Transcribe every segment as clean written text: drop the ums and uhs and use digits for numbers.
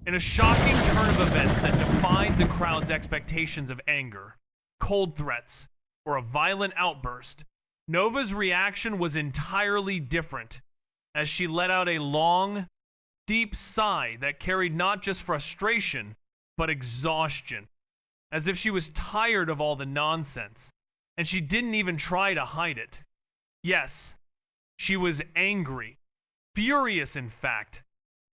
In a shocking turn of events that defied the crowd's expectations of anger, cold threats, or a violent outburst, Nova's reaction was entirely different, as she let out a long, deep sigh that carried not just frustration, but exhaustion, as if she was tired of all the nonsense, and she didn't even try to hide it. Yes, she was angry, furious in fact.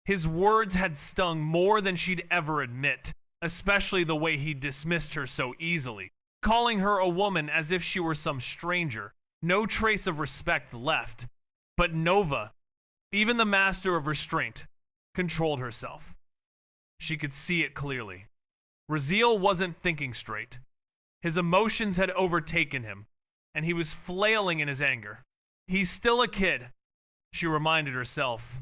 His words had stung more than she'd ever admit, especially the way he dismissed her so easily, calling her a woman as if she were some stranger, no trace of respect left. But Nova, even the master of restraint, controlled herself. She could see it clearly. Raziel wasn't thinking straight. His emotions had overtaken him, and he was flailing in his anger. He's still a kid, she reminded herself.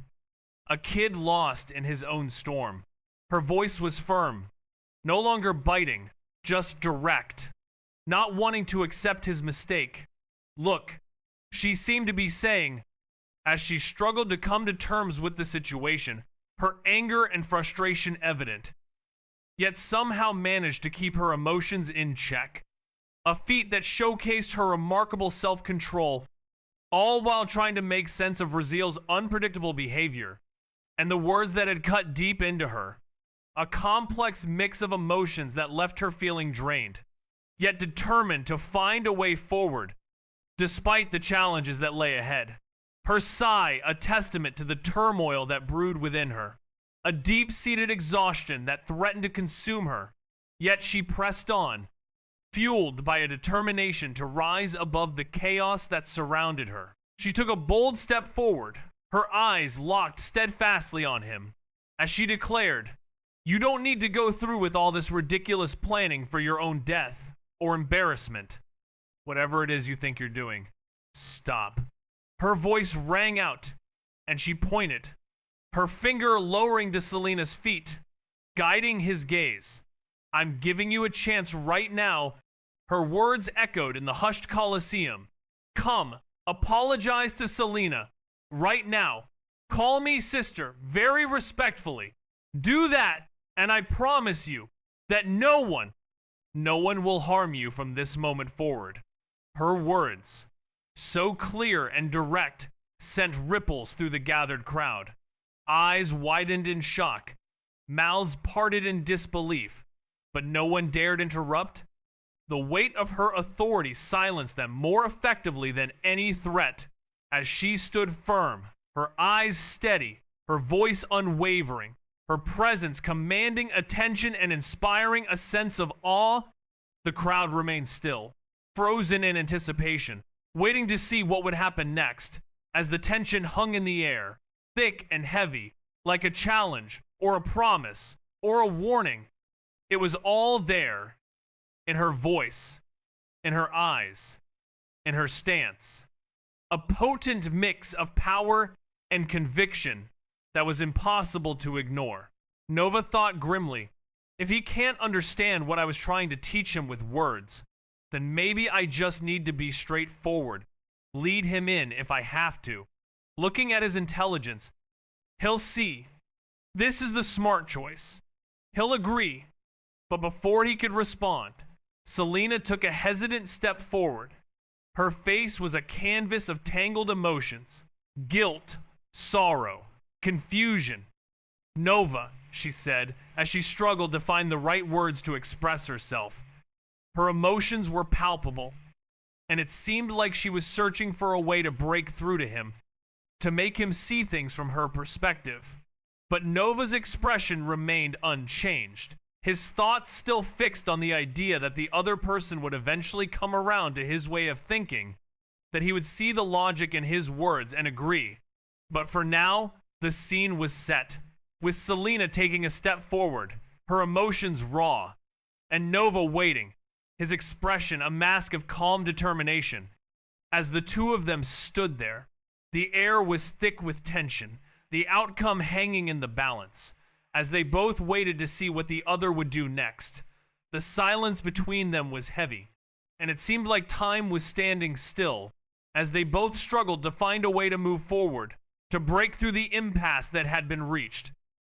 A kid lost in his own storm. Her voice was firm, no longer biting, just direct, not wanting to accept his mistake. Look, she seemed to be saying, as she struggled to come to terms with the situation, her anger and frustration evident, yet somehow managed to keep her emotions in check. A feat that showcased her remarkable self-control, all while trying to make sense of Raziel's unpredictable behavior and the words that had cut deep into her. A complex mix of emotions that left her feeling drained, yet determined to find a way forward, despite the challenges that lay ahead. Her sigh, a testament to the turmoil that brewed within her, a deep-seated exhaustion that threatened to consume her, yet she pressed on, fueled by a determination to rise above the chaos that surrounded her. She took a bold step forward, her eyes locked steadfastly on him, as she declared, "You don't need to go through with all this ridiculous planning for your own death or embarrassment. Whatever it is you think you're doing, stop." Her voice rang out, and she pointed, her finger lowering to Selena's feet, guiding his gaze. "I'm giving you a chance right now." Her words echoed in the hushed Colosseum. "Come, apologize to Selena. Right now. Call me sister, very respectfully. Do that, and I promise you that no one will harm you from this moment forward." Her words, so clear and direct, sent ripples through the gathered crowd. Eyes widened in shock, mouths parted in disbelief, but no one dared interrupt. The weight of her authority silenced them more effectively than any threat, as she stood firm, her eyes steady, her voice unwavering, her presence commanding attention and inspiring a sense of awe. The crowd remained still, frozen in anticipation, waiting to see what would happen next, as the tension hung in the air, thick and heavy, like a challenge, or a promise, or a warning. It was all there, in her voice, in her eyes, in her stance. A potent mix of power and conviction that was impossible to ignore. Nova thought grimly, if he can't understand what I was trying to teach him with words, then maybe I just need to be straightforward, lead him in if I have to. Looking at his intelligence, he'll see. This is the smart choice. He'll agree. But before he could respond, Selena took a hesitant step forward. Her face was a canvas of tangled emotions, guilt, sorrow, confusion. "Nova," she said, as she struggled to find the right words to express herself. Her emotions were palpable, and it seemed like she was searching for a way to break through to him, to make him see things from her perspective. But Nova's expression remained unchanged, his thoughts still fixed on the idea that the other person would eventually come around to his way of thinking, that he would see the logic in his words and agree. But for now, the scene was set, with Selena taking a step forward, her emotions raw, and Nova waiting, his expression a mask of calm determination. As the two of them stood there, the air was thick with tension, the outcome hanging in the balance, as they both waited to see what the other would do next. The silence between them was heavy, and it seemed like time was standing still, as they both struggled to find a way to move forward, to break through the impasse that had been reached.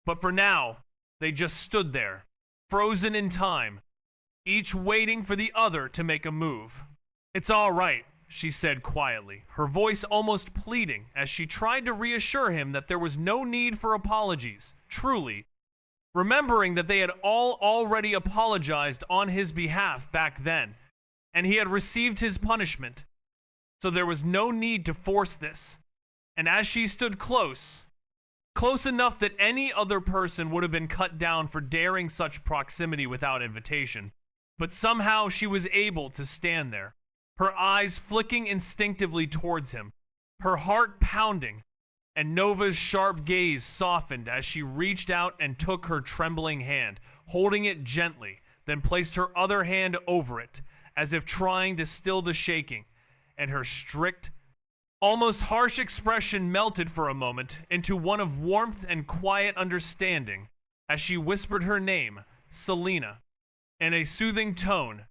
But for now, They just stood there, frozen in time, each waiting for the other to make a move. "It's all right," she said quietly, her voice almost pleading as she tried to reassure him that there was no need for apologies, truly, remembering that they had all already apologized on his behalf back then, and he had received his punishment, so there was no need to force this. And as she stood close enough that any other person would have been cut down for daring such proximity without invitation, but somehow she was able to stand there, her eyes flicking instinctively towards him, her heart pounding, and Nova's sharp gaze softened as she reached out and took her trembling hand, holding it gently, then placed her other hand over it, as if trying to still the shaking, and her strict, almost harsh expression melted for a moment into one of warmth and quiet understanding as she whispered her name, Selena, in a soothing tone,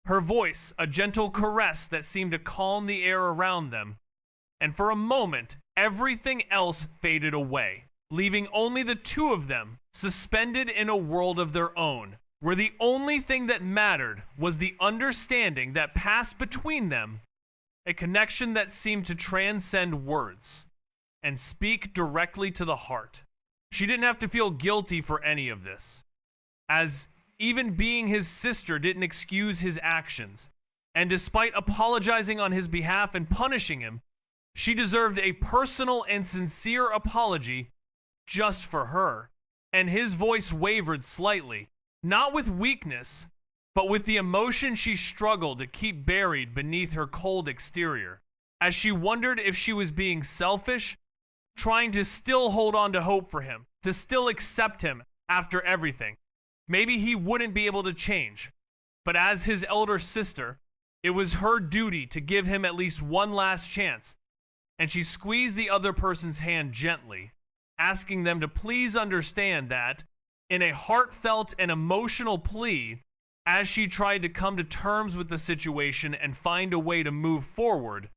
her voice a gentle caress that seemed to calm the air around them. And for a moment, everything else faded away, leaving only the two of them suspended in a world of their own, where the only thing that mattered was the understanding that passed between them, a connection that seemed to transcend words and speak directly to the heart. She didn't have to feel guilty for any of this, as even being his sister didn't excuse his actions, and despite apologizing on his behalf and punishing him, she deserved a personal and sincere apology just for her. And his voice wavered slightly, not with weakness, but with the emotion she struggled to keep buried beneath her cold exterior, as she wondered if she was being selfish, trying to still hold on to hope for him, to still accept him after everything. Maybe he wouldn't be able to change, but as his elder sister, it was her duty to give him at least one last chance, and she squeezed the other person's hand gently, asking them to please understand that, in a heartfelt and emotional plea, as she tried to come to terms with the situation and find a way to move forward,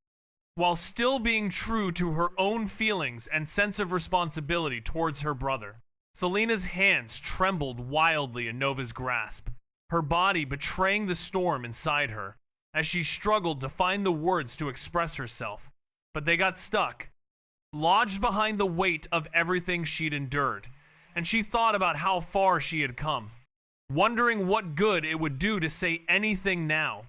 while still being true to her own feelings and sense of responsibility towards her brother. Selena's hands trembled wildly in Nova's grasp, her body betraying the storm inside her, as she struggled to find the words to express herself. But they got stuck, lodged behind the weight of everything she'd endured, and she thought about how far she had come, wondering what good it would do to say anything now.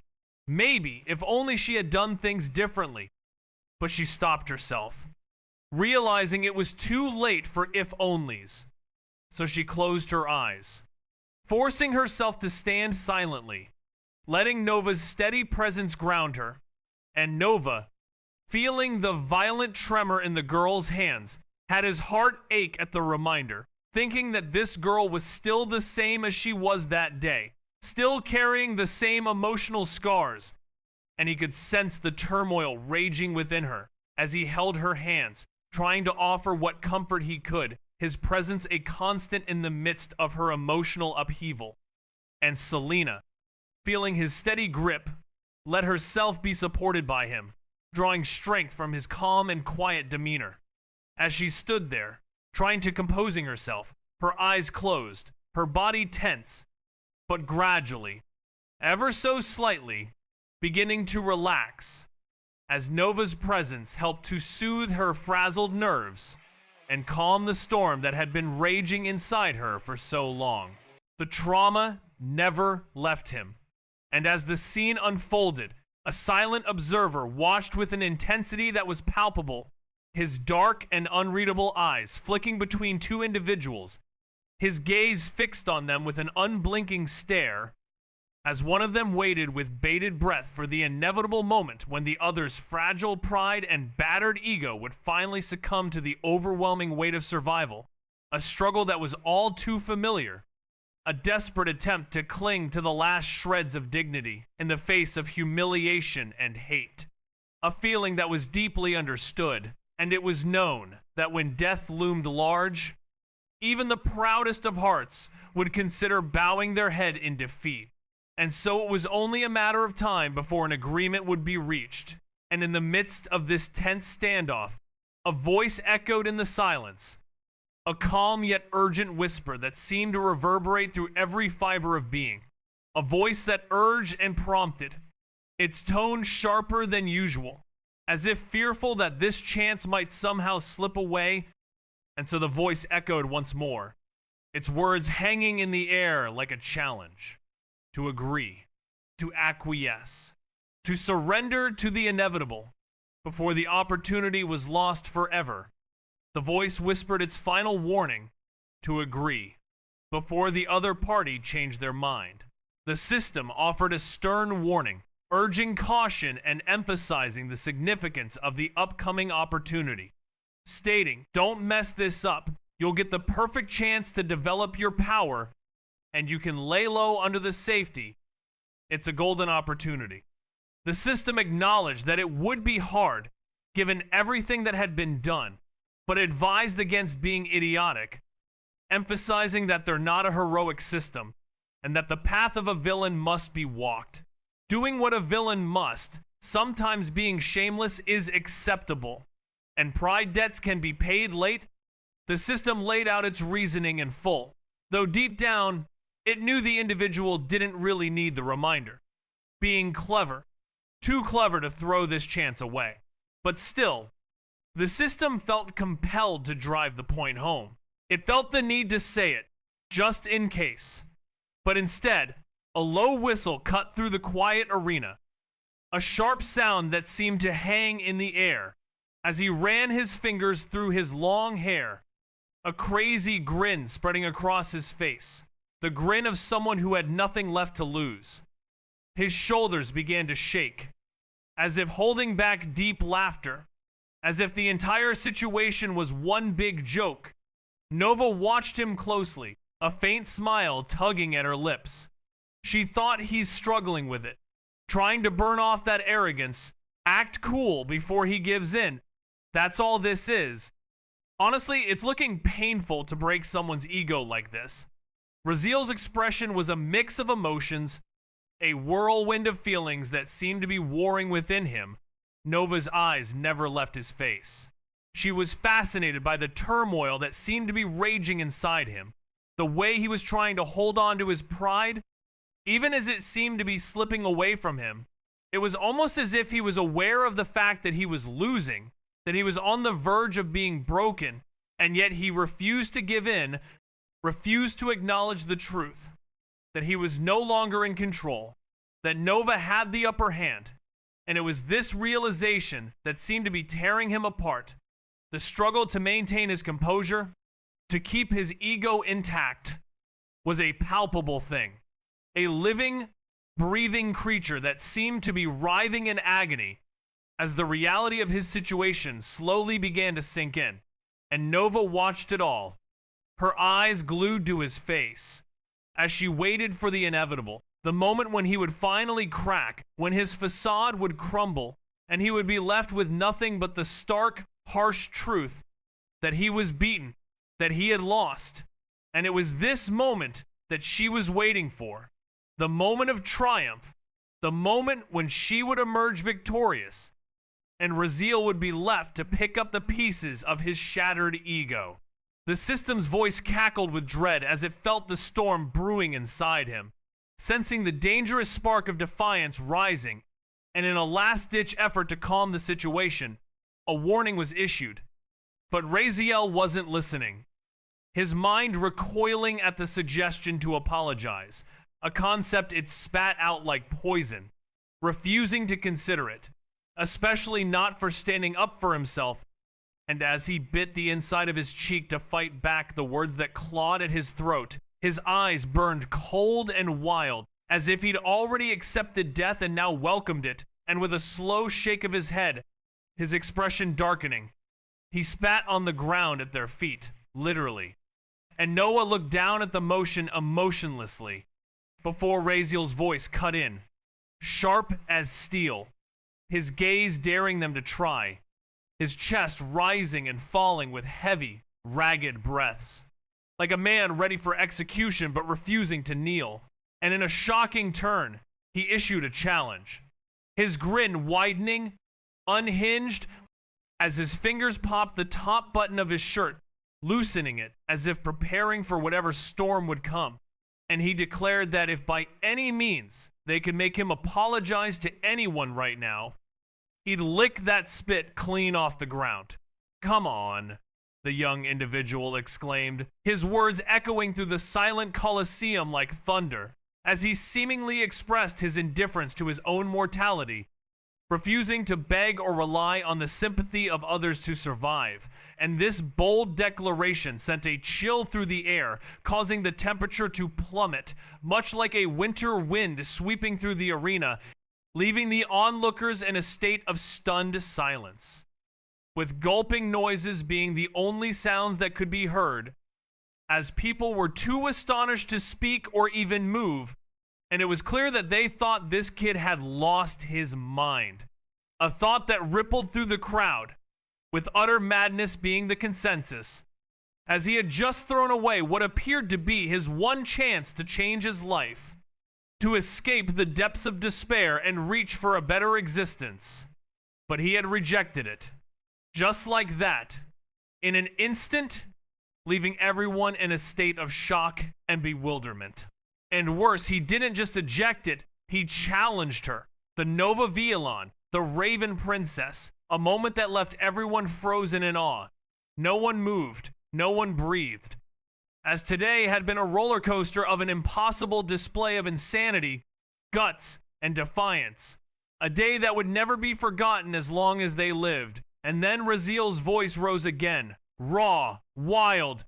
Maybe if only she had done things differently. But she stopped herself, realizing it was too late for if-onlys. So she closed her eyes, forcing herself to stand silently, letting Nova's steady presence ground her. And Nova, feeling the violent tremor in the girl's hands, had his heart ache at the reminder, thinking that this girl was still the same as she was that day, still carrying the same emotional scars, and he could sense the turmoil raging within her as he held her hands, trying to offer what comfort he could, his presence a constant in the midst of her emotional upheaval. And Selena, feeling his steady grip, let herself be supported by him, drawing strength from his calm and quiet demeanor. As she stood there, trying to composing herself, her eyes closed, her body tense, but gradually, ever so slightly, beginning to relax, as Nova's presence helped to soothe her frazzled nerves and calm the storm that had been raging inside her for so long. The trauma never left him, and as the scene unfolded, a silent observer watched with an intensity that was palpable, his dark and unreadable eyes flicking between two individuals, his gaze fixed on them with an unblinking stare, as one of them waited with bated breath for the inevitable moment when the other's fragile pride and battered ego would finally succumb to the overwhelming weight of survival, a struggle that was all too familiar, a desperate attempt to cling to the last shreds of dignity in the face of humiliation and hate, a feeling that was deeply understood. And it was known that when death loomed large, even the proudest of hearts would consider bowing their head in defeat. And so it was only a matter of time before an agreement would be reached. And in the midst of this tense standoff, a voice echoed in the silence, a calm yet urgent whisper that seemed to reverberate through every fiber of being, a voice that urged and prompted, its tone sharper than usual, as if fearful that this chance might somehow slip away, and so the voice echoed once more, its words hanging in the air like a challenge. To agree, to acquiesce, to surrender to the inevitable, before the opportunity was lost forever. The voice whispered its final warning, to agree, before the other party changed their mind. The system offered a stern warning, urging caution and emphasizing the significance of the upcoming opportunity, stating, "Don't mess this up. You'll get the perfect chance to develop your power, and you can lay low under the safety. It's a golden opportunity." The system acknowledged that it would be hard, given everything that had been done, but advised against being idiotic, emphasizing that they're not a heroic system, and that the path of a villain must be walked. Doing what a villain must, sometimes being shameless, is acceptable, and pride debts can be paid late. The system laid out its reasoning in full, though deep down, it knew the individual didn't really need the reminder. Being clever, too clever to throw this chance away. But still, the system felt compelled to drive the point home. It felt the need to say it, just in case. But instead, a low whistle cut through the quiet arena, a sharp sound that seemed to hang in the air as he ran his fingers through his long hair, a crazy grin spreading across his face, the grin of someone who had nothing left to lose. His shoulders began to shake, as if holding back deep laughter, as if the entire situation was one big joke. Nova watched him closely, a faint smile tugging at her lips. She thought he's struggling with it, trying to burn off that arrogance, act cool before he gives in. That's all this is. Honestly, it's looking painful to break someone's ego like this. Raziel's expression was a mix of emotions, a whirlwind of feelings that seemed to be warring within him. Nova's eyes never left his face. She was fascinated by the turmoil that seemed to be raging inside him, the way he was trying to hold on to his pride, even as it seemed to be slipping away from him. It was almost as if he was aware of the fact that he was losing, that he was on the verge of being broken, and yet he refused to give in, refused to acknowledge the truth, that he was no longer in control, that Nova had the upper hand, and it was this realization that seemed to be tearing him apart. The struggle to maintain his composure, to keep his ego intact, was a palpable thing. A living, breathing creature that seemed to be writhing in agony as the reality of his situation slowly began to sink in, and Nova watched it all, her eyes glued to his face, as she waited for the inevitable, the moment when he would finally crack, when his facade would crumble, and he would be left with nothing but the stark, harsh truth that he was beaten, that he had lost. And it was this moment that she was waiting for, the moment of triumph, the moment when she would emerge victorious, and Raziel would be left to pick up the pieces of his shattered ego. The system's voice cackled with dread as it felt the storm brewing inside him, sensing the dangerous spark of defiance rising, and in a last-ditch effort to calm the situation, a warning was issued. But Raziel wasn't listening, his mind recoiling at the suggestion to apologize, a concept it spat out like poison, refusing to consider it, especially not for standing up for himself. And as he bit the inside of his cheek to fight back the words that clawed at his throat, his eyes burned cold and wild, as if he'd already accepted death and now welcomed it, and with a slow shake of his head, his expression darkening, he spat on the ground at their feet, literally. And Noah looked down at the motion emotionlessly, before Raziel's voice cut in, sharp as steel, his gaze daring them to try, his chest rising and falling with heavy, ragged breaths, like a man ready for execution but refusing to kneel. And in a shocking turn, he issued a challenge, his grin widening, unhinged, as his fingers popped the top button of his shirt loosening it as if preparing for whatever storm would come. And he declared that if by any means they could make him apologize to anyone right now, he'd lick that spit clean off the ground. "Come on," the young individual exclaimed, his words echoing through the silent Colosseum like thunder, as he seemingly expressed his indifference to his own mortality, refusing to beg or rely on the sympathy of others to survive. And this bold declaration sent a chill through the air, causing the temperature to plummet, much like a winter wind sweeping through the arena, leaving the onlookers in a state of stunned silence, with gulping noises being the only sounds that could be heard, as people were too astonished to speak or even move, and it was clear that they thought this kid had lost his mind. A thought that rippled through the crowd, with utter madness being the consensus, as he had just thrown away what appeared to be his one chance to change his life, to escape the depths of despair and reach for a better existence. But he had rejected it, just like that, in an instant, leaving everyone in a state of shock and bewilderment. And worse, he didn't just eject it, he challenged her, the Nova Villain, the Raven Princess, a moment that left everyone frozen in awe. No one moved, no one breathed, as today had been a roller coaster of an impossible display of insanity, guts, and defiance. A day that would never be forgotten as long as they lived. And then Raziel's voice rose again, raw, wild,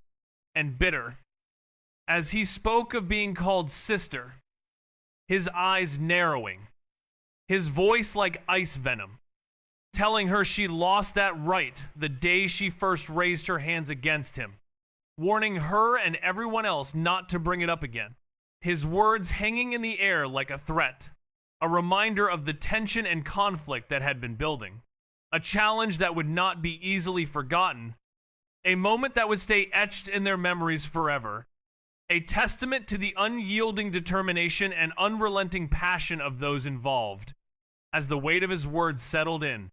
and bitter, as he spoke of being called sister, his eyes narrowing, his voice like ice venom, telling her she lost that right the day she first raised her hands against him, warning her and everyone else not to bring it up again. His words hanging in the air like a threat, a reminder of the tension and conflict that had been building, a challenge that would not be easily forgotten, a moment that would stay etched in their memories forever, a testament to the unyielding determination and unrelenting passion of those involved. As the weight of his words settled in,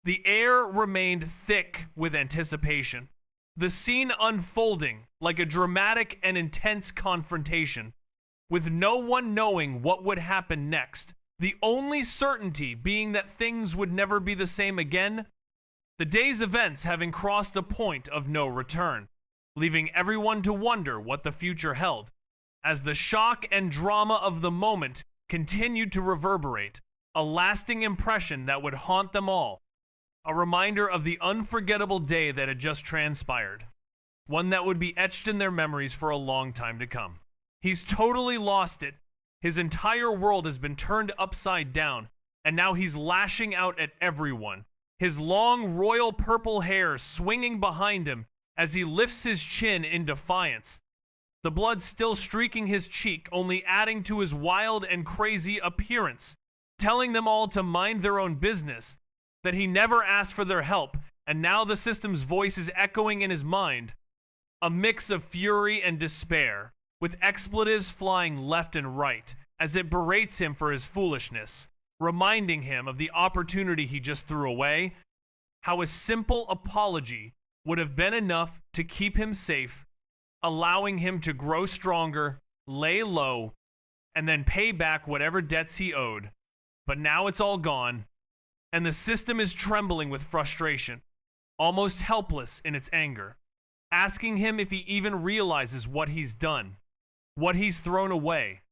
the air remained thick with anticipation, the scene unfolding like a dramatic and intense confrontation, with no one knowing what would happen next, the only certainty being that things would never be the same again, the day's events having crossed a point of no return, leaving everyone to wonder what the future held, as the shock and drama of the moment continued to reverberate, a lasting impression that would haunt them all, a reminder of the unforgettable day that had just transpired, one that would be etched in their memories for a long time to come. He's totally lost it. His entire world has been turned upside down, and now he's lashing out at everyone, his long royal purple hair swinging behind him as he lifts his chin in defiance, the blood still streaking his cheek, only adding to his wild and crazy appearance, telling them all to mind their own business, that he never asked for their help, and now the system's voice is echoing in his mind, a mix of fury and despair, with expletives flying left and right, as it berates him for his foolishness, reminding him of the opportunity he just threw away, how a simple apology would have been enough to keep him safe, allowing him to grow stronger, lay low, and then pay back whatever debts he owed. But now it's all gone, and the system is trembling with frustration, almost helpless in its anger, asking him if he even realizes what he's done, what he's thrown away,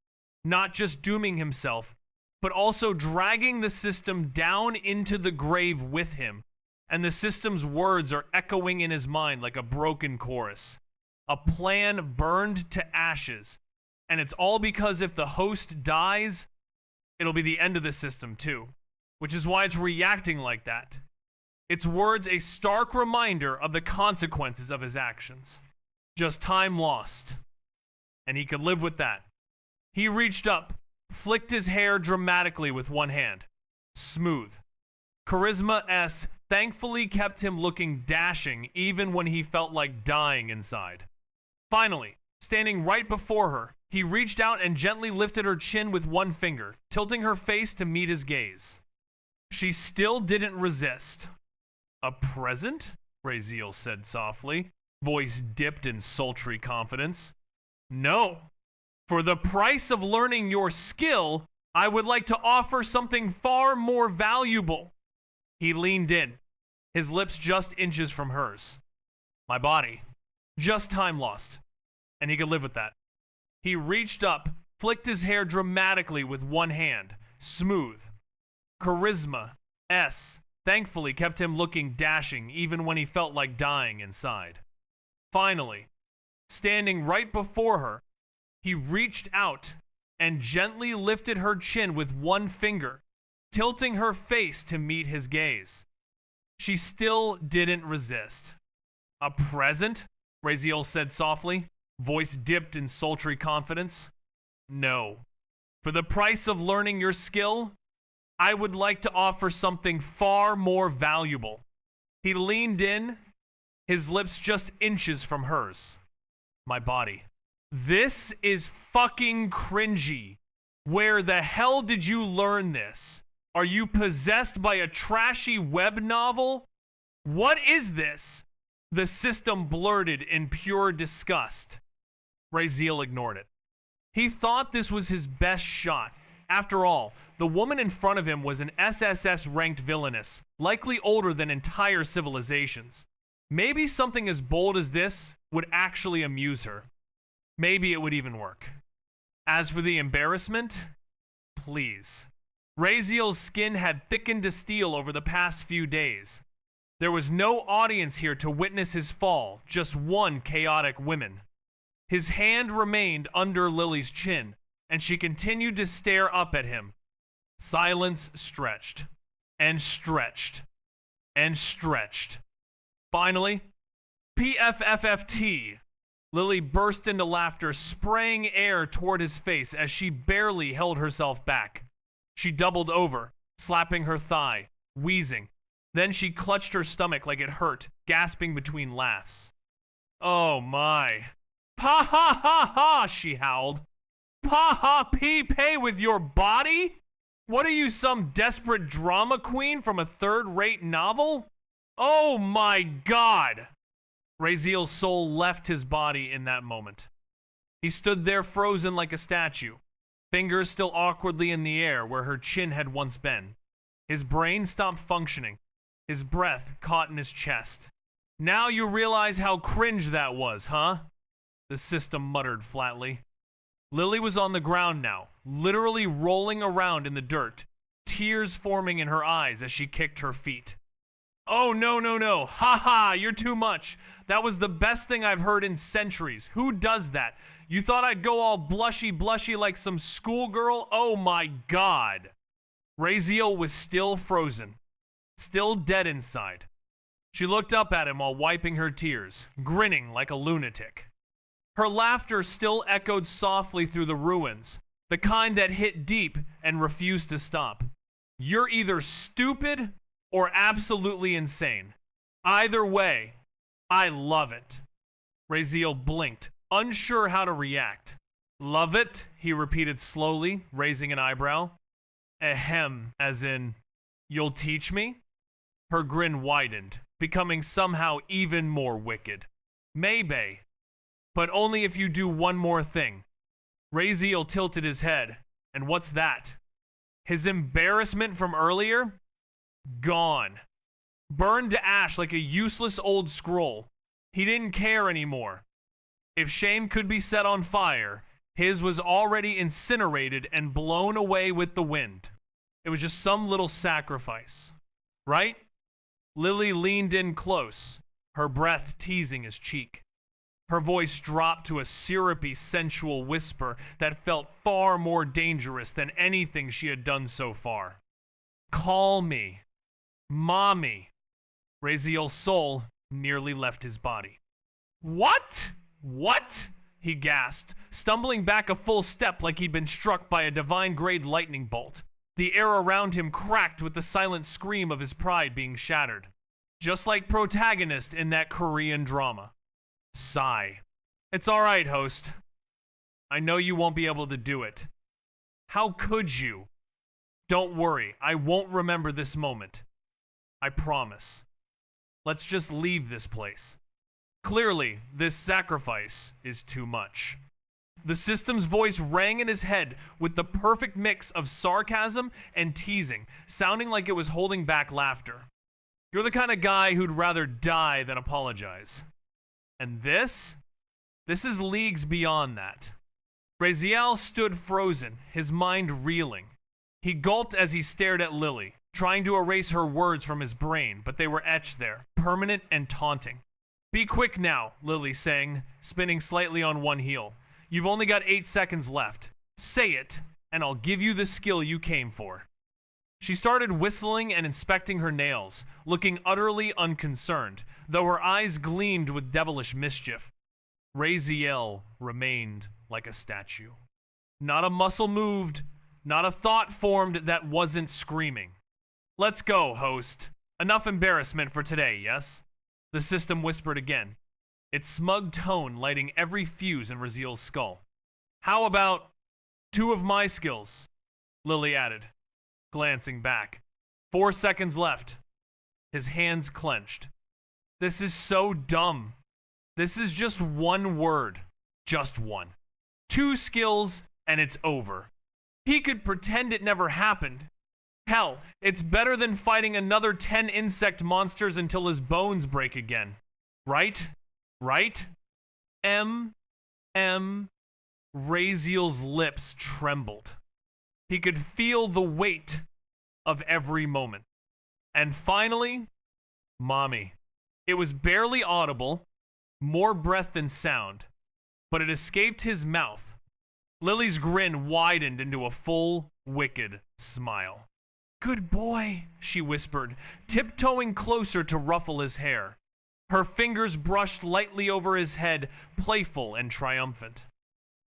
not just dooming himself, but also dragging the system down into the grave with him, and the system's words are echoing in his mind like a broken chorus. A plan burned to ashes, and it's all because if the host dies, it'll be the end of the system too, which is why it's reacting like that. Its words a stark reminder of the consequences of his actions. Just time lost, and he could live with that. He reached up, flicked his hair dramatically with one hand. Smooth. Charisma S thankfully kept him looking dashing even when he felt like dying inside. Finally, standing right before her, he reached out and gently lifted her chin with one finger, tilting her face to meet his gaze. She still didn't resist. "A present?" Raziel said softly, Voice dipped in sultry confidence. No. For the price of learning your skill, I would like to offer something far more valuable. He leaned in, his lips just inches from hers. My body. Just time lost. And he could live with that. He reached up, flicked his hair dramatically with one hand. Smooth. Charisma. S. Thankfully kept him looking dashing even when he felt like dying inside. Finally, standing right before her, he reached out and gently lifted her chin with one finger, tilting her face to meet his gaze. She still didn't resist. A present? Raziel said softly, voice dipped in sultry confidence. No. For the price of learning your skill, I would like to offer something far more valuable. He leaned in, his lips just inches from hers. My body. This is fucking cringy. Where the hell did you learn this? Are you possessed by a trashy web novel? What is this? The system blurted in pure disgust. Raziel ignored it. He thought this was his best shot. After all, the woman in front of him was an SSS-ranked villainess, likely older than entire civilizations. Maybe something as bold as this would actually amuse her. Maybe it would even work. As for the embarrassment, please. Raziel's skin had thickened to steel over the past few days. There was no audience here to witness his fall, just one chaotic woman. His hand remained under Lily's chin, and she continued to stare up at him. Silence stretched, and stretched, and stretched. Finally, PFFFT. Lily burst into laughter, spraying air toward his face as she barely held herself back. She doubled over, slapping her thigh, wheezing. Then she clutched her stomach like it hurt, gasping between laughs. Oh my. Ha ha ha ha, she howled. Ha ha pay with your body? What are you, some desperate drama queen from a third-rate novel? Oh my god. Raziel's soul left his body in that moment. He stood there frozen like a statue, fingers still awkwardly in the air where her chin had once been. His brain stopped functioning. His breath caught in his chest. Now you realize how cringe that was, huh? The system muttered flatly. Lily was on the ground now, literally rolling around in the dirt, tears forming in her eyes as she kicked her feet. Oh, no, no, no. Ha ha, you're too much. That was the best thing I've heard in centuries. Who does that? You thought I'd go all blushy like some schoolgirl? Oh my god. Raziel was still frozen, still dead inside. She looked up at him while wiping her tears, grinning like a lunatic. Her laughter still echoed softly through the ruins, the kind that hit deep and refused to stop. You're either stupid or absolutely insane. Either way, I love it. Raziel blinked, unsure how to react. Love it? He repeated slowly, raising an eyebrow. Ahem, as in, you'll teach me? Her grin widened, becoming somehow even more wicked. Maybe, but only if you do one more thing. Raziel tilted his head, and what's that? His embarrassment from earlier? Gone. Burned to ash like a useless old scroll. He didn't care anymore. If shame could be set on fire, his was already incinerated and blown away with the wind. It was just some little sacrifice. Right? Lily leaned in close, her breath teasing his cheek. Her voice dropped to a syrupy, sensual whisper that felt far more dangerous than anything she had done so far. Call me. Mommy. Raziel's soul nearly left his body. What? What? He gasped, stumbling back a full step like he'd been struck by a divine-grade lightning bolt. The air around him cracked with the silent scream of his pride being shattered. Just like protagonist in that Korean drama. Sigh. It's all right, host. I know you won't be able to do it. How could you? Don't worry, I won't remember this moment. I promise. Let's just leave this place. Clearly, this sacrifice is too much. The system's voice rang in his head with the perfect mix of sarcasm and teasing, sounding like it was holding back laughter. You're the kind of guy who'd rather die than apologize. And this is leagues beyond that. Raziel stood frozen, his mind reeling. He gulped as he stared at Lily, trying to erase her words from his brain, but they were etched there, permanent and taunting. Be quick now, Lily sang, spinning slightly on one heel. You've only got 8 seconds left. Say it, and I'll give you the skill you came for. She started whistling and inspecting her nails, looking utterly unconcerned, though her eyes gleamed with devilish mischief. Raziel remained like a statue. Not a muscle moved, not a thought formed that wasn't screaming. Let's go, host. Enough embarrassment for today, yes? The system whispered again, its smug tone lighting every fuse in Raziel's skull. How about 2 of my skills? Lily added, glancing back. 4 seconds left. His hands clenched. This is so dumb. This is just one word. Just one. 2 skills and it's over. He could pretend it never happened. Hell, it's better than fighting another 10 insect monsters until his bones break again. Right? Right? Raziel's lips trembled. He could feel the weight of every moment. And finally, Mommy. It was barely audible, more breath than sound, but it escaped his mouth. Lily's grin widened into a full, wicked smile. Good boy, she whispered, tiptoeing closer to ruffle his hair. Her fingers brushed lightly over his head, playful and triumphant.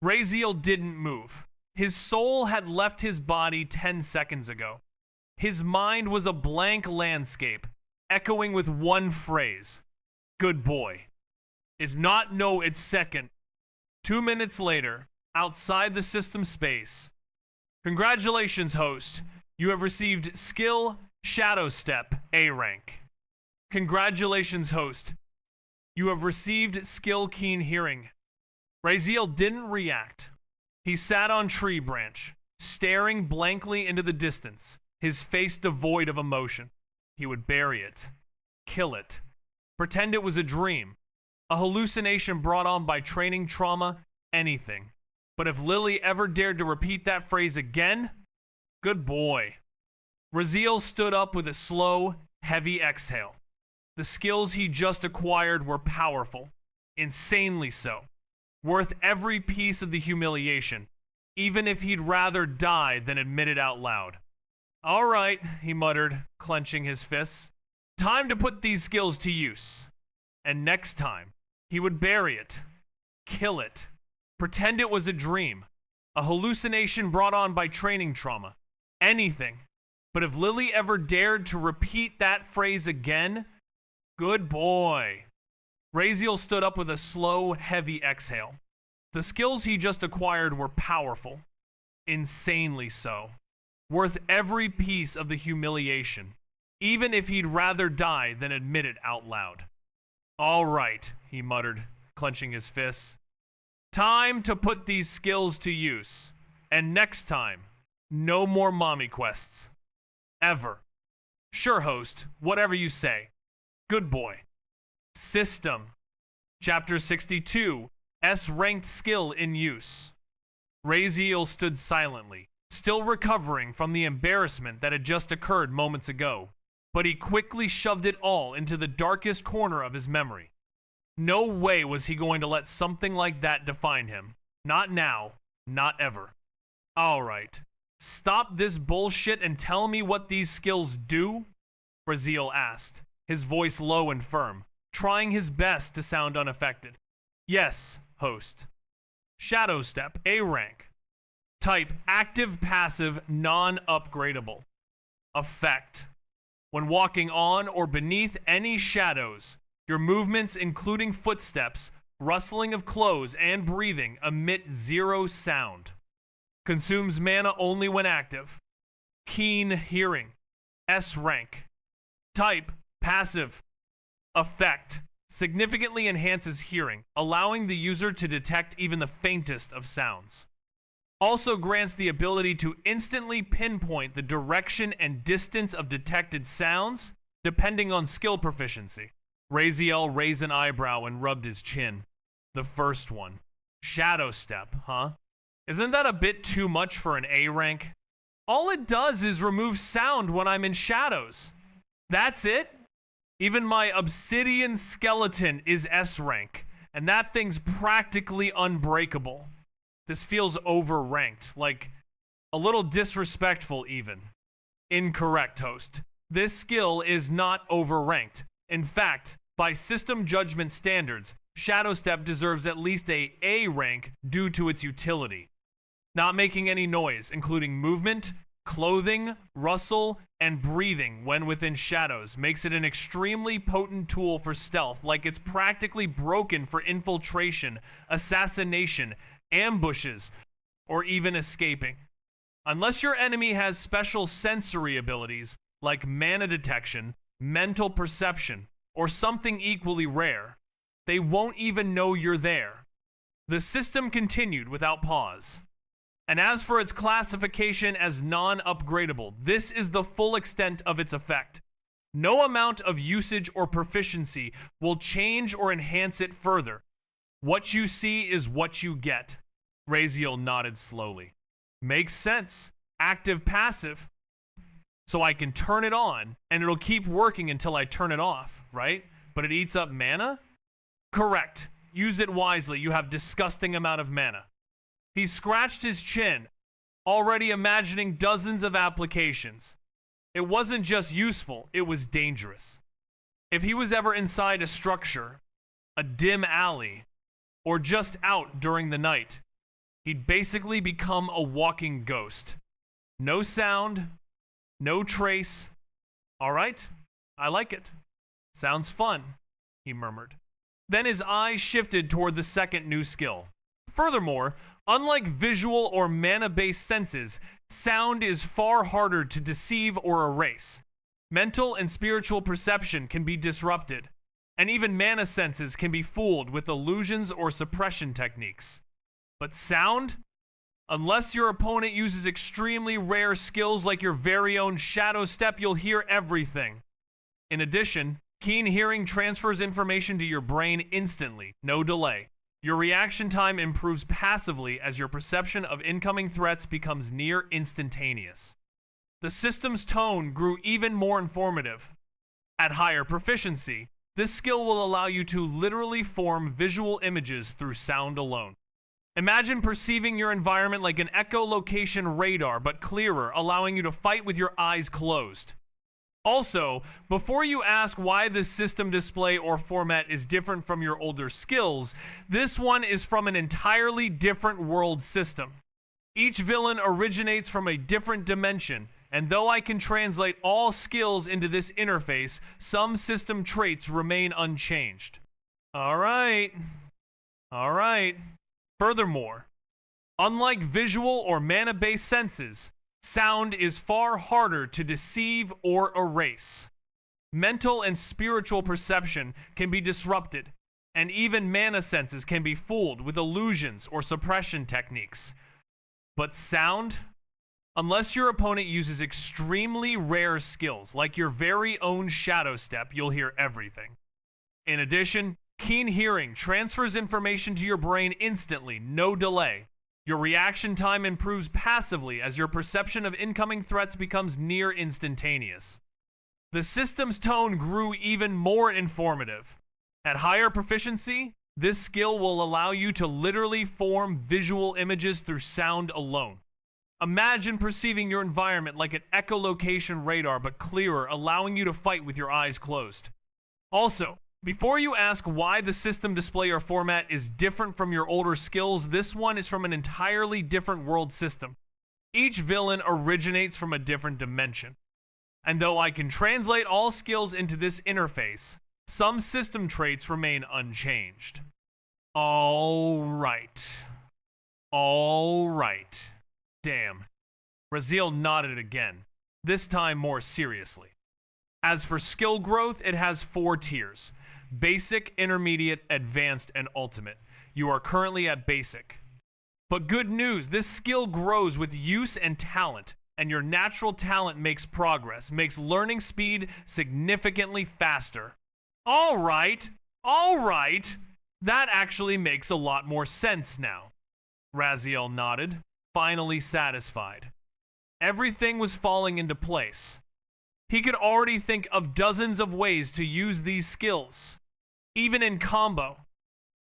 Raziel didn't move. His soul had left his body 10 seconds ago. His mind was a blank landscape, echoing with one phrase. Good boy. Is not no it's second. 2 minutes later, outside the system space. Congratulations, host. You have received Skill Shadow Step A rank. Congratulations, host. You have received Skill Keen Hearing. Raziel didn't react. He sat on tree branch, staring blankly into the distance, his face devoid of emotion. He would bury it, kill it, pretend it was a dream, a hallucination brought on by training trauma, anything. But if Lily ever dared to repeat that phrase again, good boy. Raziel stood up with a slow, heavy exhale. The skills he just acquired were powerful, insanely so, worth every piece of the humiliation, even if he'd rather die than admit it out loud. All right, he muttered, clenching his fists. Time to put these skills to use. And next time, he would bury it, kill it, pretend it was a dream, a hallucination brought on by training trauma, anything. But if Lily ever dared to repeat that phrase again, good boy. Raziel stood up with a slow, heavy exhale. The skills he just acquired were powerful, insanely so, worth every piece of the humiliation, even if he'd rather die than admit it out loud. All right, he muttered, clenching his fists. Time to put these skills to use. And next time, no more mommy quests. Ever. Sure, host, whatever you say. Good boy. System. Chapter 62. S-ranked skill in use. Raziel stood silently, still recovering from the embarrassment that had just occurred moments ago, but he quickly shoved it all into the darkest corner of his memory. No way was he going to let something like that define him. Not now, not ever. All right. Stop this bullshit and tell me what these skills do? Raziel asked, his voice low and firm, trying his best to sound unaffected. Yes, host. Shadow Step, A rank. Type active, passive, non-upgradable. Effect. When walking on or beneath any shadows, your movements, including footsteps, rustling of clothes, and breathing, emit 0 sound. Consumes mana only when active. Keen Hearing. S rank. Type passive. Effect. significantly enhances hearing, allowing the user to detect even the faintest of sounds. Also grants the ability to instantly pinpoint the direction and distance of detected sounds, depending on skill proficiency. Raziel raised an eyebrow and rubbed his chin. The first one. Shadow Step, huh? Isn't that a bit too much for an A rank? All it does is remove sound when I'm in shadows. That's it? Even my obsidian skeleton is S rank, and that thing's practically unbreakable. This feels overranked, like a little disrespectful even. Incorrect, host. This skill is not overranked. In fact, by system judgment standards, Shadow Step deserves at least a A rank due to its utility. Not making any noise, including movement, clothing, rustle, and breathing when within shadows, makes it an extremely potent tool for stealth, like it's practically broken for infiltration, assassination, ambushes, or even escaping. Unless your enemy has special sensory abilities, like mana detection, mental perception, or something equally rare, they won't even know you're there. The system continued without pause. And as for its classification as non-upgradable, this is the full extent of its effect. No amount of usage or proficiency will change or enhance it further. What you see is what you get. Raziel nodded slowly. Makes sense. Active passive. So I can turn it on, and it'll keep working until I turn it off, right? But it eats up mana? Correct. Use it wisely. You have disgusting amount of mana. He scratched his chin, already imagining dozens of applications. It wasn't just useful, it was dangerous. If he was ever inside a structure, a dim alley, or just out during the night, he'd basically become a walking ghost. No sound, no trace. All right, I like it. Sounds fun, he murmured. Then his eyes shifted toward the second new skill. Furthermore, unlike visual or mana-based senses, sound is far harder to deceive or erase. Mental and spiritual perception can be disrupted, and even mana senses can be fooled with illusions or suppression techniques. But sound? Unless your opponent uses extremely rare skills like your very own Shadow Step, you'll hear everything. In addition, keen hearing transfers information to your brain instantly, no delay. Your reaction time improves passively as your perception of incoming threats becomes near instantaneous. The system's tone grew even more informative. At higher proficiency, this skill will allow you to literally form visual images through sound alone. Imagine perceiving your environment like an echolocation radar, but clearer, allowing you to fight with your eyes closed. Also, before you ask why this system display or format is different from your older skills, this one is from an entirely different world system. Each villain originates from a different dimension, and though I can translate all skills into this interface, some system traits remain unchanged. Alright. Furthermore, unlike visual or mana-based senses, sound is far harder to deceive or erase. Mental and spiritual perception can be disrupted, and even mana senses can be fooled with illusions or suppression techniques. But sound? Unless your opponent uses extremely rare skills, like your very own Shadow Step, you'll hear everything. In addition, keen hearing transfers information to your brain instantly, no delay. Your reaction time improves passively as your perception of incoming threats becomes near instantaneous. The system's tone grew even more informative. At higher proficiency, this skill will allow you to literally form visual images through sound alone. Imagine perceiving your environment like an echolocation radar, but clearer, allowing you to fight with your eyes closed. Also, before you ask why the system display or format is different from your older skills, this one is from an entirely different world system. Each villain originates from a different dimension. And though I can translate all skills into this interface, some system traits remain unchanged. Alright. Damn. Raziel nodded again, this time more seriously. As for skill growth, it has 4 tiers. Basic, Intermediate, Advanced, and Ultimate. You are currently at Basic. But good news, this skill grows with use and talent, and your natural talent makes progress, makes learning speed significantly faster. All right. That actually makes a lot more sense now. Raziel nodded, finally satisfied. Everything was falling into place. He could already think of dozens of ways to use these skills, even in combo.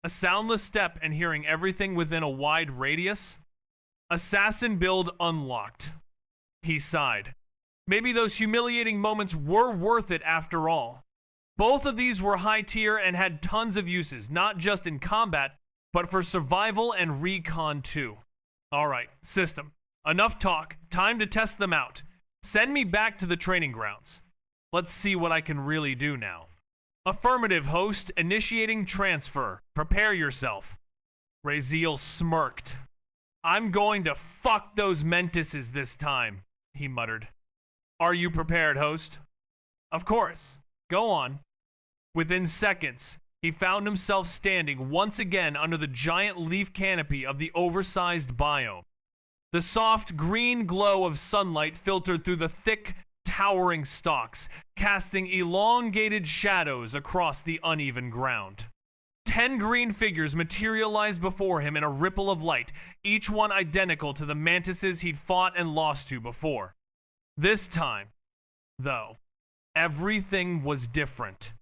A soundless step and hearing everything within a wide radius. Assassin build unlocked. He sighed. Maybe those humiliating moments were worth it after all. Both of these were high tier and had tons of uses, not just in combat, but for survival and recon too. Alright, system. Enough talk. Time to test them out. Send me back to the training grounds. Let's see what I can really do now. Affirmative, host. Initiating transfer. Prepare yourself. Raziel smirked. I'm going to fuck those Mentises this time, he muttered. Are you prepared, host? Of course. Go on. Within seconds, he found himself standing once again under the giant leaf canopy of the oversized biome. The soft green glow of sunlight filtered through the thick, towering stalks, casting elongated shadows across the uneven ground. 10 green figures materialized before him in a ripple of light, each one identical to the mantises he'd fought and lost to before. This time, though, everything was different.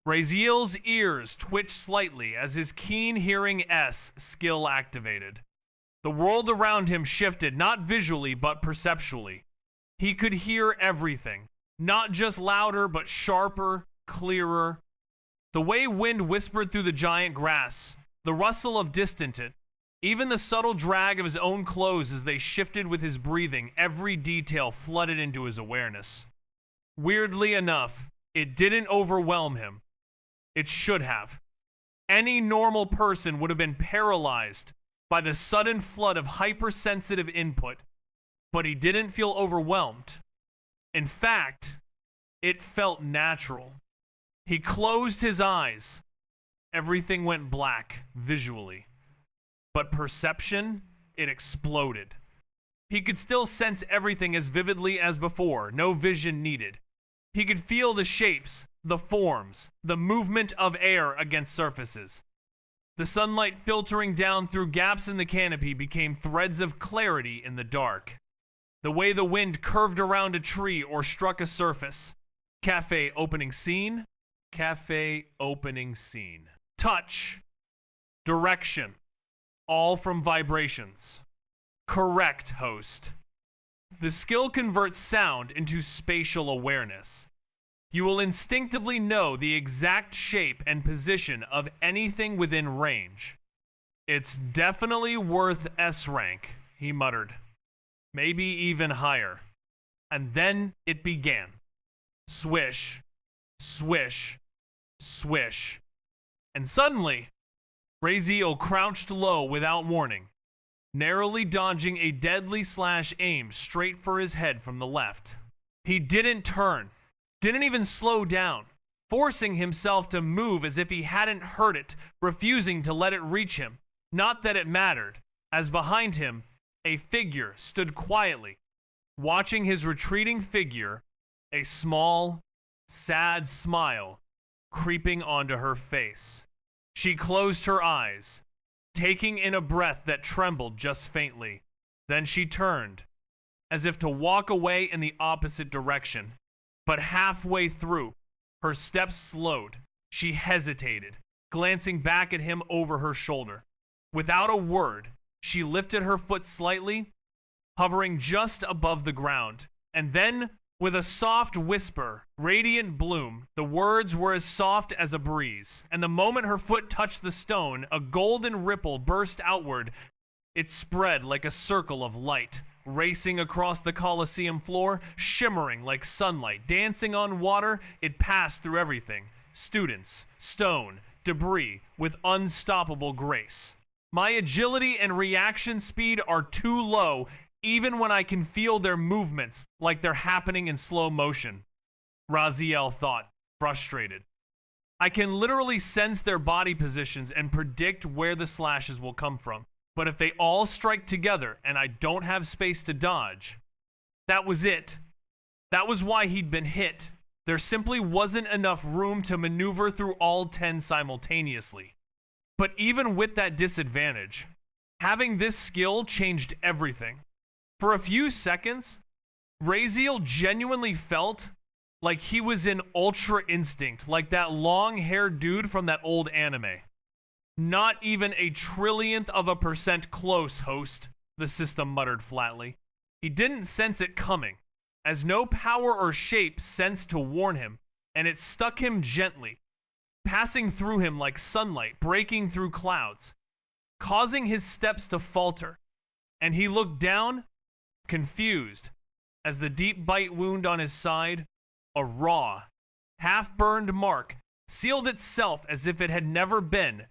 Raziel's ears twitched slightly as his keen hearing S skill activated. The world around him shifted, not visually but perceptually. He could hear everything, not just louder but sharper, clearer. The way wind whispered through the giant grass, the rustle of distant it, even the subtle drag of his own clothes as they shifted with his breathing, every detail flooded into his awareness. Weirdly enough, it didn't overwhelm him. It should have. Any normal person would have been paralyzed by the sudden flood of hypersensitive input, but he didn't feel overwhelmed. In fact, it felt natural. He closed his eyes. Everything went black, visually. But perception, it exploded. He could still sense everything as vividly as before, no vision needed. He could feel the shapes, the forms, the movement of air against surfaces. The sunlight filtering down through gaps in the canopy became threads of clarity in the dark. The way the wind curved around a tree or struck a surface. Cafe opening scene. Cafe opening scene. Touch. Direction. All from vibrations. Correct, host. The skill converts sound into spatial awareness. You will instinctively know the exact shape and position of anything within range. It's definitely worth S rank, he muttered. Maybe even higher. And then it began. Swish, swish, swish. And suddenly, Raziel crouched low without warning, narrowly dodging a deadly slash aimed straight for his head from the left. He didn't turn, didn't even slow down, forcing himself to move as if he hadn't heard it, refusing to let it reach him. Not that it mattered, as behind him, a figure stood quietly, watching his retreating figure, a small, sad smile creeping onto her face. She closed her eyes, taking in a breath that trembled just faintly. Then she turned, as if to walk away in the opposite direction. But halfway through, her steps slowed. She hesitated, glancing back at him over her shoulder. Without a word, she lifted her foot slightly, hovering just above the ground. And then, with a soft whisper, radiant bloom, the words were as soft as a breeze. And the moment her foot touched the stone, a golden ripple burst outward. It spread like a circle of light, racing across the Colosseum floor, shimmering like sunlight, dancing on water. It passed through everything. Students, stone, debris, with unstoppable grace. My agility and reaction speed are too low, even when I can feel their movements like they're happening in slow motion. Raziel thought, frustrated. I can literally sense their body positions and predict where the slashes will come from. But if they all strike together and I don't have space to dodge, that was it. That was why he'd been hit. There simply wasn't enough room to maneuver through all 10 simultaneously. But even with that disadvantage, having this skill changed everything. For a few seconds, Raziel genuinely felt like he was in Ultra Instinct, like that long-haired dude from that old anime. Not even a trillionth of a percent close, host, the system muttered flatly. He didn't sense it coming, as no power or shape sensed to warn him, and it stuck him gently, passing through him like sunlight breaking through clouds, causing his steps to falter, and he looked down, confused, as the deep bite wound on his side, a raw, half-burned mark, sealed itself as if it had never been,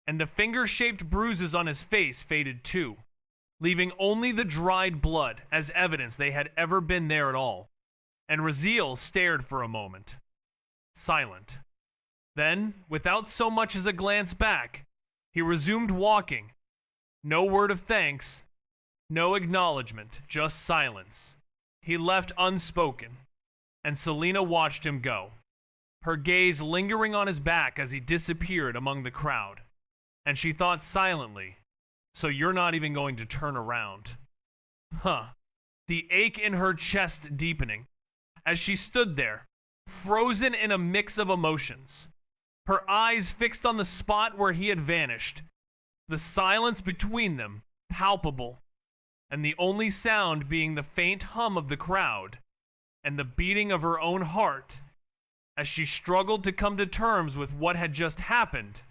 and the finger-shaped bruises on his face faded too, leaving only the dried blood as evidence they had ever been there at all. And Raziel stared for a moment, silent. Then, without so much as a glance back, he resumed walking. No word of thanks, no acknowledgement, just silence. He left unspoken, and Selena watched him go, her gaze lingering on his back as he disappeared among the crowd. And she thought silently, so you're not even going to turn around. Huh. The ache in her chest deepening as she stood there, frozen in a mix of emotions. Her eyes fixed on the spot where he had vanished. The silence between them, palpable, and the only sound being the faint hum of the crowd and the beating of her own heart as she struggled to come to terms with what had just happened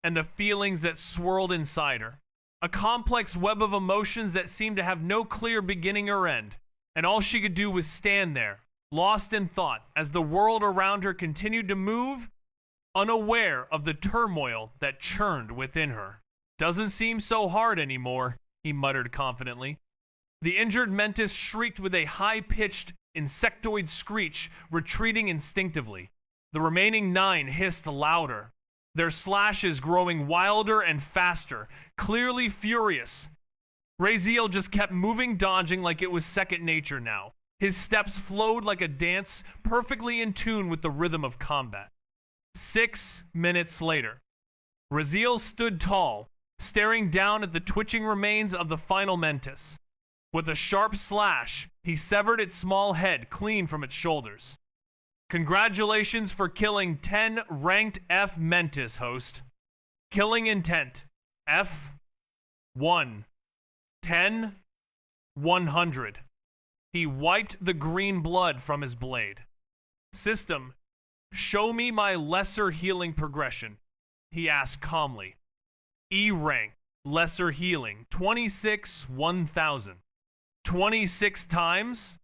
and the feelings that swirled inside her. A complex web of emotions that seemed to have no clear beginning or end, and all she could do was stand there, lost in thought, as the world around her continued to move, unaware of the turmoil that churned within her. Doesn't seem so hard anymore, he muttered confidently. The injured Mentis shrieked with a high-pitched, insectoid screech, retreating instinctively. The remaining 9 hissed louder, their slashes growing wilder and faster, clearly furious. Raziel just kept moving, dodging like it was second nature now. His steps flowed like a dance, perfectly in tune with the rhythm of combat. 6 minutes later, Raziel stood tall, staring down at the twitching remains of the final Mentis. With a sharp slash, he severed its small head clean from its shoulders. Congratulations for killing 10 ranked F Mentis, host. Killing intent. F. 1. 10. 100. He wiped the green blood from his blade. System, show me my lesser healing progression, he asked calmly. E rank, lesser healing, 26, 1000. 26 times?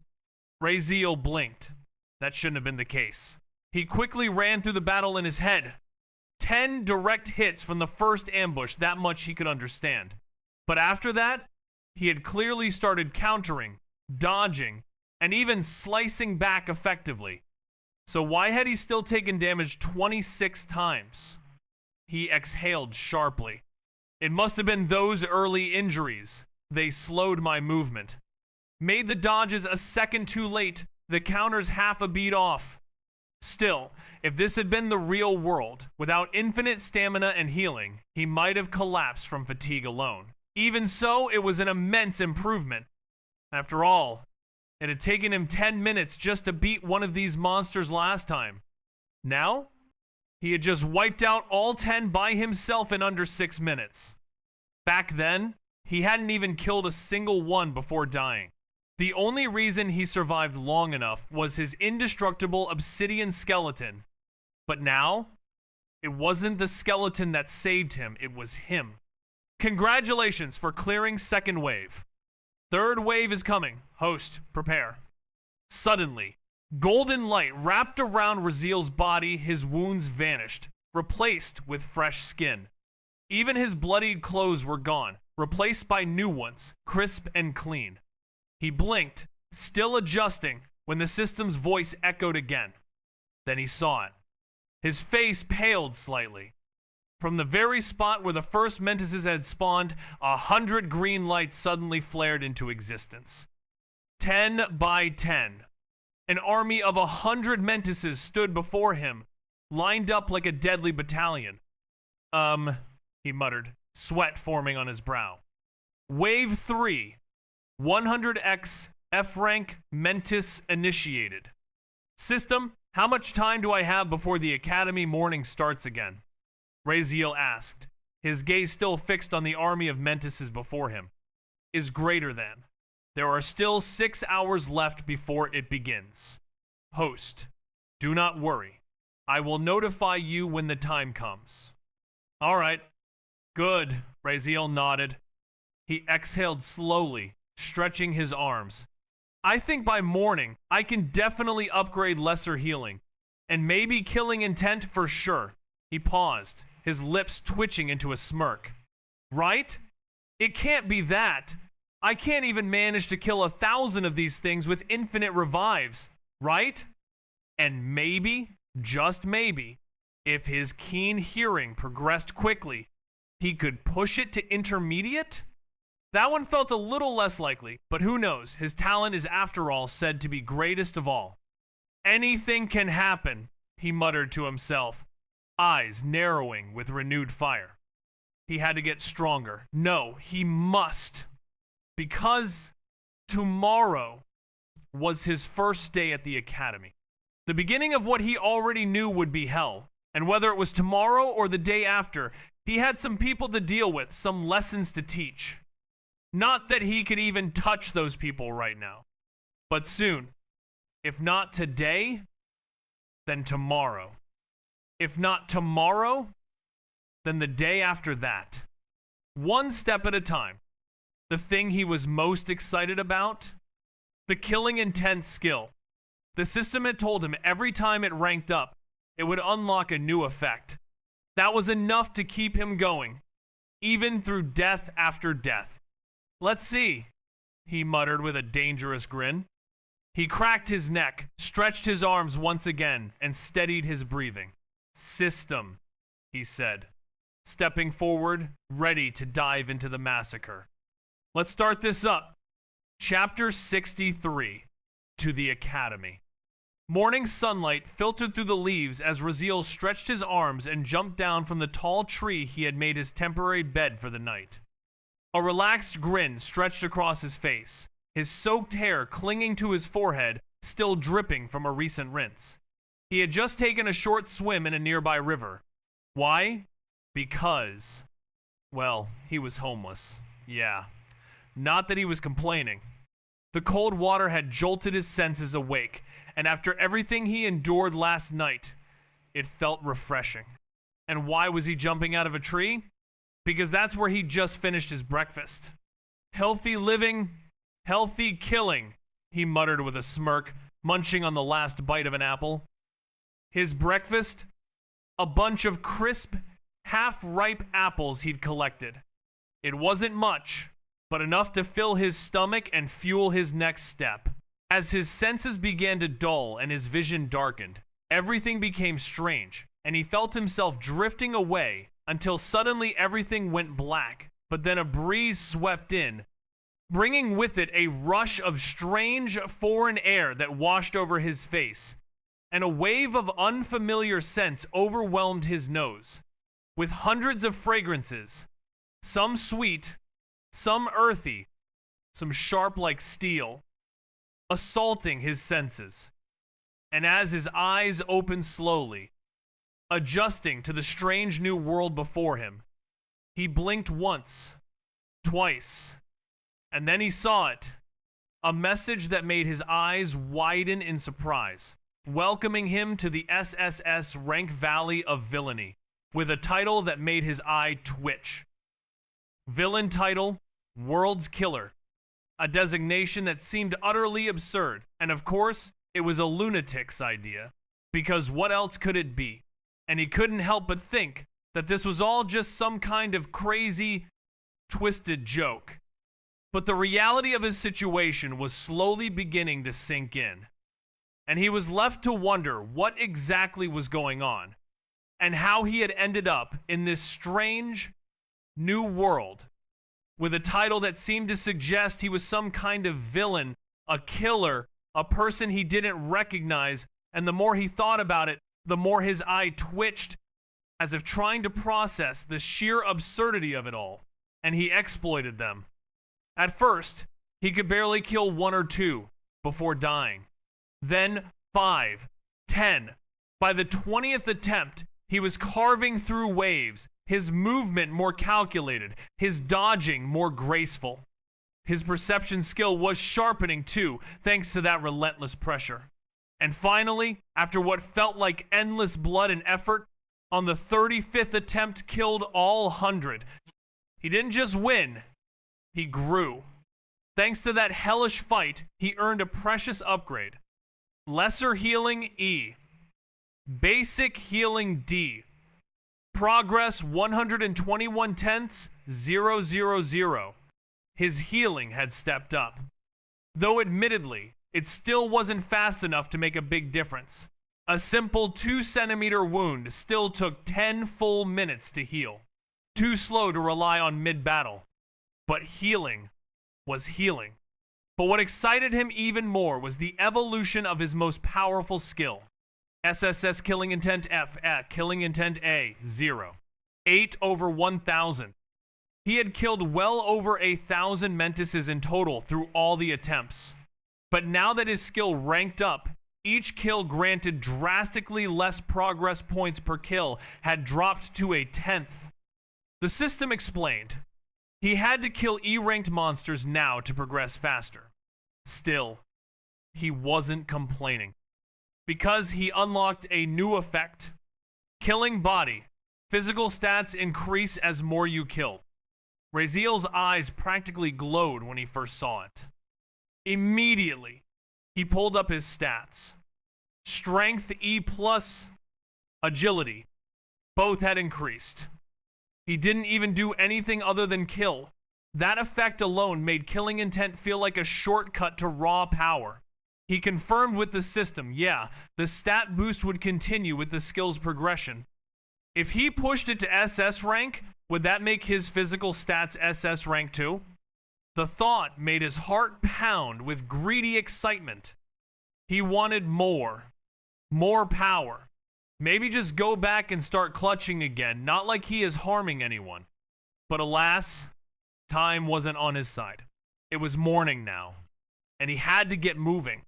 Raziel blinked. That shouldn't have been the case. He quickly ran through the battle in his head. 10 direct hits from the first ambush, that much he could understand. But after that, he had clearly started countering, dodging, and even slicing back effectively. So why had he still taken damage 26 times? He exhaled sharply. It must have been those early injuries. They slowed my movement. Made the dodges a second too late, the counters half a beat off. Still, if this had been the real world, without infinite stamina and healing, he might have collapsed from fatigue alone. Even so, it was an immense improvement. After all, it had taken him 10 minutes just to beat one of these monsters last time. Now, he had just wiped out all 10 by himself in under 6 minutes. Back then, he hadn't even killed a single one before dying. The only reason he survived long enough was his indestructible obsidian skeleton. But now, it wasn't the skeleton that saved him, it was him. Congratulations for clearing second wave. Third wave is coming. Host, prepare. Suddenly, golden light wrapped around Raziel's body, his wounds vanished, replaced with fresh skin. Even his bloodied clothes were gone, replaced by new ones, crisp and clean. He blinked, still adjusting, when the system's voice echoed again. Then he saw it. His face paled slightly. From the very spot where the first Menteses had spawned, 100 green lights suddenly flared into existence. 10 by 10. An army of 100 Menteses stood before him, lined up like a deadly battalion. He muttered, sweat forming on his brow. Wave 3. 100x F-rank Mentis initiated. System, how much time do I have before the Academy morning starts again? Raziel asked, his gaze still fixed on the army of Menteses before him. Is greater than. There are still 6 hours left before it begins. Host, do not worry. I will notify you when the time comes. All right. Good, Raziel nodded. He exhaled slowly, stretching his arms. I think by morning, I can definitely upgrade lesser healing, and maybe killing intent for sure. He paused, his lips twitching into a smirk. Right? It can't be that. I can't even manage to kill 1,000 of these things with infinite revives, right? And maybe, just maybe, if his keen hearing progressed quickly, he could push it to intermediate? That one felt a little less likely, but who knows? His talent is after all said to be greatest of all. Anything can happen, he muttered to himself, eyes narrowing with renewed fire. He had to get stronger. No, he must. Because tomorrow was his first day at the academy. The beginning of what he already knew would be hell. And whether it was tomorrow or the day after, he had some people to deal with, some lessons to teach. Not that he could even touch those people right now. But soon. If not today, then tomorrow. If not tomorrow, then the day after that. One step at a time. The thing he was most excited about? The killing intent skill. The system had told him every time it ranked up, it would unlock a new effect. That was enough to keep him going, even through death after death. Let's see, he muttered with a dangerous grin. He cracked his neck, stretched his arms once again, and steadied his breathing. System, he said, stepping forward, ready to dive into the massacre. Let's start this up. Chapter 63, To the Academy. Morning sunlight filtered through the leaves as Raziel stretched his arms and jumped down from the tall tree he had made his temporary bed for the night. A relaxed grin stretched across his face, his soaked hair clinging to his forehead, still dripping from a recent rinse. He had just taken a short swim in a nearby river. Why? Because, well, he was homeless. Yeah. Not that he was complaining. The cold water had jolted his senses awake, and after everything he endured last night, it felt refreshing. And why was he jumping out of a tree? Because that's where he just finished his breakfast. Healthy living, healthy killing, he muttered with a smirk, munching on the last bite of an apple. His breakfast? A bunch of crisp, half-ripe apples he'd collected. It wasn't much, but enough to fill his stomach and fuel his next step. As his senses began to dull and his vision darkened, everything became strange, and he felt himself drifting away until suddenly everything went black, but then a breeze swept in, bringing with it a rush of strange foreign air that washed over his face, and a wave of unfamiliar scents overwhelmed his nose, with hundreds of fragrances, some sweet, some earthy, some sharp like steel, assaulting his senses. And as his eyes opened slowly, adjusting to the strange new world before him, he blinked once, twice, and then he saw it. A message that made his eyes widen in surprise, welcoming him to the SSS rank valley of villainy, with a title that made his eye twitch. Villain title, World's Killer. A designation that seemed utterly absurd, and of course, it was a lunatic's idea, because what else could it be? And he couldn't help but think that this was all just some kind of crazy, twisted joke. But the reality of his situation was slowly beginning to sink in, and he was left to wonder what exactly was going on, and how he had ended up in this strange new world with a title that seemed to suggest he was some kind of villain, a killer, a person he didn't recognize, and the more he thought about it, the more his eye twitched as if trying to process the sheer absurdity of it all, and he exploited them. At first, he could barely kill 1 or 2 before dying. Then 5, 10. By the 20th attempt, he was carving through waves, his movement more calculated, his dodging more graceful. His perception skill was sharpening too, thanks to that relentless pressure. And finally, after what felt like endless blood and effort, on the 35th attempt killed all 100. He didn't just win, he grew. Thanks to that hellish fight, he earned a precious upgrade. Lesser Healing E. Basic Healing D. Progress 121 tenths 000. His healing had stepped up. Though admittedly, it still wasn't fast enough to make a big difference. A simple 2-centimeter wound still took 10 full minutes to heal. Too slow to rely on mid-battle. But healing was healing. But what excited him even more was the evolution of his most powerful skill. SSS Killing Intent F at Killing Intent A 0. 8 over 1,000. He had killed well over 1,000 Mentises in total through all the attempts. But now that his skill ranked up, each kill granted drastically less progress points per kill had dropped to 1/10. The system explained. He had to kill E-ranked monsters now to progress faster. Still, he wasn't complaining. Because he unlocked a new effect. Killing body. Physical stats increase as more you kill. Raziel's eyes practically glowed when he first saw it. Immediately, he pulled up his stats. Strength E+, agility. Both had increased. He didn't even do anything other than kill. That effect alone made Killing Intent feel like a shortcut to raw power. He confirmed with the system, yeah, the stat boost would continue with the skill's progression. If he pushed it to SS rank, would that make his physical stats SS rank too? The thought made his heart pound with greedy excitement. He wanted more. More power. Maybe just go back and start clutching again, not like he is harming anyone. But alas, time wasn't on his side. It was morning now, and he had to get moving.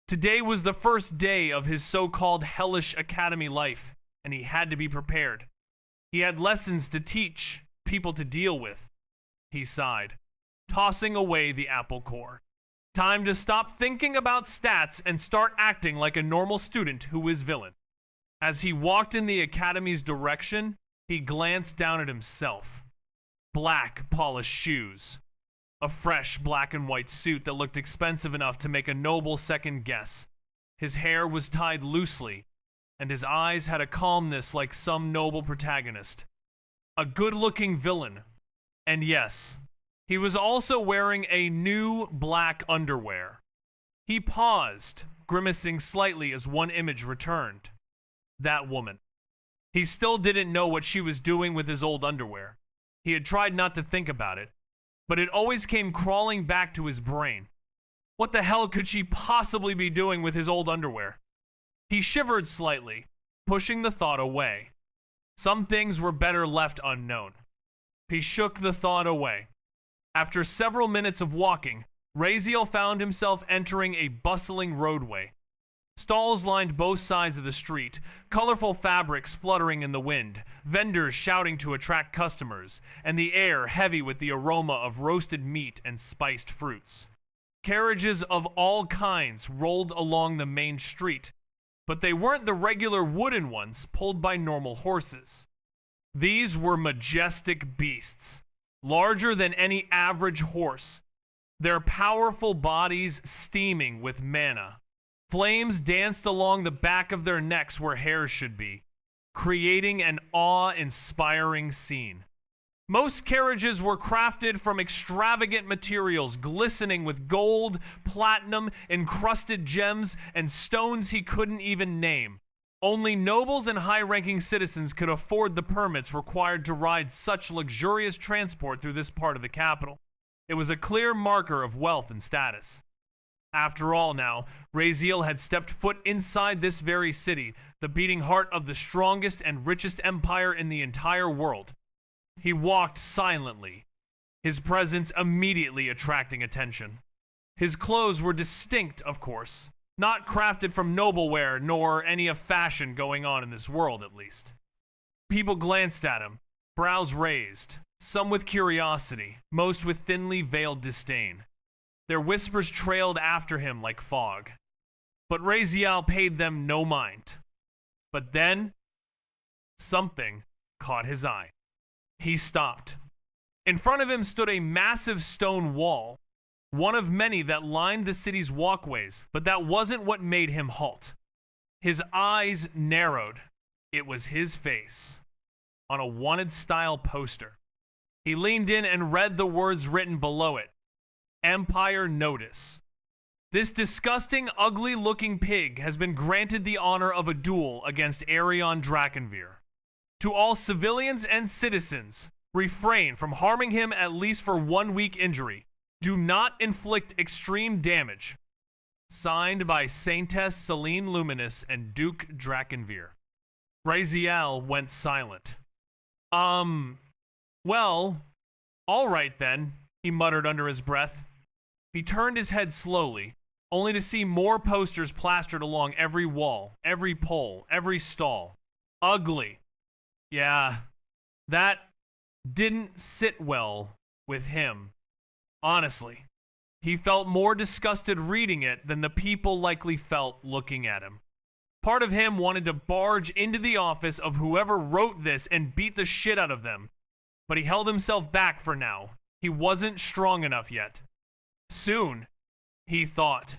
Today was the first day of his so-called hellish academy life, and he had to be prepared. He had lessons to teach, people to deal with. He sighed, tossing away the apple core. Time to stop thinking about stats and start acting like a normal student who is villain. As he walked in the academy's direction, he glanced down at himself. Black, polished shoes. A fresh black and white suit that looked expensive enough to make a noble second guess. His hair was tied loosely, and his eyes had a calmness like some noble protagonist. A good-looking villain. And yes, he was also wearing a new black underwear. He paused, grimacing slightly as one image returned. That woman. He still didn't know what she was doing with his old underwear. He had tried not to think about it, but it always came crawling back to his brain. What the hell could she possibly be doing with his old underwear? He shivered slightly, pushing the thought away. Some things were better left unknown. He shook the thought away. After several minutes of walking, Raziel found himself entering a bustling roadway. Stalls lined both sides of the street, colorful fabrics fluttering in the wind, vendors shouting to attract customers, and the air heavy with the aroma of roasted meat and spiced fruits. Carriages of all kinds rolled along the main street, but they weren't the regular wooden ones pulled by normal horses. These were majestic beasts, larger than any average horse, their powerful bodies steaming with mana. Flames danced along the back of their necks where hairs should be, creating an awe-inspiring scene. Most carriages were crafted from extravagant materials glistening with gold, platinum, encrusted gems, and stones he couldn't even name. Only nobles and high-ranking citizens could afford the permits required to ride such luxurious transport through this part of the capital. It was a clear marker of wealth and status. After all now, Raziel had stepped foot inside this very city, the beating heart of the strongest and richest empire in the entire world. He walked silently, his presence immediately attracting attention. His clothes were distinct, of course, not crafted from nobleware nor any of fashion going on in this world, at least. People glanced at him, brows raised, some with curiosity, most with thinly veiled disdain. Their whispers trailed after him like fog. But Raziel paid them no mind. But then, something caught his eye. He stopped. In front of him stood a massive stone wall, one of many that lined the city's walkways, but that wasn't what made him halt. His eyes narrowed. It was his face, on a wanted-style poster. He leaned in and read the words written below it. Empire Notice. This disgusting, ugly-looking pig has been granted the honor of a duel against Arion Drakenveer. To all civilians and citizens, refrain from harming him at least for 1 week injury. Do not inflict extreme damage. Signed by Saintess Celine Luminous and Duke Drakenveer. Raziel went silent. Well, all right then, he muttered under his breath. He turned his head slowly, only to see more posters plastered along every wall, every pole, every stall. Ugly. Yeah, that didn't sit well with him. Honestly, he felt more disgusted reading it than the people likely felt looking at him. Part of him wanted to barge into the office of whoever wrote this and beat the shit out of them, but he held himself back for now. He wasn't strong enough yet. Soon, he thought.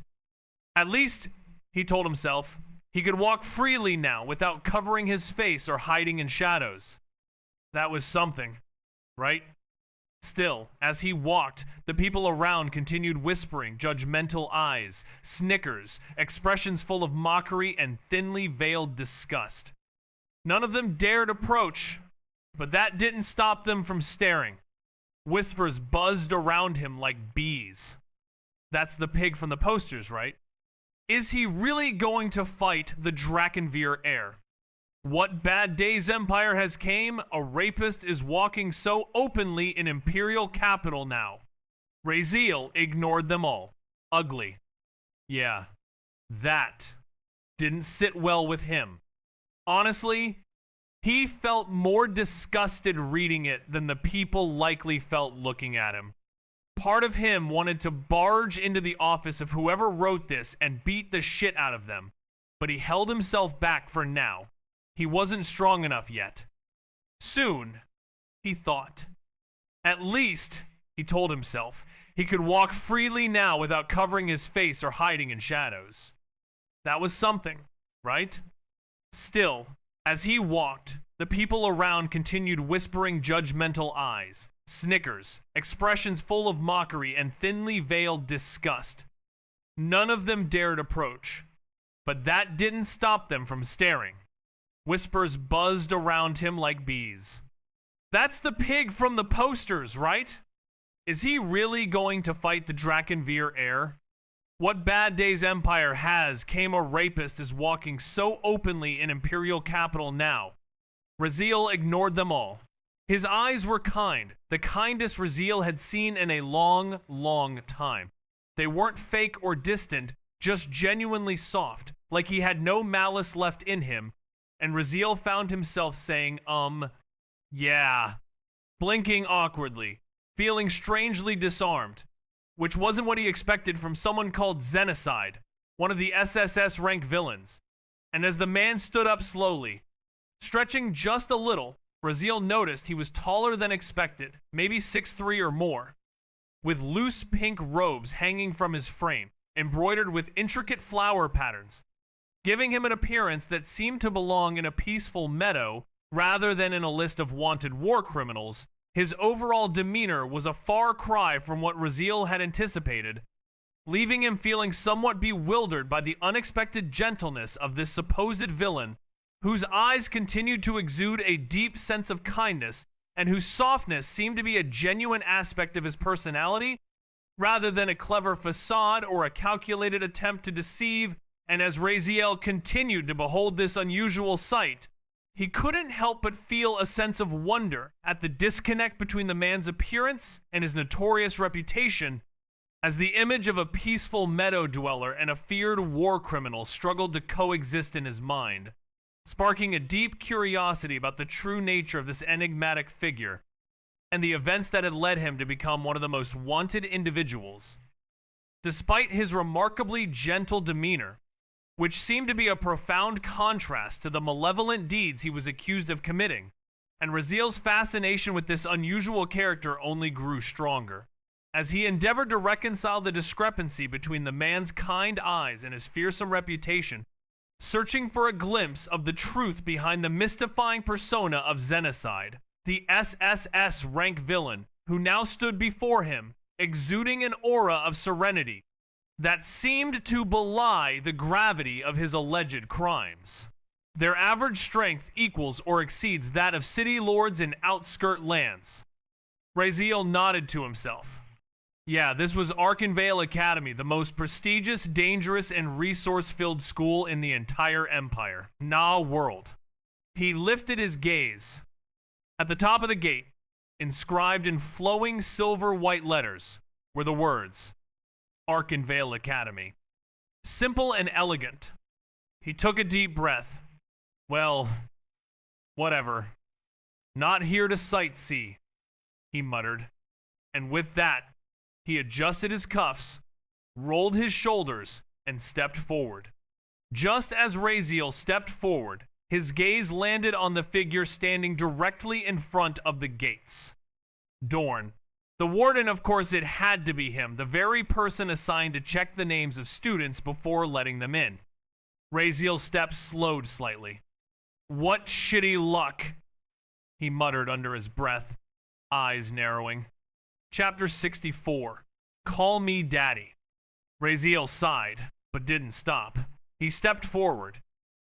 At least, he told himself, he could walk freely now without covering his face or hiding in shadows. That was something, right? Still, as he walked, the people around continued whispering, judgmental eyes, snickers, expressions full of mockery and thinly veiled disgust. None of them dared approach, but that didn't stop them from staring. Whispers buzzed around him like bees. That's the pig from the posters, right? Is he really going to fight the Drakenveer heir? What bad day's empire has came? A rapist is walking so openly in imperial capital now. Raziel ignored them all. Ugly. Yeah, that didn't sit well with him. Honestly, he felt more disgusted reading it than the people likely felt looking at him. Part of him wanted to barge into the office of whoever wrote this and beat the shit out of them, but he held himself back for now. He wasn't strong enough yet. Soon, he thought. At least, he told himself, he could walk freely now without covering his face or hiding in shadows. That was something, right? Still, as he walked, the people around continued whispering judgmental eyes, snickers, expressions full of mockery and thinly veiled disgust. None of them dared approach, but that didn't stop them from staring. Whispers buzzed around him like bees. That's the pig from the posters, right? Is he really going to fight the Drakenveer heir? What bad day's empire has came a rapist is walking so openly in imperial capital now. Raziel ignored them all. His eyes were kind, the kindest Raziel had seen in a long, long time. They weren't fake or distant, just genuinely soft, like he had no malice left in him. And Raziel found himself saying, yeah, blinking awkwardly, feeling strangely disarmed, which wasn't what he expected from someone called Xenocide, one of the SSS rank villains. And as the man stood up slowly, stretching just a little, Raziel noticed he was taller than expected, maybe 6'3" or more, with loose pink robes hanging from his frame, embroidered with intricate flower patterns, giving him an appearance that seemed to belong in a peaceful meadow rather than in a list of wanted war criminals. His overall demeanor was a far cry from what Raziel had anticipated, leaving him feeling somewhat bewildered by the unexpected gentleness of this supposed villain whose eyes continued to exude a deep sense of kindness and whose softness seemed to be a genuine aspect of his personality rather than a clever facade or a calculated attempt to deceive. And as Raziel continued to behold this unusual sight, he couldn't help but feel a sense of wonder at the disconnect between the man's appearance and his notorious reputation, as the image of a peaceful meadow dweller and a feared war criminal struggled to coexist in his mind, sparking a deep curiosity about the true nature of this enigmatic figure and the events that had led him to become one of the most wanted individuals. Despite his remarkably gentle demeanor, which seemed to be a profound contrast to the malevolent deeds he was accused of committing, and Raziel's fascination with this unusual character only grew stronger. As he endeavored to reconcile the discrepancy between the man's kind eyes and his fearsome reputation, searching for a glimpse of the truth behind the mystifying persona of Xenocide, the SSS rank villain who now stood before him, exuding an aura of serenity that seemed to belie the gravity of his alleged crimes. Their average strength equals or exceeds that of city lords in outskirt lands. Raziel nodded to himself. Yeah, this was Arkenvale Academy, the most prestigious, dangerous, and resource-filled school in the entire empire. Nah, world. He lifted his gaze. At the top of the gate, inscribed in flowing silver-white letters, were the words, Arkenvale Academy. Simple and elegant. He took a deep breath. Well, whatever. Not here to sightsee, he muttered. And with that, he adjusted his cuffs, rolled his shoulders, and stepped forward. Just as Raziel stepped forward, his gaze landed on the figure standing directly in front of the gates. Dorn. The warden, of course, it had to be him, the very person assigned to check the names of students before letting them in. Raziel's steps slowed slightly. What shitty luck, he muttered under his breath, eyes narrowing. Chapter 64. Call Me Daddy. Raziel sighed, but didn't stop. He stepped forward,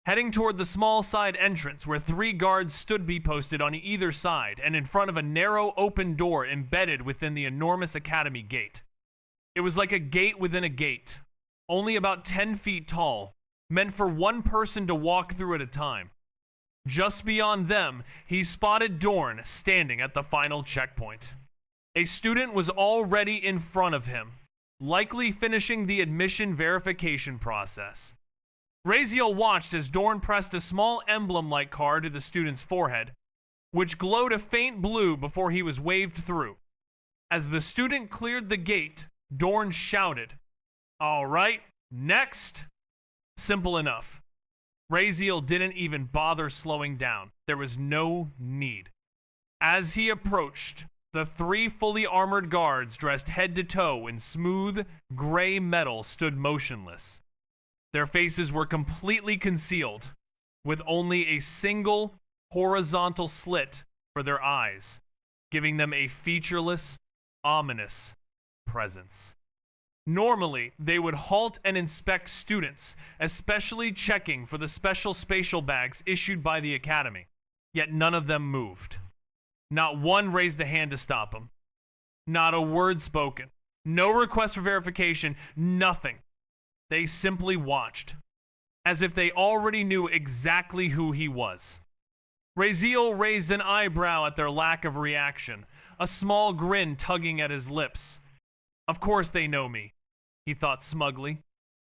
heading toward the small side entrance where 3 guards stood posted on either side and in front of a narrow open door embedded within the enormous academy gate. It was like a gate within a gate, only about 10 feet tall, meant for one person to walk through at a time. Just beyond them, he spotted Dorn standing at the final checkpoint. A student was already in front of him, likely finishing the admission verification process. Raziel watched as Dorn pressed a small emblem-like card to the student's forehead, which glowed a faint blue before he was waved through. As the student cleared the gate, Dorn shouted, "All right, next!" Simple enough. Raziel didn't even bother slowing down. There was no need. As he approached, the 3 fully armored guards dressed head to toe in smooth, gray metal stood motionless. Their faces were completely concealed, with only a single horizontal slit for their eyes, giving them a featureless, ominous presence. Normally, they would halt and inspect students, especially checking for the special spatial bags issued by the academy, yet none of them moved. Not one raised a hand to stop him. Not a word spoken. No request for verification, nothing. They simply watched, as if they already knew exactly who he was. Raziel raised an eyebrow at their lack of reaction, a small grin tugging at his lips. Of course they know me, he thought smugly.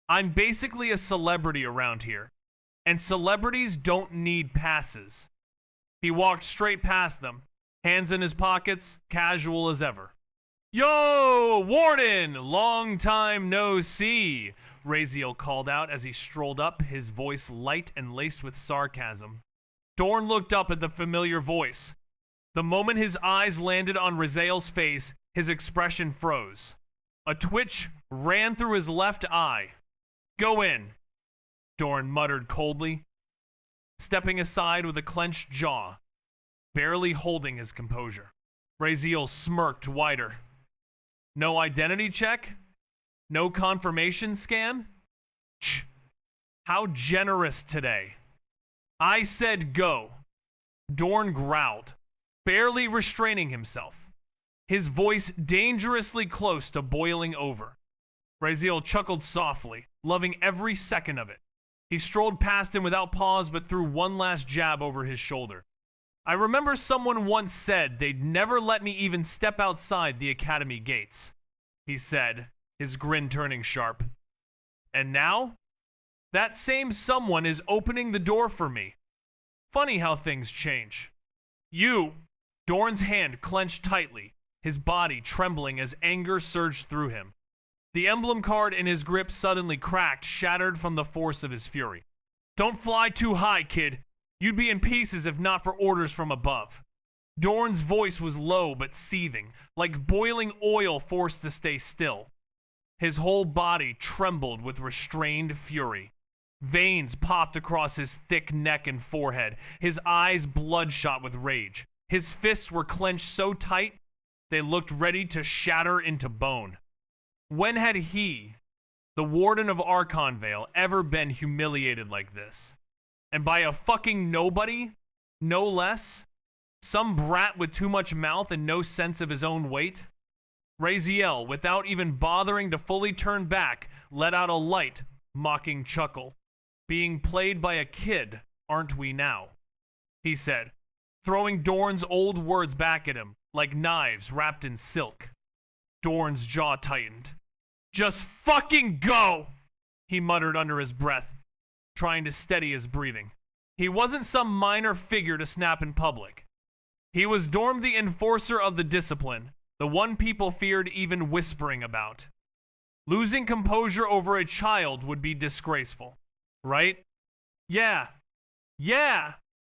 I'm basically a celebrity around here, and celebrities don't need passes. He walked straight past them, hands in his pockets, casual as ever. Yo, Warden! Long time no see, Raziel called out as he strolled up, his voice light and laced with sarcasm. Dorn looked up at the familiar voice. The moment his eyes landed on Raziel's face, his expression froze. A twitch ran through his left eye. Go in, Dorn muttered coldly, stepping aside with a clenched jaw, barely holding his composure. Raziel smirked wider. No identity check? No confirmation scan? How generous today. I said go. Dorn growled, barely restraining himself, his voice dangerously close to boiling over. Raziel chuckled softly, loving every second of it. He strolled past him without pause but threw one last jab over his shoulder. I remember someone once said they'd never let me even step outside the academy gates, he said, his grin turning sharp. And now? That same someone is opening the door for me. Funny how things change. You! Dorn's hand clenched tightly, his body trembling as anger surged through him. The emblem card in his grip suddenly cracked, shattered from the force of his fury. Don't fly too high, kid. You'd be in pieces if not for orders from above. Dorn's voice was low but seething, like boiling oil forced to stay still. His whole body trembled with restrained fury. Veins popped across his thick neck and forehead, his eyes bloodshot with rage. His fists were clenched so tight, they looked ready to shatter into bone. When had he, the Warden of Archonvale, ever been humiliated like this? And by a fucking nobody? No less? Some brat with too much mouth and no sense of his own weight? Raziel, without even bothering to fully turn back, let out a light, mocking chuckle. Being played by a kid, aren't we now? He said, throwing Dorn's old words back at him, like knives wrapped in silk. Dorn's jaw tightened. Just fucking go! He muttered under his breath, trying to steady his breathing. He wasn't some minor figure to snap in public. He was Dorn the enforcer of the discipline, the one people feared even whispering about. Losing composure over a child would be disgraceful, right? Yeah.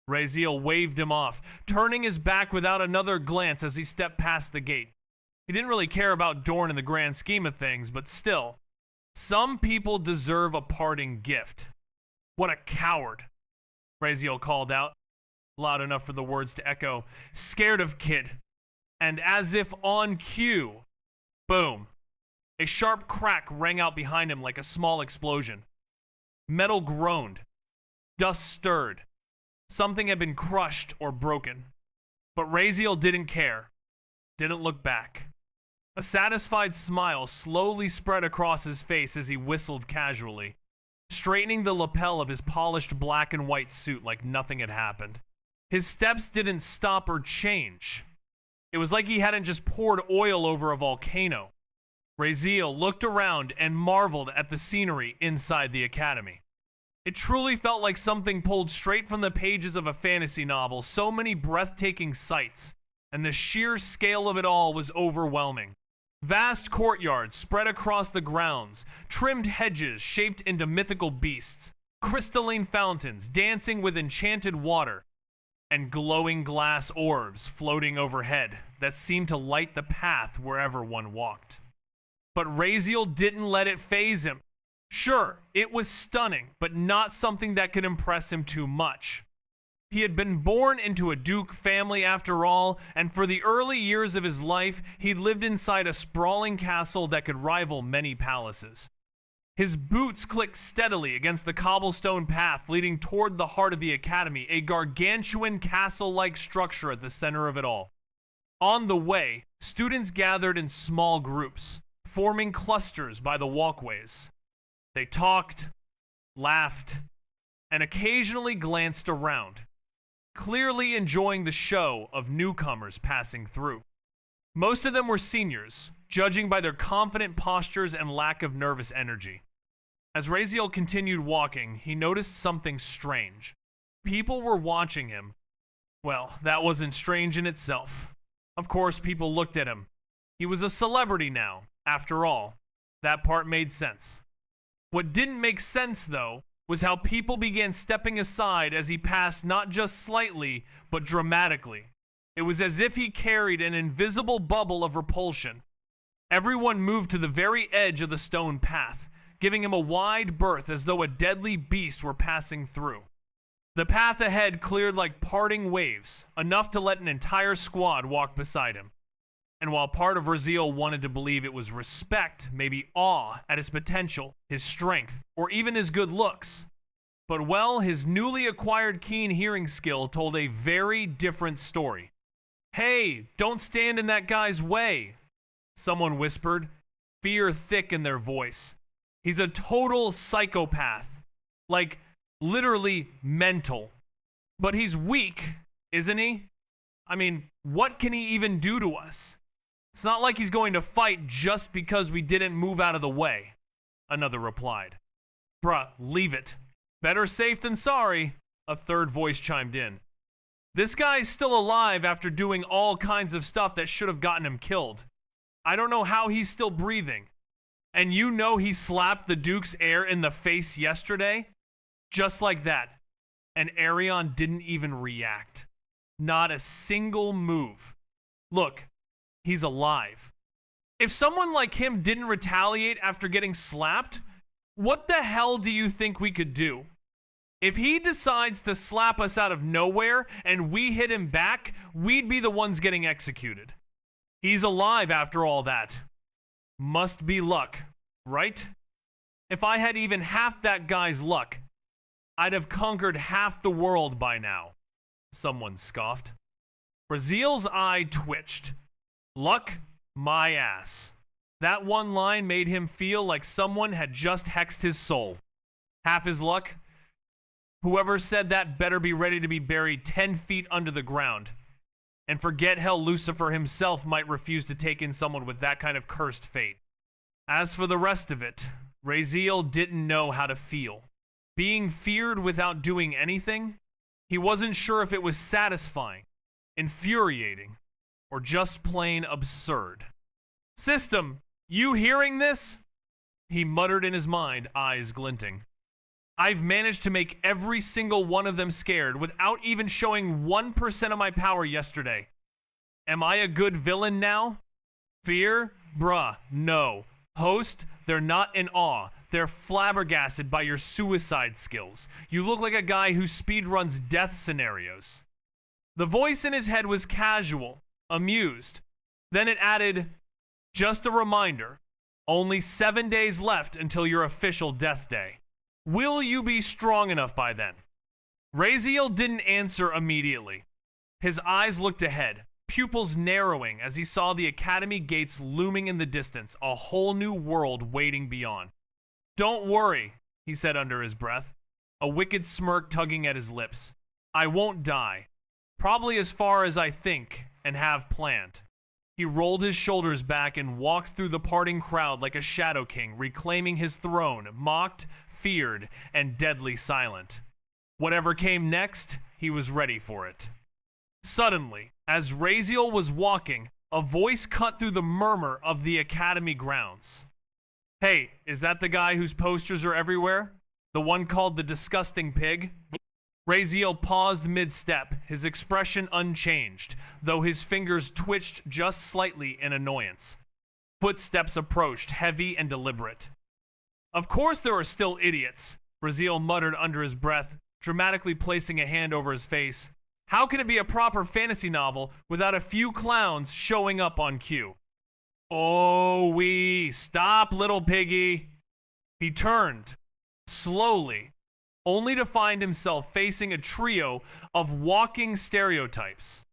Raziel waved him off, turning his back without another glance as he stepped past the gate. He didn't really care about Dorn in the grand scheme of things, but still, some people deserve a parting gift. What a coward, Raziel called out, loud enough for the words to echo. Scared of kid. And as if on cue, boom. A sharp crack rang out behind him like a small explosion. Metal groaned. Dust stirred. Something had been crushed or broken. But Raziel didn't care. Didn't look back. A satisfied smile slowly spread across his face as he whistled casually, straightening the lapel of his polished black and white suit like nothing had happened. His steps didn't stop or change. It was like he hadn't just poured oil over a volcano. Raziel looked around and marveled at the scenery inside the academy. It truly felt like something pulled straight from the pages of a fantasy novel, so many breathtaking sights, and the sheer scale of it all was overwhelming. Vast courtyards spread across the grounds, trimmed hedges shaped into mythical beasts, crystalline fountains dancing with enchanted water, and glowing glass orbs floating overhead that seemed to light the path wherever one walked. But Raziel didn't let it faze him. Sure, it was stunning, but not something that could impress him too much. He had been born into a Duke family after all, and for the early years of his life, he'd lived inside a sprawling castle that could rival many palaces. His boots clicked steadily against the cobblestone path leading toward the heart of the academy, a gargantuan castle-like structure at the center of it all. On the way, students gathered in small groups, forming clusters by the walkways. They talked, laughed, and occasionally glanced around, clearly enjoying the show of newcomers passing through. Most of them were seniors, judging by their confident postures and lack of nervous energy. As Raziel continued walking, he noticed something strange. People were watching him. Well, that wasn't strange in itself. Of course, people looked at him. He was a celebrity now, after all. That part made sense. What didn't make sense, though, was how people began stepping aside as he passed not just slightly, but dramatically. It was as if he carried an invisible bubble of repulsion. Everyone moved to the very edge of the stone path, giving him a wide berth as though a deadly beast were passing through. The path ahead cleared like parting waves, enough to let an entire squad walk beside him. And while part of Raziel wanted to believe it was respect, maybe awe at his potential, his strength, or even his good looks, But well, his newly acquired keen hearing skill told a very different story. "Hey, don't stand in that guy's way," someone whispered, fear thick in their voice. "He's a total psychopath. Like, literally mental. But he's weak, isn't he? I mean, what can he even do to us? It's not like he's going to fight just because we didn't move out of the way," another replied. "Bruh, leave it. Better safe than sorry," a third voice chimed in. "This guy's still alive after doing all kinds of stuff that should have gotten him killed. I don't know how he's still breathing. And you know he slapped the Duke's heir in the face yesterday? Just like that. And Arion didn't even react. Not a single move. Look, he's alive. If someone like him didn't retaliate after getting slapped, what the hell do you think we could do? If he decides to slap us out of nowhere and we hit him back, we'd be the ones getting executed. He's alive after all that. Must be luck, right? If I had even half that guy's luck, I'd have conquered half the world by now," someone scoffed. Brazil's eye twitched. Luck, my ass. That one line made him feel like someone had just hexed his soul. Half his luck? Whoever said that better be ready to be buried 10 feet under the ground. And forget hell, Lucifer himself might refuse to take in someone with that kind of cursed fate. As for the rest of it, Raziel didn't know how to feel. Being feared without doing anything? He wasn't sure if it was satisfying, infuriating, or just plain absurd. "System, you hearing this?" he muttered in his mind, eyes glinting. "I've managed to make every single one of them scared without even showing 1% of my power yesterday. Am I a good villain now? Fear? Bruh, no. Host, they're not in awe. They're flabbergasted by your suicide skills. You look like a guy who speedruns death scenarios." The voice in his head was casual, amused. Then it added, "Just a reminder, only 7 days left until your official death day. Will you be strong enough by then?" Raziel didn't answer immediately. His eyes looked ahead, pupils narrowing as he saw the academy gates looming in the distance, a whole new world waiting beyond. "Don't worry," he said under his breath, a wicked smirk tugging at his lips. "I won't die. Probably as far as I think and have planned." He rolled his shoulders back and walked through the parting crowd like a shadow king, reclaiming his throne, mocked, feared, and deadly silent. Whatever came next, he was ready for it. Suddenly, as Raziel was walking, a voice cut through the murmur of the academy grounds. "Hey, is that the guy whose posters are everywhere? The one called the Disgusting Pig?" Raziel paused mid-step, his expression unchanged, though his fingers twitched just slightly in annoyance. Footsteps approached, heavy and deliberate. "Of course there are still idiots," Raziel muttered under his breath, dramatically placing a hand over his face. "How can it be a proper fantasy novel without a few clowns showing up on cue?" "Oh, stop, little piggy." He turned, slowly, only to find himself facing a trio of walking stereotypes.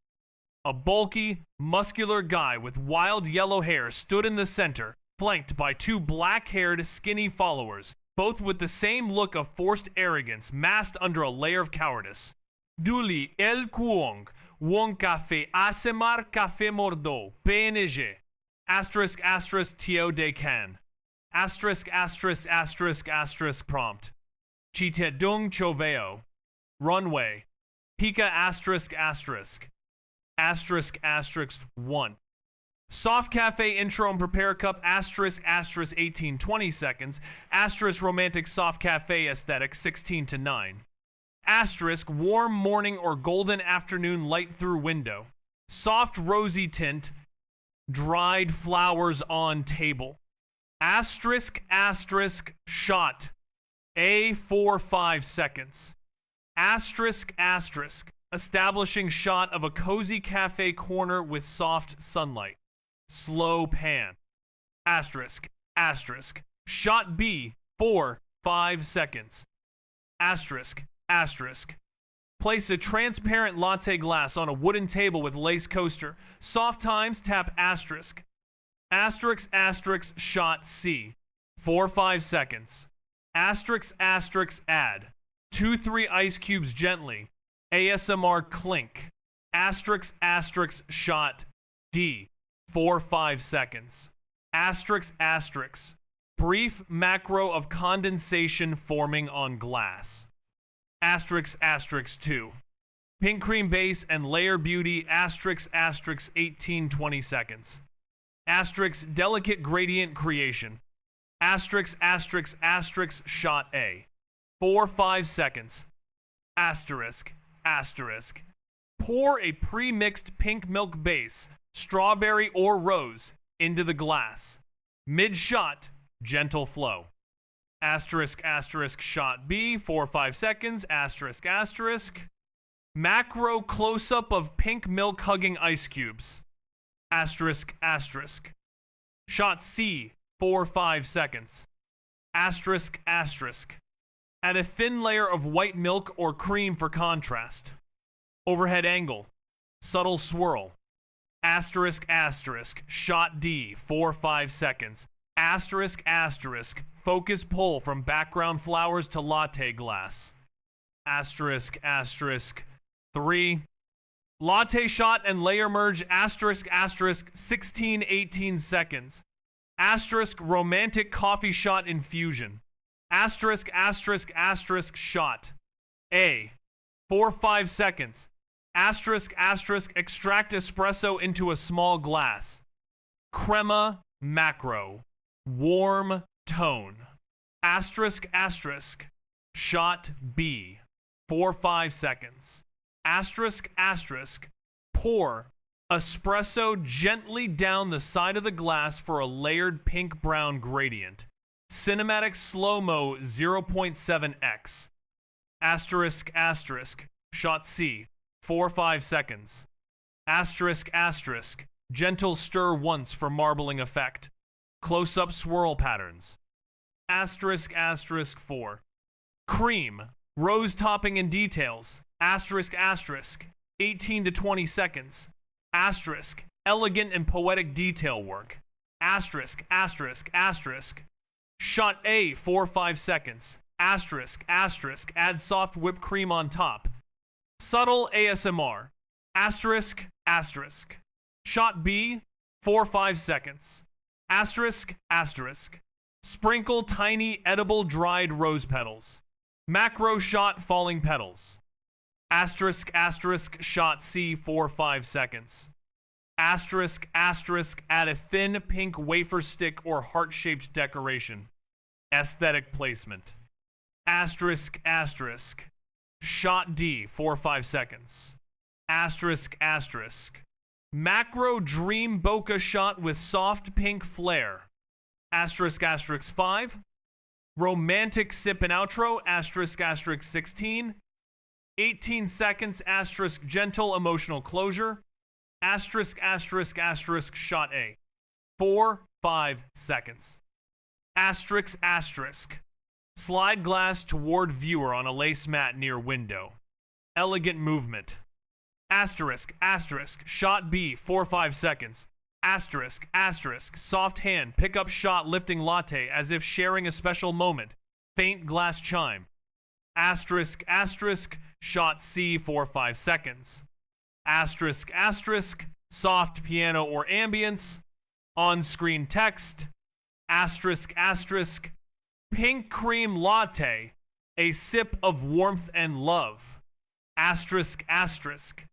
A bulky, muscular guy with wild yellow hair stood in the center, flanked by two black-haired, skinny followers, both with the same look of forced arrogance masked under a layer of cowardice. "Duli el kuong, won café asemar café mordo, PNG. Asterisk asterisk Tio de Can. Asterisk asterisk asterisk asterisk prompt. Chitedung Choveo. Runway. Pika asterisk asterisk. Asterisk asterisk 1. Soft Cafe intro and prepare cup asterisk asterisk 18-20 seconds. Asterisk romantic soft cafe aesthetic 16 to 9. Asterisk warm morning or golden afternoon light through window. Soft rosy tint. Dried flowers on table. Asterisk asterisk shot. A 5 seconds. Asterisk asterisk establishing shot of a cozy cafe corner with soft sunlight. Slow pan. Asterisk asterisk shot B 5 seconds. Asterisk, asterisk. Place a transparent latte glass on a wooden table with lace coaster. Soft times, tap asterisk. Asterisk, asterisk, shot C. 4-5 seconds. Asterisk, asterisk, add. 2-3 ice cubes gently. ASMR clink. Asterisk, asterisk, shot D. 4-5 seconds. Asterisk, asterisk. Brief macro of condensation forming on glass. Asterisk, asterisk 2. Pink cream base and layer beauty, asterisk, asterisk 18-20 seconds. Asterisk, delicate gradient creation. Asterisk, asterisk, asterisk, shot A. 4-5 seconds. Asterisk, asterisk. Pour a pre-mixed pink milk base, strawberry or rose, into the glass. Mid-shot, gentle flow. Asterisk, asterisk, shot B, 4-5 seconds, asterisk, asterisk. Macro close-up of pink milk hugging ice cubes. Asterisk, asterisk. Shot C, 4-5 seconds. Asterisk, asterisk. Add a thin layer of white milk or cream for contrast. Overhead angle. Subtle swirl. Asterisk, asterisk. Shot D, 4-5 seconds. Asterisk, asterisk. Focus pull from background flowers to latte glass. Asterisk, asterisk. 3. Latte shot and layer merge, asterisk, asterisk, 16-18 seconds. Asterisk, romantic coffee shot infusion. Asterisk, asterisk, asterisk, shot. A. 4-5 seconds. Asterisk, asterisk, extract espresso into a small glass. Crema, macro. Warm tone. Asterisk, asterisk. Shot B. 4-5 seconds. Asterisk, asterisk. Pour espresso gently down the side of the glass for a layered pink-brown gradient. Cinematic slow-mo 0.7x. Asterisk, asterisk. Shot C. 4-5 seconds. Asterisk, asterisk. Gentle stir once for marbling effect. Close-up swirl patterns. Asterisk, asterisk 4. Cream. Rose topping and details. Asterisk, asterisk. 18-20 seconds. Asterisk. Elegant and poetic detail work. Asterisk, asterisk, asterisk. Shot A, 4-5 seconds. Asterisk, asterisk. Add soft whipped cream on top. Subtle ASMR. Asterisk, asterisk. Shot B, 4-5 seconds. Asterisk, asterisk. Sprinkle tiny edible dried rose petals. Macro shot falling petals. Asterisk, asterisk, shot C, 4-5 seconds. Asterisk, asterisk, add a thin pink wafer stick or heart-shaped decoration. Aesthetic placement. Asterisk, asterisk. Shot D, 4-5 seconds. Asterisk, asterisk. Macro dream bokeh shot with soft pink flare. Asterisk, asterisk 5. Romantic sip and outro, asterisk, asterisk 16. 18 seconds, asterisk, gentle emotional closure. Asterisk, asterisk, asterisk, shot A. 4-5 seconds. Asterisk, asterisk. Slide glass toward viewer on a lace mat near window. Elegant movement. Asterisk, asterisk, shot B, 4-5 seconds. Asterisk, asterisk, soft hand, pick up shot lifting latte as if sharing a special moment. Faint glass chime. Asterisk, asterisk, shot C, 4-5 seconds. Asterisk, asterisk, soft piano or ambience. On-screen text. Asterisk, asterisk, pink cream latte, a sip of warmth and love. Asterisk, asterisk.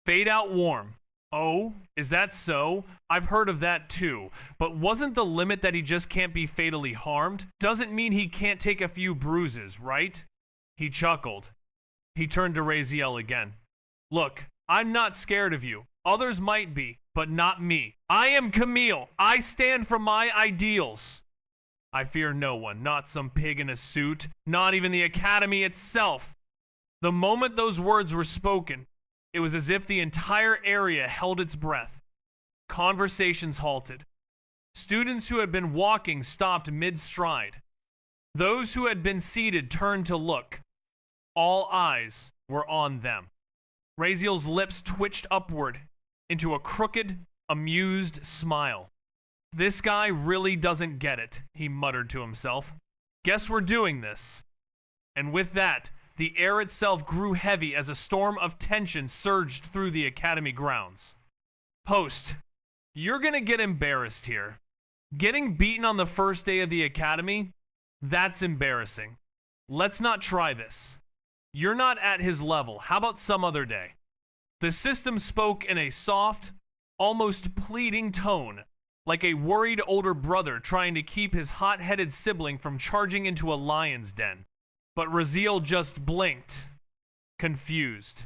Fade out warm. Oh, is that so? I've heard of that too. But wasn't the limit that he just can't be fatally harmed? Doesn't mean he can't take a few bruises, right? He chuckled. He turned to Raziel again. Look, I'm not scared of you. Others might be, but not me. I am Camille. I stand for my ideals. I fear no one, not some pig in a suit, not even the academy itself. The moment those words were spoken, it was as if the entire area held its breath. Conversations halted. Students who had been walking stopped mid-stride. Those who had been seated turned to look. All eyes were on them. Raziel's lips twitched upward into a crooked, amused smile. This guy really doesn't get it, he muttered to himself. Guess we're doing this. And with that, the air itself grew heavy as a storm of tension surged through the academy grounds. Host, you're gonna get embarrassed here. Getting beaten on the first day of the academy? That's embarrassing. Let's not try this. You're not at his level. How about some other day? The system spoke in a soft, almost pleading tone, like a worried older brother trying to keep his hot-headed sibling from charging into a lion's den. But Raziel just blinked, confused.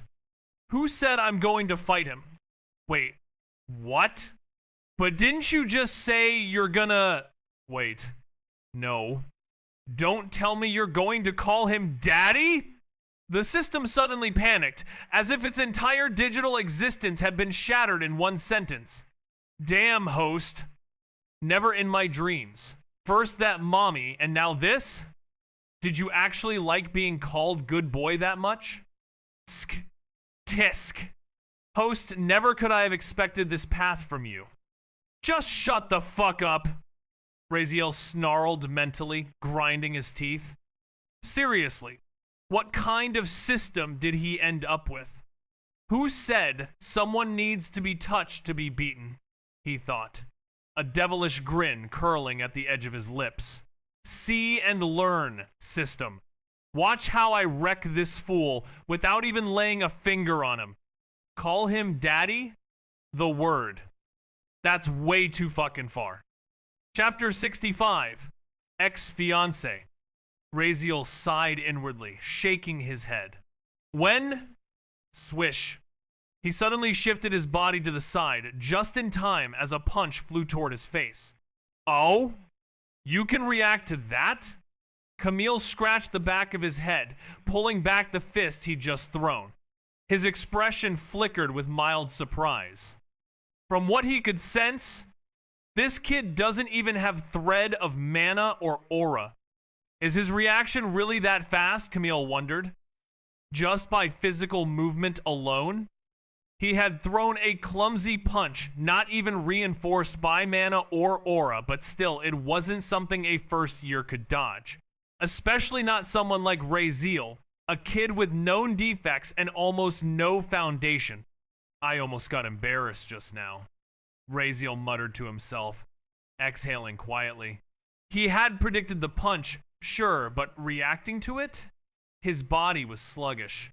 Who said I'm going to fight him? Wait, what? But didn't you just say you're gonna... Wait, no. Don't tell me you're going to call him Daddy? The system suddenly panicked, as if its entire digital existence had been shattered in one sentence. Damn, host. Never in my dreams. First that mommy, and now this? Did you actually like being called good boy that much? Sk. Tisk. Host, never could I have expected this path from you. Just shut the fuck up. Raziel snarled mentally, grinding his teeth. Seriously, what kind of system did he end up with? Who said someone needs to be touched to be beaten? He thought, a devilish grin curling at the edge of his lips. See and learn, system. Watch how I wreck this fool without even laying a finger on him. Call him daddy? The word. That's way too fucking far. Chapter 65. Ex-fiancé. Raziel sighed inwardly, shaking his head. When? Swish. He suddenly shifted his body to the side, just in time as a punch flew toward his face. Oh? You can react to that? Camille scratched the back of his head, pulling back the fist he'd just thrown. His expression flickered with mild surprise. From what he could sense, this kid doesn't even have thread of mana or aura. Is his reaction really that fast, Camille wondered? Just by physical movement alone? He had thrown a clumsy punch, not even reinforced by mana or aura, but still, it wasn't something a first year could dodge. Especially not someone like Raziel, a kid with known defects and almost no foundation. I almost got embarrassed just now, Raziel muttered to himself, exhaling quietly. He had predicted the punch, sure, but reacting to it? His body was sluggish.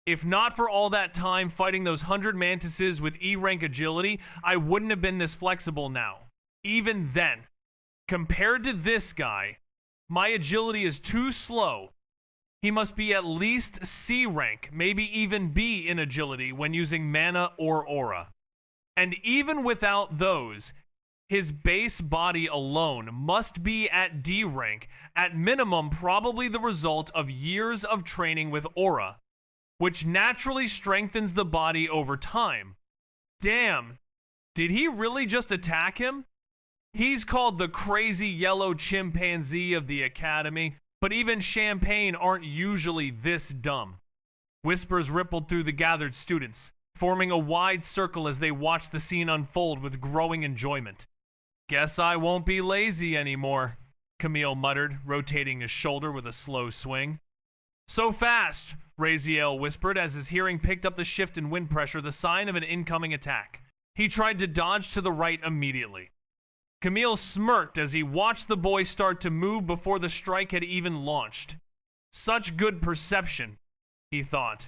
If not for all that time fighting those 100 mantises with E-rank agility, I wouldn't have been this flexible now. Even then, compared to this guy, my agility is too slow. He must be at least C rank, maybe even B in agility when using mana or aura. And even without those, his base body alone must be at D rank, at minimum probably the result of years of training with aura, which naturally strengthens the body over time. Damn, did he really just attack him? He's called the crazy yellow chimpanzee of the academy, but even champagne aren't usually this dumb. Whispers rippled through the gathered students, forming a wide circle as they watched the scene unfold with growing enjoyment. Guess I won't be lazy anymore, Camille muttered, rotating his shoulder with a slow swing. So fast, Raziel whispered as his hearing picked up the shift in wind pressure, the sign of an incoming attack. He tried to dodge to the right immediately. Camille smirked as he watched the boy start to move before the strike had even launched. Such good perception, he thought.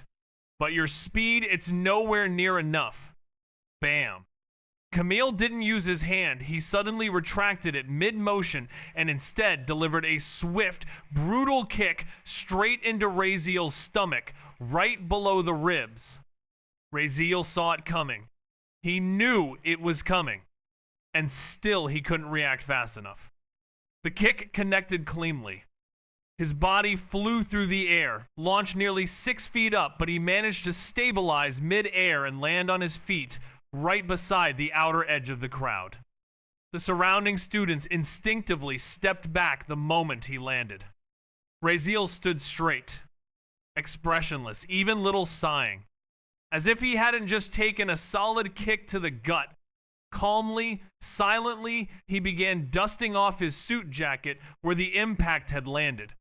But your speed, it's nowhere near enough. Bam. Camille didn't use his hand. He suddenly retracted it mid-motion and instead delivered a swift, brutal kick straight into Raziel's stomach, right below the ribs. Raziel saw it coming. He knew it was coming. And still he couldn't react fast enough. The kick connected cleanly. His body flew through the air, launched nearly 6 feet up, but he managed to stabilize mid-air and land on his feet right beside the outer edge of the crowd. The surrounding students instinctively stepped back the moment he landed. Raziel stood straight. expressionless, even little sighing, as if he hadn't just taken a solid kick to the gut. Calmly, silently, he began dusting off his suit jacket where the impact had landed.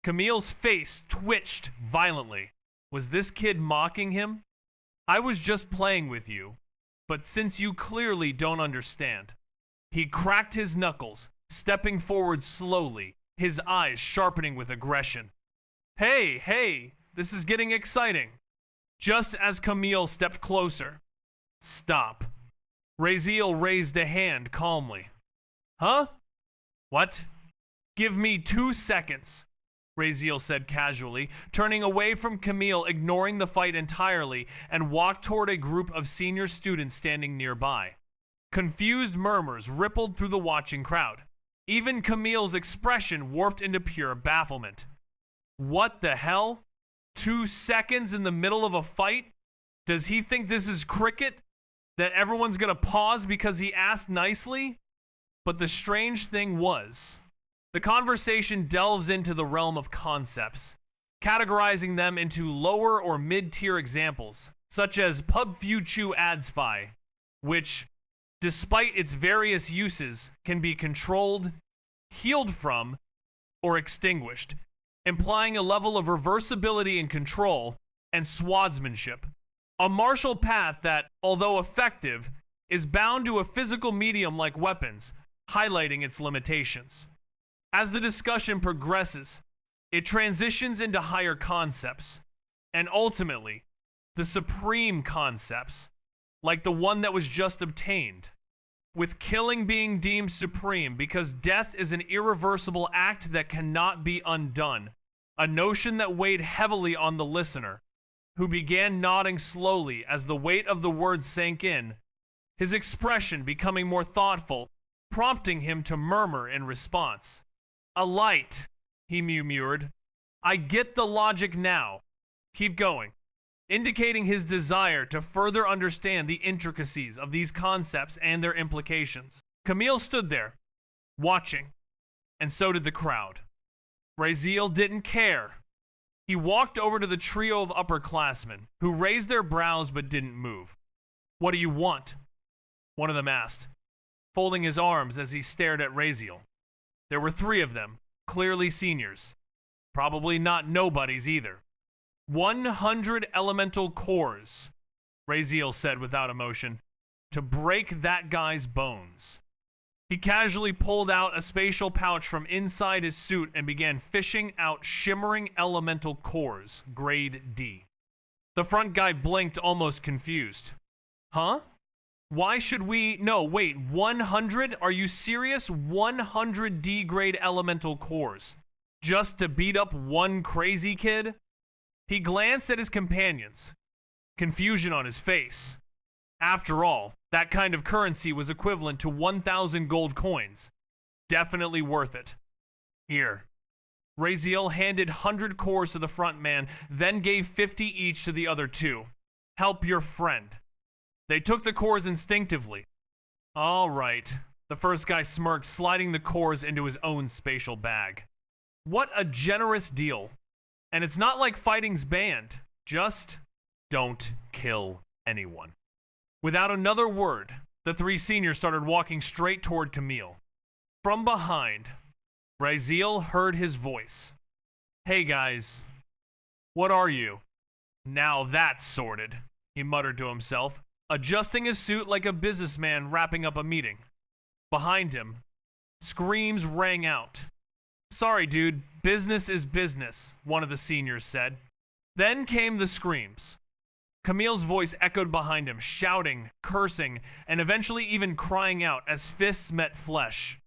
Camille's face twitched violently. Was this kid mocking him? I was just playing with you, but since you clearly don't understand. He cracked his knuckles, stepping forward slowly, his eyes sharpening with aggression. Hey, this is getting exciting. Just as Camille stepped closer. Stop. Raziel raised a hand calmly. Huh? What? Give me 2 seconds, Raziel said casually, turning away from Camille, ignoring the fight entirely, and walked toward a group of senior students standing nearby. Confused murmurs rippled through the watching crowd. Even Camille's expression warped into pure bafflement. What the hell? 2 seconds in the middle of a fight? Does he think this is cricket? That everyone's gonna pause because he asked nicely? But the strange thing was, the conversation delves into the realm of concepts, categorizing them into lower or mid-tier examples, such as Pub Fuchu Adsfi, which, despite its various uses, can be controlled, healed from, or extinguished, implying a level of reversibility and control, and swordsmanship. A martial path that, although effective, is bound to a physical medium like weapons, highlighting its limitations. As the discussion progresses, it transitions into higher concepts, and ultimately, the supreme concepts, like the one that was just obtained, with killing being deemed supreme because death is an irreversible act that cannot be undone, a notion that weighed heavily on the listener, who began nodding slowly as the weight of the words sank in, his expression becoming more thoughtful, prompting him to murmur in response. A light, he murmured. I get the logic now. Keep going, indicating his desire to further understand the intricacies of these concepts and their implications. Camille stood there, watching, and so did the crowd. Raziel didn't care. He walked over to the trio of upperclassmen, who raised their brows but didn't move. What do you want? One of them asked, folding his arms as he stared at Raziel. There were 3 of them, clearly seniors. Probably not nobodies either. 100 elemental cores, Raziel said without emotion, to break that guy's bones. He casually pulled out a spatial pouch from inside his suit and began fishing out shimmering elemental cores, grade D. The front guy blinked, almost confused. Huh? Why should we... No, wait, 100? Are you serious? 100 D grade elemental cores. Just to beat up one crazy kid? He glanced at his companions, confusion on his face. After all, that kind of currency was equivalent to 1,000 gold coins. Definitely worth it. Here. Raziel handed 100 cores to the front man, then gave 50 each to the other 2. Help your friend. They took the cores instinctively. All right. The first guy smirked, sliding the cores into his own spatial bag. What a generous deal. And it's not like fighting's banned. Just don't kill anyone. Without another word, the 3 seniors started walking straight toward Camille. From behind, Raziel heard his voice. Hey guys, what are you? Now that's sorted, he muttered to himself, adjusting his suit like a businessman wrapping up a meeting. Behind him, screams rang out. Sorry, dude, business is business, one of the seniors said. Then came the screams. Camille's voice echoed behind him, shouting, cursing, and eventually even crying out as fists met flesh.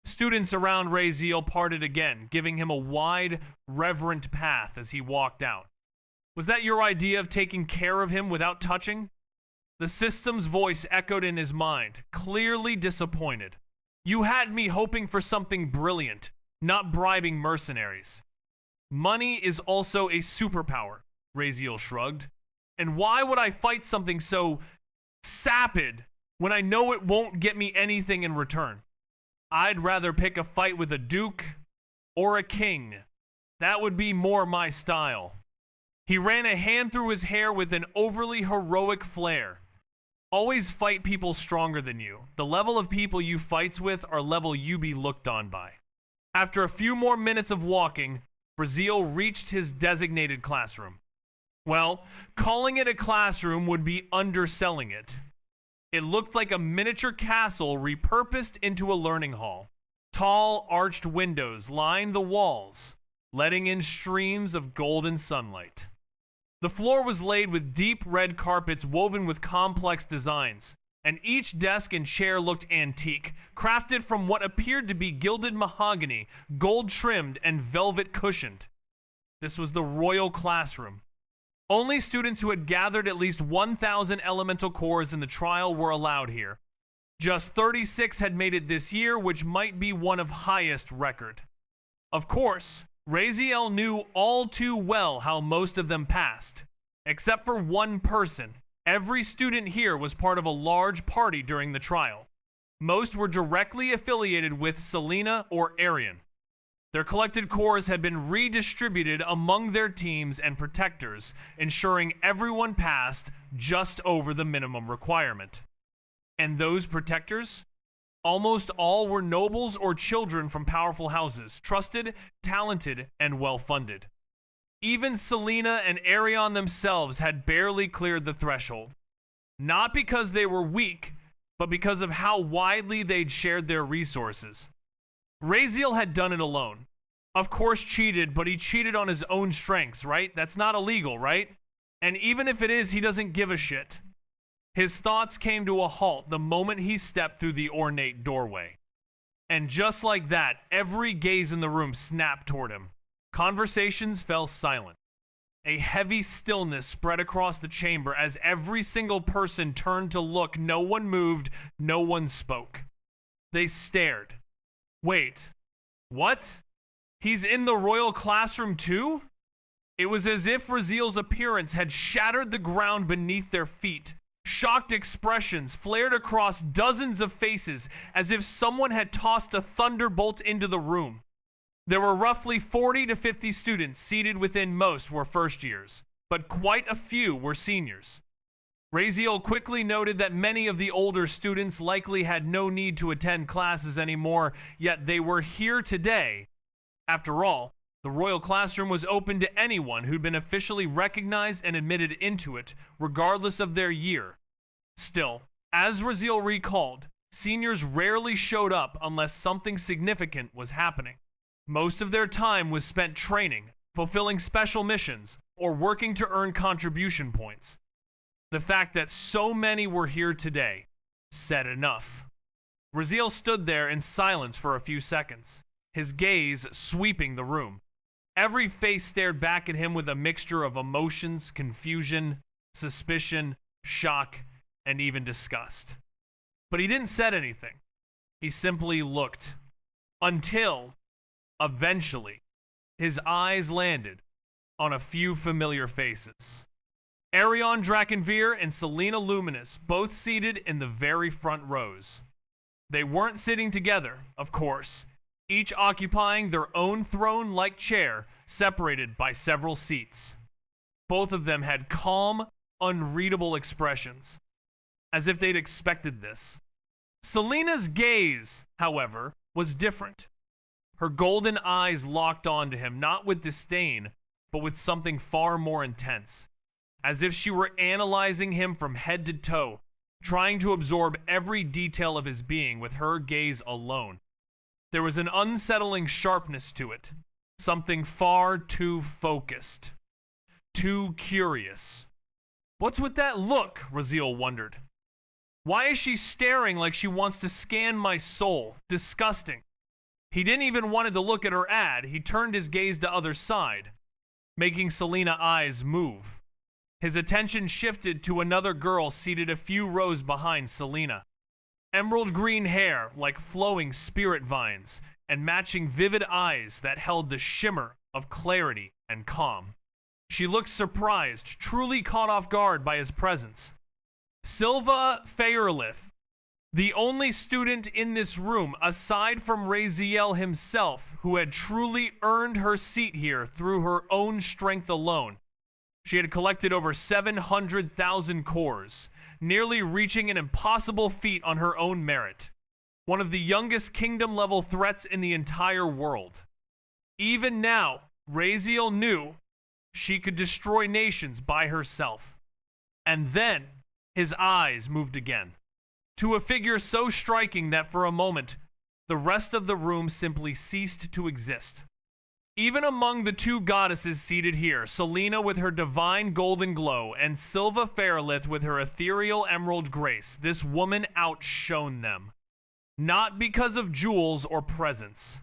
Students around Raziel parted again, giving him a wide, reverent path as he walked out. Was that your idea of taking care of him without touching? The system's voice echoed in his mind, clearly disappointed. You had me hoping for something brilliant, not bribing mercenaries. Money is also a superpower, Raziel shrugged. And why would I fight something so sapid when I know it won't get me anything in return? I'd rather pick a fight with a duke or a king That would be more my style. He ran a hand through his hair with an overly heroic flair. Always fight people stronger than you. The level of people you fights with are level you be looked on by. After a few more minutes of walking, Brazil reached his designated classroom. Well, calling it a classroom would be underselling it. It looked like a miniature castle repurposed into a learning hall. Tall, arched windows lined the walls, letting in streams of golden sunlight. The floor was laid with deep red carpets woven with complex designs, and each desk and chair looked antique, crafted from what appeared to be gilded mahogany, gold-trimmed, and velvet cushioned. This was the royal classroom. Only students who had gathered at least 1,000 elemental cores in the trial were allowed here. Just 36 had made it this year, which might be one of highest record. Of course, Raziel knew all too well how most of them passed. Except for one person, every student here was part of a large party during the trial. Most were directly affiliated with Selena or Arian. Their collected cores had been redistributed among their teams and protectors, ensuring everyone passed just over the minimum requirement. And those protectors? Almost all were nobles or children from powerful houses, trusted, talented, and well-funded. Even Selena and Arion themselves had barely cleared the threshold. Not because they were weak, but because of how widely they'd shared their resources. Raziel had done it alone. Of course cheated, but he cheated on his own strengths, right? That's not illegal, right? And even if it is, he doesn't give a shit. His thoughts came to a halt the moment he stepped through the ornate doorway. And just like that, every gaze in the room snapped toward him. Conversations fell silent. A heavy stillness spread across the chamber as every single person turned to look. No one moved, no one spoke. They stared. Wait, what? He's in the royal classroom too? It was as if Raziel's appearance had shattered the ground beneath their feet. Shocked expressions flared across dozens of faces as if someone had tossed a thunderbolt into the room. There were roughly 40 to 50 students seated within. Most were first years, but quite a few were seniors. Raziel quickly noted that many of the older students likely had no need to attend classes anymore, yet they were here today. After all, the royal classroom was open to anyone who'd been officially recognized and admitted into it, regardless of their year. Still, as Raziel recalled, seniors rarely showed up unless something significant was happening. Most of their time was spent training, fulfilling special missions, or working to earn contribution points. The fact that so many were here today said enough. Raziel stood there in silence for a few seconds, his gaze sweeping the room. Every face stared back at him with a mixture of emotions, confusion, suspicion, shock, and even disgust. But he didn't say anything. He simply looked. Until, eventually, his eyes landed on a few familiar faces. Arion Drakenveer and Selena Luminous, both seated in the very front rows. They weren't sitting together, of course, each occupying their own throne-like chair, separated by several seats. Both of them had calm, unreadable expressions, as if they'd expected this. Selena's gaze, however, was different. Her golden eyes locked onto him, not with disdain, but with something far more intense, as if she were analyzing him from head to toe, trying to absorb every detail of his being with her gaze alone. There was an unsettling sharpness to it, something far too focused, too curious. What's with that look? Raziel wondered. Why is she staring like she wants to scan my soul? Disgusting. He didn't even want to look at her ad. He turned his gaze to other side, making Selena's eyes move. His attention shifted to another girl seated a few rows behind Selena. Emerald green hair like flowing spirit vines, and matching vivid eyes that held the shimmer of clarity and calm. She looked surprised, truly caught off guard by his presence. Silva Fairlith, The only student in this room, aside from Raziel himself, who had truly earned her seat here through her own strength alone. She had collected over 700,000 cores, nearly reaching an impossible feat on her own merit. One of the youngest kingdom-level threats in the entire world. Even now, Raziel knew she could destroy nations by herself. And then, his eyes moved again, to a figure so striking that for a moment, the rest of the room simply ceased to exist. Even among the two goddesses seated here, Selena with her divine golden glow and Silva Fairlith with her ethereal emerald grace, this woman outshone them. Not because of jewels or presence,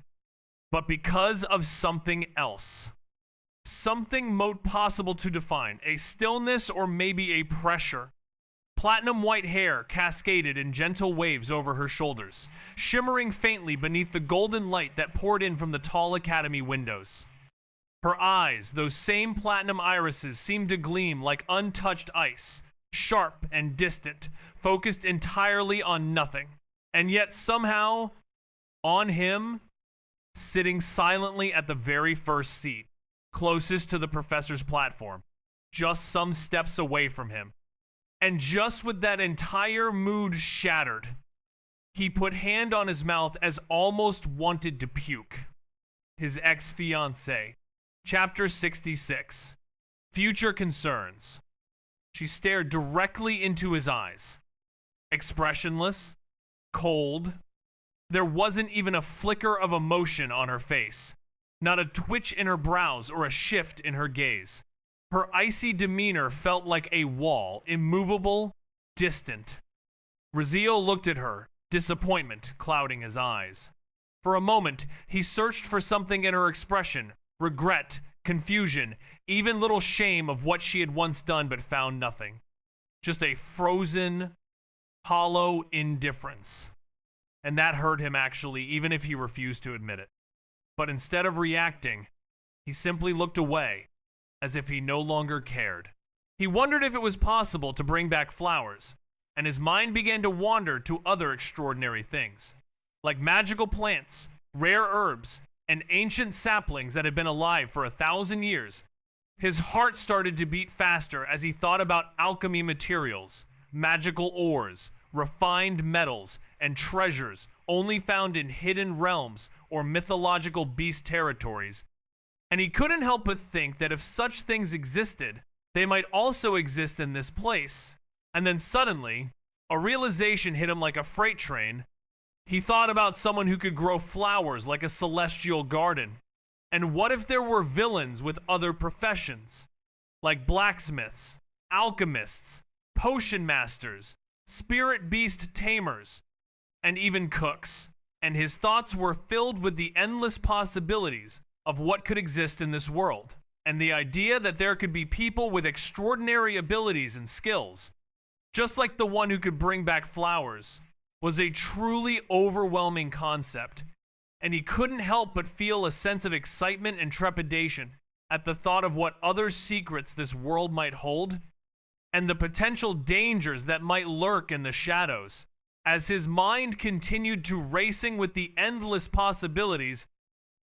but because of something else. Something mote possible to define, a stillness or maybe a pressure. Platinum white hair cascaded in gentle waves over her shoulders, shimmering faintly beneath the golden light that poured in from the tall academy windows. Her eyes, those same platinum irises, seemed to gleam like untouched ice, sharp and distant, focused entirely on nothing. And yet somehow, on him, sitting silently at the very first seat, closest to the professor's platform, just some steps away from him. And just with that entire mood shattered, he put hand on his mouth as almost wanted to puke. His ex-fiancée. Chapter 66. Future Concerns. She stared directly into his eyes. Expressionless, cold. There wasn't even a flicker of emotion on her face. Not a twitch in her brows or a shift in her gaze. Her icy demeanor felt like a wall, immovable, distant. Raziel looked at her, disappointment clouding his eyes. For a moment, he searched for something in her expression, regret, confusion, even little shame of what she had once done, but found nothing. Just a frozen, hollow indifference. And that hurt him actually, even if he refused to admit it. But instead of reacting, he simply looked away, as if he no longer cared. He wondered if it was possible to bring back flowers, and his mind began to wander to other extraordinary things, like magical plants, rare herbs, and ancient saplings that had been alive for 1,000 years. His heart started to beat faster as he thought about alchemy materials, magical ores, refined metals, and treasures only found in hidden realms or mythological beast territories. And he couldn't help but think that if such things existed, they might also exist in this place. And then suddenly, a realization hit him like a freight train. He thought about someone who could grow flowers like a celestial garden. And what if there were villains with other professions? Like blacksmiths, alchemists, potion masters, spirit beast tamers, and even cooks. And his thoughts were filled with the endless possibilities of what could exist in this world, and the idea that there could be people with extraordinary abilities and skills, just like the one who could bring back flowers, was a truly overwhelming concept, and he couldn't help but feel a sense of excitement and trepidation at the thought of what other secrets this world might hold, and the potential dangers that might lurk in the shadows. As his mind continued to racing with the endless possibilities,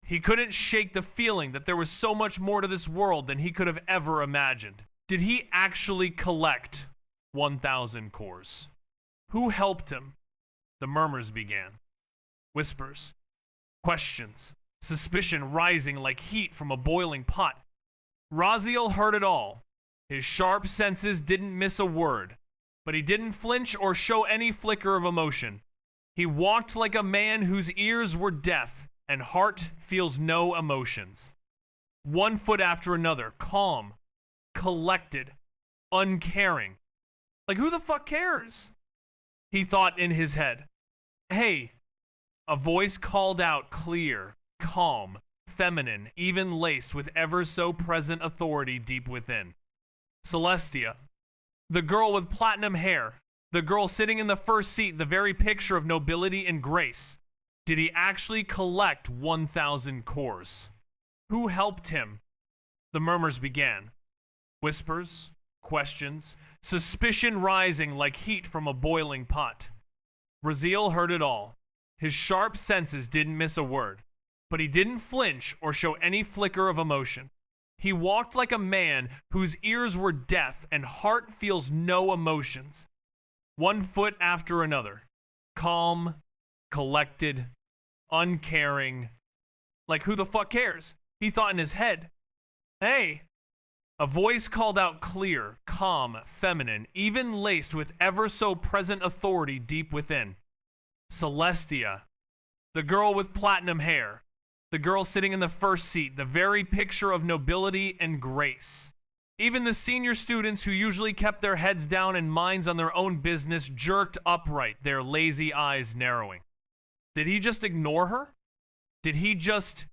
he couldn't shake the feeling that there was so much more to this world than he could have ever imagined. Did he actually collect 1,000 cores? Who helped him? The murmurs began. Whispers. Questions. Suspicion rising like heat from a boiling pot. Raziel heard it all. His sharp senses didn't miss a word, but he didn't flinch or show any flicker of emotion. He walked like a man whose ears were deaf and heart feels no emotions. One foot after another, calm, collected, uncaring. Like, who the fuck cares? He thought in his head. Hey, a voice called out clear, calm, feminine, even laced with ever so present authority deep within. Celestia. The girl with platinum hair. The girl sitting in the first seat, the very picture of nobility and grace. Did he actually collect 1,000 cores? Who helped him? The murmurs began. Whispers, questions, suspicion rising like heat from a boiling pot. Raziel heard it all. His sharp senses didn't miss a word, but he didn't flinch or show any flicker of emotion. He walked like a man whose ears were deaf and heart feels no emotions. One foot after another. Calm, collected, uncaring. Like, who the fuck cares? He thought in his head. Hey! A voice called out clear, calm, feminine, even laced with ever so present authority deep within. Celestia. The girl with platinum hair. The girl sitting in the first seat, the very picture of nobility and grace. Even the senior students who usually kept their heads down and minds on their own business jerked upright, their lazy eyes narrowing. Did he just ignore her? Did he just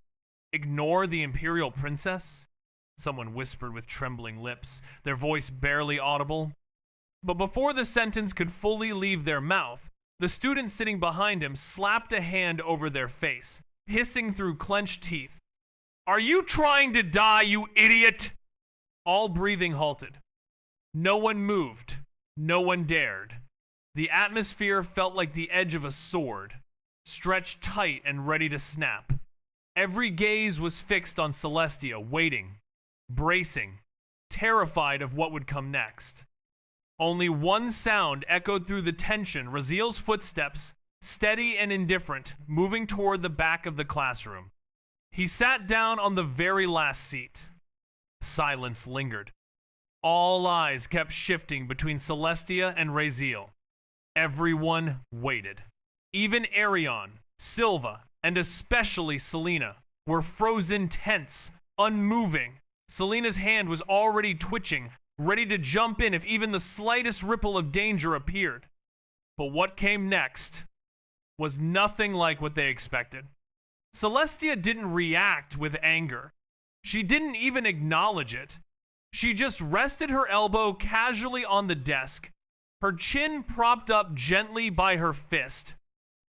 ignore the Imperial Princess? Someone whispered with trembling lips, their voice barely audible. But before the sentence could fully leave their mouth, the student sitting behind him slapped a hand over their face, hissing through clenched teeth. "Are you trying to die, you idiot?" All breathing halted. No one moved. No one dared. The atmosphere felt like the edge of a sword, stretched tight and ready to snap. Every gaze was fixed on Celestia, waiting, bracing, terrified of what would come next. Only one sound echoed through the tension, Raziel's footsteps, steady and indifferent, moving toward the back of the classroom. He sat down on the very last seat. Silence lingered. All eyes kept shifting between Celestia and Raziel. Everyone waited. Even Arion, Silva, and especially Selena were frozen tense, unmoving. Selena's hand was already twitching, ready to jump in if even the slightest ripple of danger appeared. But what came next was nothing like what they expected. Celestia didn't react with anger. She didn't even acknowledge it. She just rested her elbow casually on the desk, her chin propped up gently by her fist.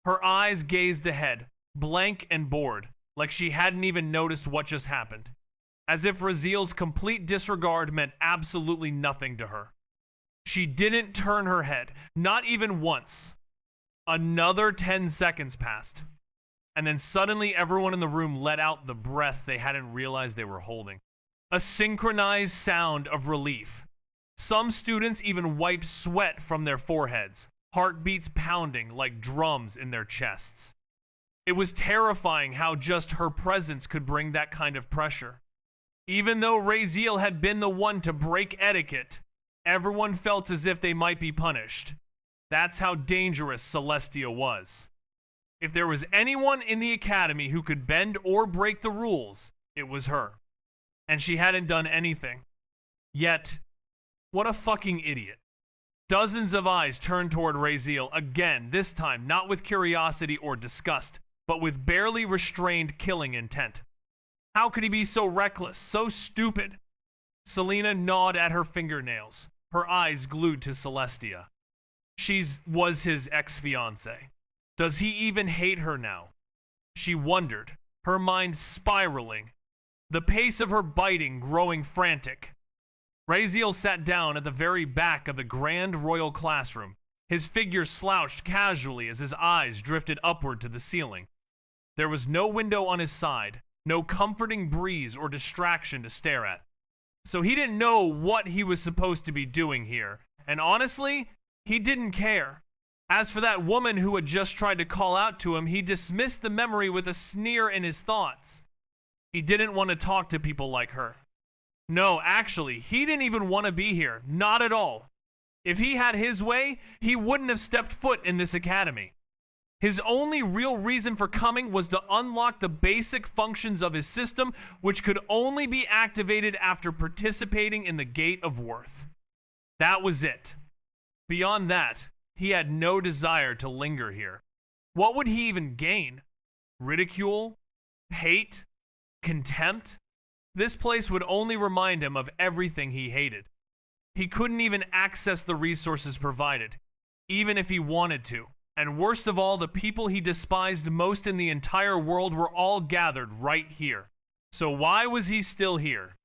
Her eyes gazed ahead, blank and bored, like she hadn't even noticed what just happened. As if Raziel's complete disregard meant absolutely nothing to her. She didn't turn her head, not even once. Another 10 seconds passed, and then suddenly everyone in the room let out the breath they hadn't realized they were holding. A synchronized sound of relief. Some students even wiped sweat from their foreheads, heartbeats pounding like drums in their chests. It was terrifying how just her presence could bring that kind of pressure. Even though Raziel had been the one to break etiquette, everyone felt as if they might be punished. That's how dangerous Celestia was. If there was anyone in the academy who could bend or break the rules, it was her. And she hadn't done anything. Yet, what a fucking idiot. Dozens of eyes turned toward Raziel again, this time not with curiosity or disgust, but with barely restrained killing intent. How could he be so reckless, so stupid? Selena gnawed at her fingernails, her eyes glued to Celestia. She was his ex-fiancée. Does he even hate her now? She wondered, her mind spiraling, the pace of her biting growing frantic. Raziel sat down at the very back of the grand royal classroom, his figure slouched casually as his eyes drifted upward to the ceiling. There was no window on his side, no comforting breeze or distraction to stare at. So he didn't know what he was supposed to be doing here, and honestly, he didn't care. As for that woman who had just tried to call out to him, he dismissed the memory with a sneer in his thoughts. He didn't want to talk to people like her. No, actually, he didn't even want to be here, not at all. If he had his way, he wouldn't have stepped foot in this academy. His only real reason for coming was to unlock the basic functions of his system, which could only be activated after participating in the Gate of Worth. That was it. Beyond that, he had no desire to linger here. What would he even gain? Ridicule? Hate? Contempt? This place would only remind him of everything he hated. He couldn't even access the resources provided, even if he wanted to. And worst of all, the people he despised most in the entire world were all gathered right here. So why was he still here?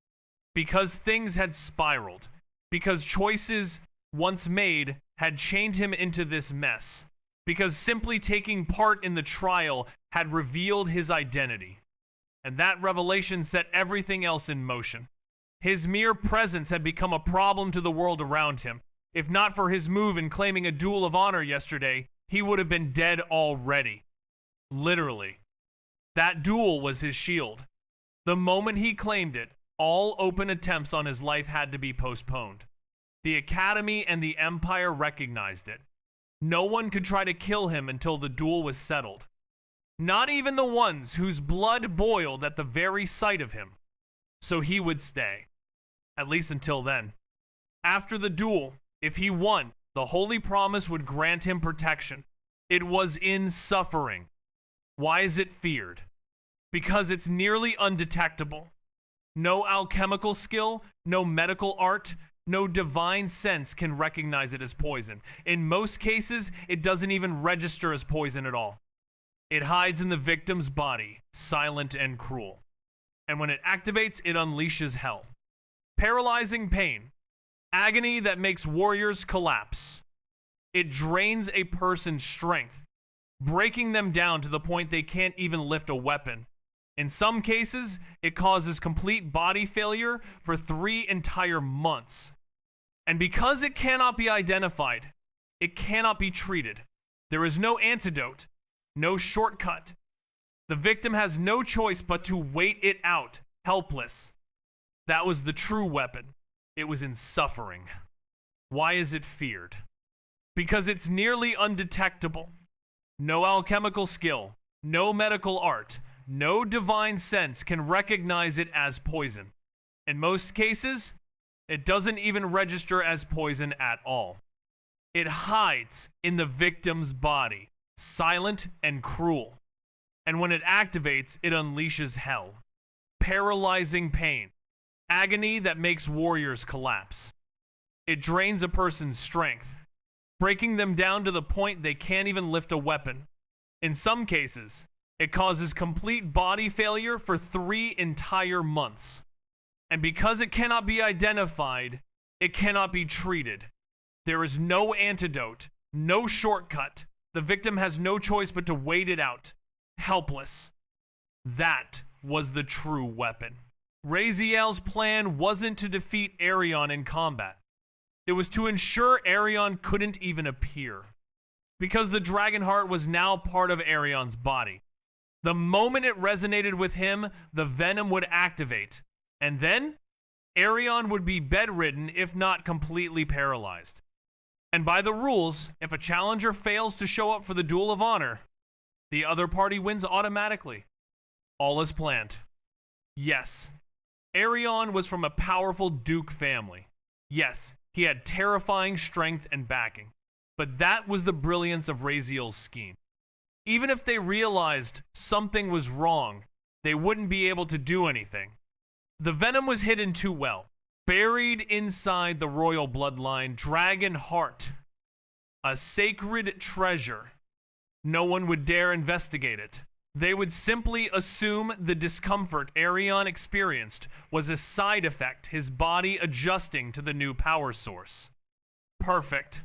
Because things had spiraled. Because choices once made had chained him into this mess. because simply taking part in the trial had revealed his identity. And that revelation set everything else in motion. His mere presence had become a problem to the world around him. If not for his move in claiming a duel of honor yesterday, he would have been dead already. Literally. That duel was his shield. The moment he claimed it, all open attempts on his life had to be postponed. The Academy and the Empire recognized it. No one could try to kill him until the duel was settled. Not even the ones whose blood boiled at the very sight of him. So he would stay. At least until then. After the duel, if he won, the Holy Promise would grant him protection. It was in suffering. Why is it feared? Because it's nearly undetectable. No alchemical skill, no medical art, no divine sense can recognize it as poison. In most cases, it doesn't even register as poison at all. It hides in the victim's body, silent and cruel. And when it activates, it unleashes hell. Paralyzing pain. Agony that makes warriors collapse. It drains a person's strength, breaking them down to the point they can't even lift a weapon. In some cases, it causes complete body failure for 3 entire months. And because it cannot be identified, it cannot be treated. There is no antidote, no shortcut. The victim has no choice but to wait it out, helpless. That was the true weapon. It was in suffering. Why is it feared? Because it's nearly undetectable. No alchemical skill, no medical art, no divine sense can recognize it as poison. In most cases, it doesn't even register as poison at all. It hides in the victim's body, silent and cruel. And when it activates, it unleashes hell. Paralyzing pain. Agony that makes warriors collapse. It drains a person's strength, breaking them down to the point they can't even lift a weapon. In some cases, it causes complete body failure for 3 entire months. And because it cannot be identified, it cannot be treated. There is no antidote, no shortcut. The victim has no choice but to wait it out, helpless. That was the true weapon. Raziel's plan wasn't to defeat Arion in combat. It was to ensure Arion couldn't even appear. Because the dragon heart was now part of Arion's body. The moment it resonated with him, the venom would activate. And then, Arion would be bedridden if not completely paralyzed. And by the rules, if a challenger fails to show up for the duel of honor, the other party wins automatically. All is planned. Yes, Arion was from a powerful Duke family. Yes, he had terrifying strength and backing. But that was the brilliance of Raziel's scheme. Even if they realized something was wrong, they wouldn't be able to do anything. The venom was hidden too well. Buried inside the royal bloodline, dragon heart. A sacred treasure. No one would dare investigate it. They would simply assume the discomfort Arion experienced was a side effect, his body adjusting to the new power source. Perfect.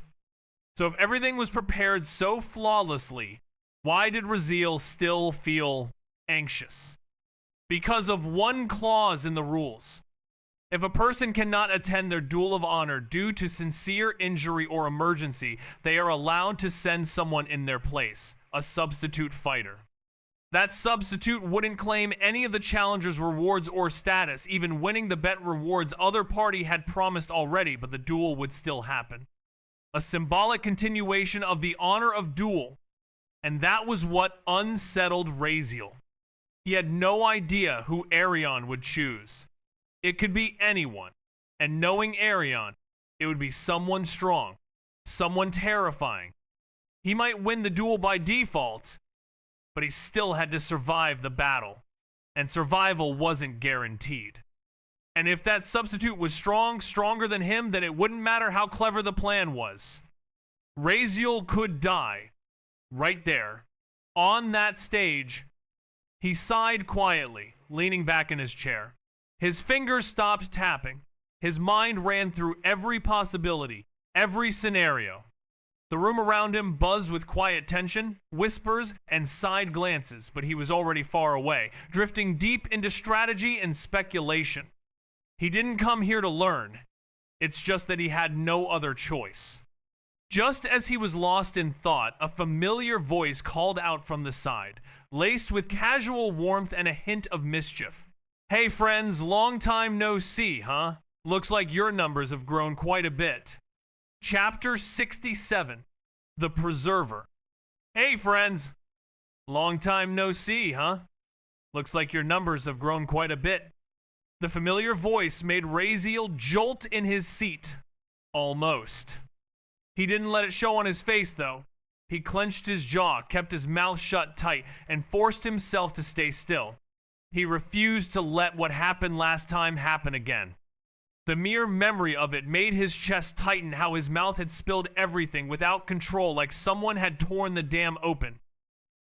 So if everything was prepared so flawlessly, why did Raziel still feel anxious? Because of one clause in the rules. If a person cannot attend their duel of honor due to sincere injury or emergency, they are allowed to send someone in their place, a substitute fighter. That substitute wouldn't claim any of the challenger's rewards or status, even winning the bet rewards other party had promised already, but the duel would still happen. A symbolic continuation of the honor of duel, and that was what unsettled Raziel. He had no idea who Arion would choose. It could be anyone, and knowing Arion, it would be someone strong, someone terrifying. He might win the duel by default, but he still had to survive the battle, and survival wasn't guaranteed. And if that substitute was stronger than him, then it wouldn't matter how clever the plan was. Raziel could die, right there, on that stage. He sighed quietly, leaning back in his chair. His fingers stopped tapping. His mind ran through every possibility, every scenario. The room around him buzzed with quiet tension, whispers, and side glances, but he was already far away, drifting deep into strategy and speculation. He didn't come here to learn. It's just that he had no other choice. Just as he was lost in thought, a familiar voice called out from the side, laced with casual warmth and a hint of mischief. "Hey friends, long time no see, huh? Looks like your numbers have grown quite a bit." Chapter 67, The Preserver. "Hey friends, long time no see, huh? Looks like your numbers have grown quite a bit." The familiar voice made Raziel jolt in his seat. Almost. He didn't let it show on his face, though. He clenched his jaw, kept his mouth shut tight, and forced himself to stay still. He refused to let what happened last time happen again. The mere memory of it made his chest tighten, how his mouth had spilled everything without control, like someone had torn the dam open.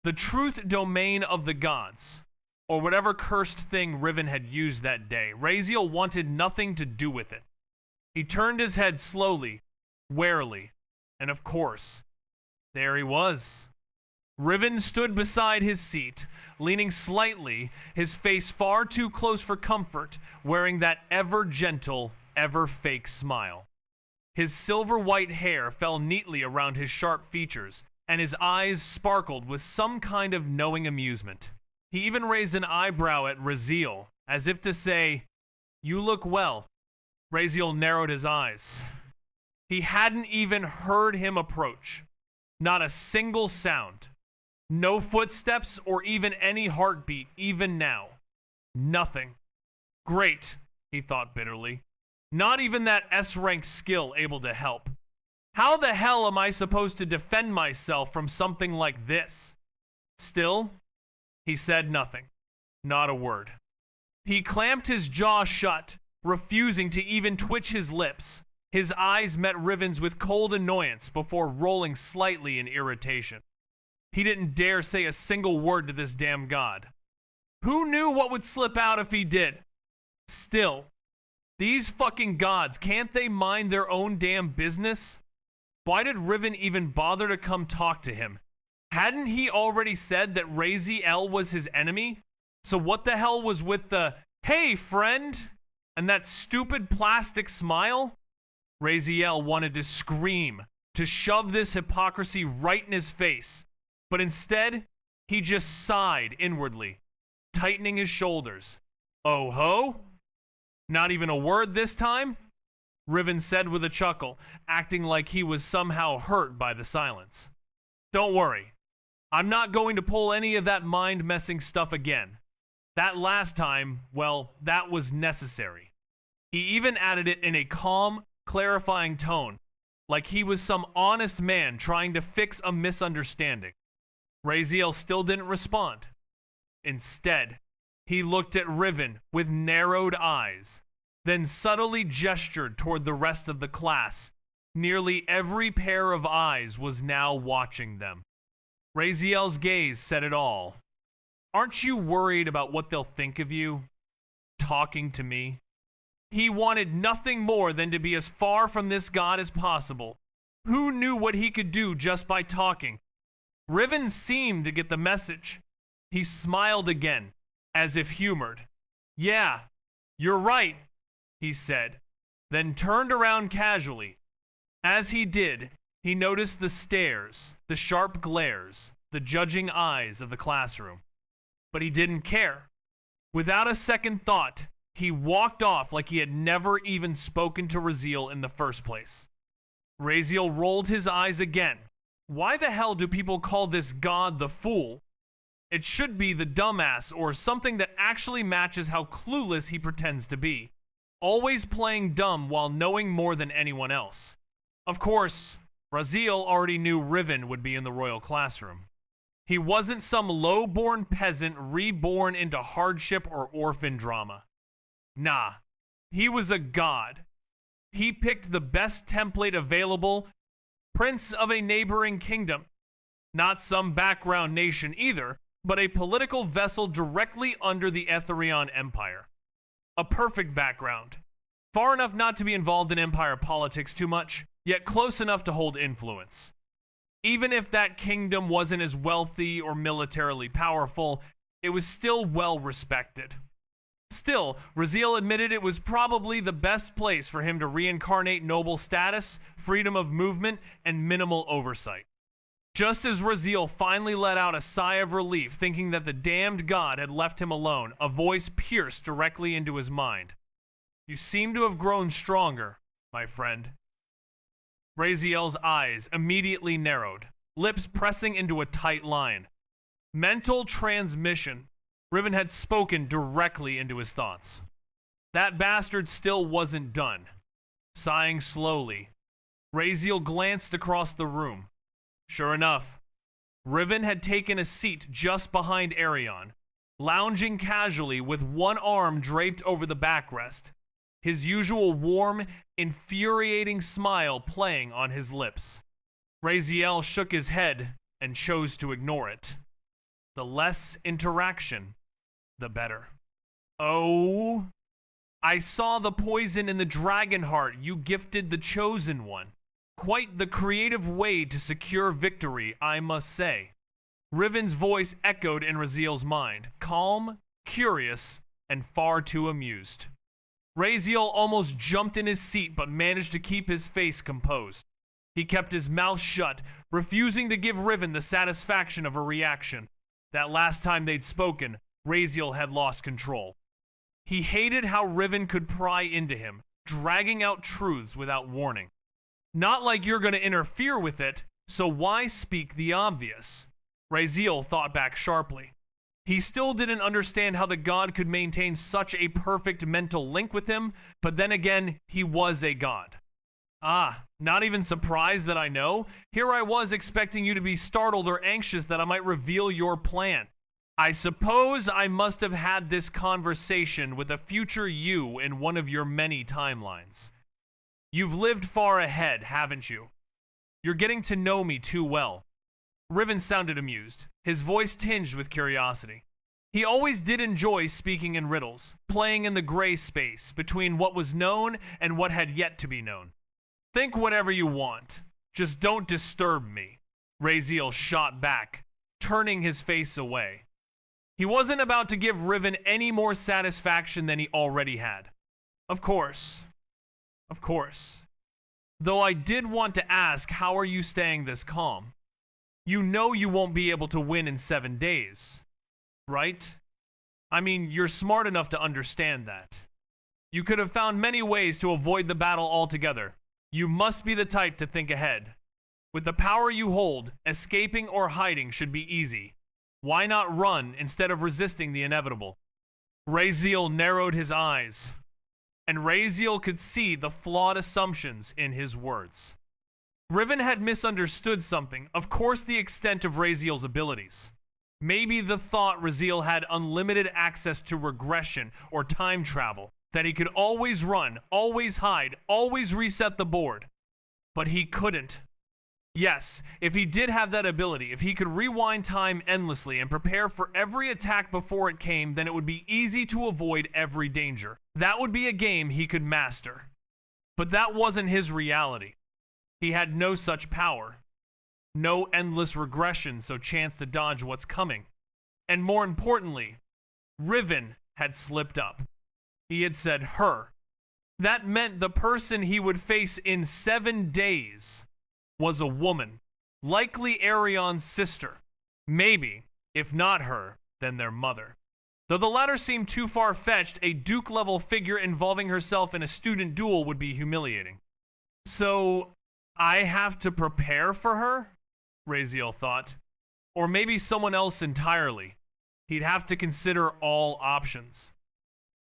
The truth domain of the gods, or whatever cursed thing Riven had used that day, Raziel wanted nothing to do with it. He turned his head slowly, warily, and of course, there he was. Riven stood beside his seat, leaning slightly, his face far too close for comfort, wearing that ever-gentle, ever-fake smile. His silver-white hair fell neatly around his sharp features, and his eyes sparkled with some kind of knowing amusement. He even raised an eyebrow at Raziel, as if to say, "You look well." Raziel narrowed his eyes. He hadn't even heard him approach. Not a single sound. No footsteps or even any heartbeat, even now. Nothing. Great, he thought bitterly. Not even that S-rank skill able to help. How the hell am I supposed to defend myself from something like this? Still, he said nothing. Not a word. He clamped his jaw shut, refusing to even twitch his lips. His eyes met Riven's with cold annoyance before rolling slightly in irritation. He didn't dare say a single word to this damn god. Who knew what would slip out if he did? Still, these fucking gods, can't they mind their own damn business? Why did Riven even bother to come talk to him? Hadn't he already said that Raziel was his enemy? So what the hell was with the, "Hey friend," and that stupid plastic smile? Raziel wanted to scream, to shove this hypocrisy right in his face, but instead, he just sighed inwardly, tightening his shoulders. "Oh ho? Not even a word this time?" Riven said with a chuckle, acting like he was somehow hurt by the silence. "Don't worry. I'm not going to pull any of that mind-messing stuff again. That last time, well, that was necessary." He even added it in a calm, clarifying tone, like he was some honest man trying to fix a misunderstanding. Raziel still didn't respond. Instead, he looked at Riven with narrowed eyes, then subtly gestured toward the rest of the class. Nearly every pair of eyes was now watching them. Raziel's gaze said it all. "Aren't you worried about what they'll think of you? Talking to me?" He wanted nothing more than to be as far from this god as possible. Who knew what he could do just by talking? Riven seemed to get the message. He smiled again, as if humored. "Yeah, you're right," he said, then turned around casually. As he did, he noticed the stares, the sharp glares, the judging eyes of the classroom. But he didn't care. Without a second thought, he walked off like he had never even spoken to Raziel in the first place. Raziel rolled his eyes again. Why the hell do people call this god the fool? It should be the dumbass or something that actually matches how clueless he pretends to be. Always playing dumb while knowing more than anyone else. Of course, Raziel already knew Riven would be in the royal classroom. He wasn't some low-born peasant reborn into hardship or orphan drama. Nah, he was a god. He picked the best template available, prince of a neighboring kingdom. Not some background nation either, but a political vessel directly under the Etherion Empire. A perfect background. Far enough not to be involved in Empire politics too much, yet close enough to hold influence. Even if that kingdom wasn't as wealthy or militarily powerful, it was still well respected. Still, Raziel admitted it was probably the best place for him to reincarnate noble status, freedom of movement, and minimal oversight. Just as Raziel finally let out a sigh of relief, thinking that the damned god had left him alone, a voice pierced directly into his mind. "You seem to have grown stronger, my friend." Raziel's eyes immediately narrowed, lips pressing into a tight line. Mental transmission. Riven had spoken directly into his thoughts. That bastard still wasn't done. Sighing slowly, Raziel glanced across the room. Sure enough, Riven had taken a seat just behind Arion, lounging casually with one arm draped over the backrest, his usual warm, infuriating smile playing on his lips. Raziel shook his head and chose to ignore it. The less interaction, the better. "Oh, I saw the poison in the dragon heart you gifted the chosen one. Quite the creative way to secure victory, I must say." Riven's voice echoed in Raziel's mind, calm, curious, and far too amused. Raziel almost jumped in his seat but managed to keep his face composed. He kept his mouth shut, refusing to give Riven the satisfaction of a reaction. That last time they'd spoken, Raziel had lost control. He hated how Riven could pry into him, dragging out truths without warning. Not like you're going to interfere with it, so why speak the obvious? Raziel thought back sharply. He still didn't understand how the god could maintain such a perfect mental link with him, but then again, he was a god. "Ah, not even surprised that I know? Here I was expecting you to be startled or anxious that I might reveal your plan. I suppose I must have had this conversation with a future you in one of your many timelines. You've lived far ahead, haven't you? You're getting to know me too well." Riven sounded amused, his voice tinged with curiosity. He always did enjoy speaking in riddles, playing in the gray space between what was known and what had yet to be known. "Think whatever you want. Just don't disturb me," Raziel shot back, turning his face away. He wasn't about to give Riven any more satisfaction than he already had. Of course. Though I did want to ask, how are you staying this calm? You know you won't be able to win in 7 days, right? I mean, you're smart enough to understand that. You could have found many ways to avoid the battle altogether. You must be the type to think ahead. With the power you hold, escaping or hiding should be easy. Why not run instead of resisting the inevitable? Raziel narrowed his eyes, and Raziel could see the flawed assumptions in his words. Riven had misunderstood something, of course the extent of Raziel's abilities. Maybe the thought Raziel had unlimited access to regression or time travel, that he could always run, always hide, always reset the board. But he couldn't. Yes, if he did have that ability, if he could rewind time endlessly and prepare for every attack before it came, then it would be easy to avoid every danger. That would be a game he could master. But that wasn't his reality. He had no such power. No endless regression, so chance to dodge what's coming. And more importantly, Riven had slipped up. He had said her. That meant the person he would face in 7 days was a woman, likely Arion's sister. Maybe, if not her, then their mother. Though the latter seemed too far-fetched, a Duke-level figure involving herself in a student duel would be humiliating. So, I have to prepare for her? Raziel thought. Or maybe someone else entirely. He'd have to consider all options.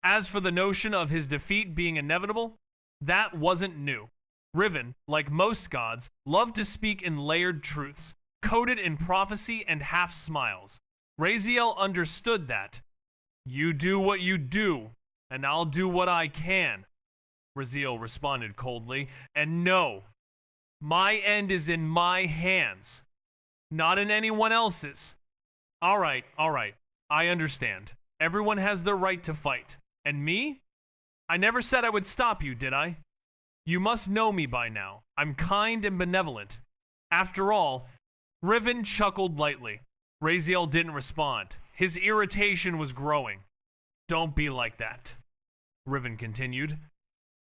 As for the notion of his defeat being inevitable, that wasn't new. Riven, like most gods, loved to speak in layered truths, coated in prophecy and half-smiles. Raziel understood that. You do what you do, and I'll do what I can, Raziel responded coldly. And no, my end is in my hands, not in anyone else's. All right, I understand. Everyone has their right to fight. And me? I never said I would stop you, did I? You must know me by now. I'm kind and benevolent. After all, Riven chuckled lightly. Raziel didn't respond. His irritation was growing. Don't be like that, Riven continued.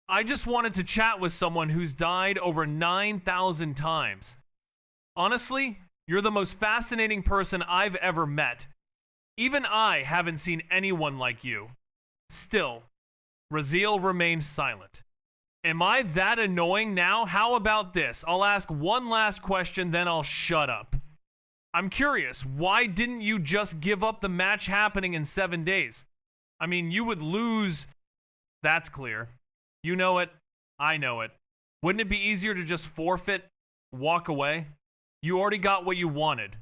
I just wanted to chat with someone who's died over 9,000 times. Honestly, you're the most fascinating person I've ever met. Even I haven't seen anyone like you. Still, Raziel remained silent. Am I that annoying now? How about this? I'll ask one last question, then I'll shut up. I'm curious, why didn't you just give up the match happening in 7 days? I mean, you would lose. That's clear. You know it. I know it. Wouldn't it be easier to just forfeit, walk away? You already got what you wanted.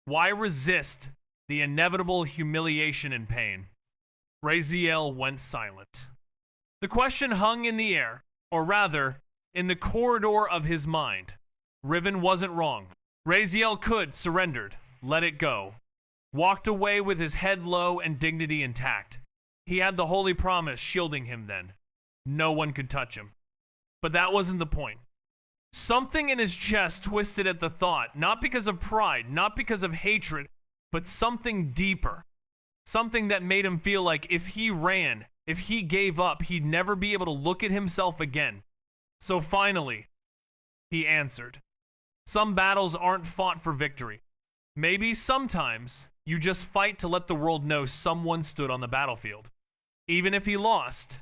Why resist the inevitable humiliation and pain? Raziel went silent. The question hung in the air, or rather, in the corridor of his mind. Riven wasn't wrong. Raziel could surrendered, let it go. Walked away with his head low and dignity intact. He had the holy promise shielding him then. No one could touch him. But that wasn't the point. Something in his chest twisted at the thought, not because of pride, not because of hatred, but something deeper. Something that made him feel like if he ran, if he gave up, he'd never be able to look at himself again. So finally, he answered. Some battles aren't fought for victory. Maybe sometimes you just fight to let the world know someone stood on the battlefield. Even if he lost,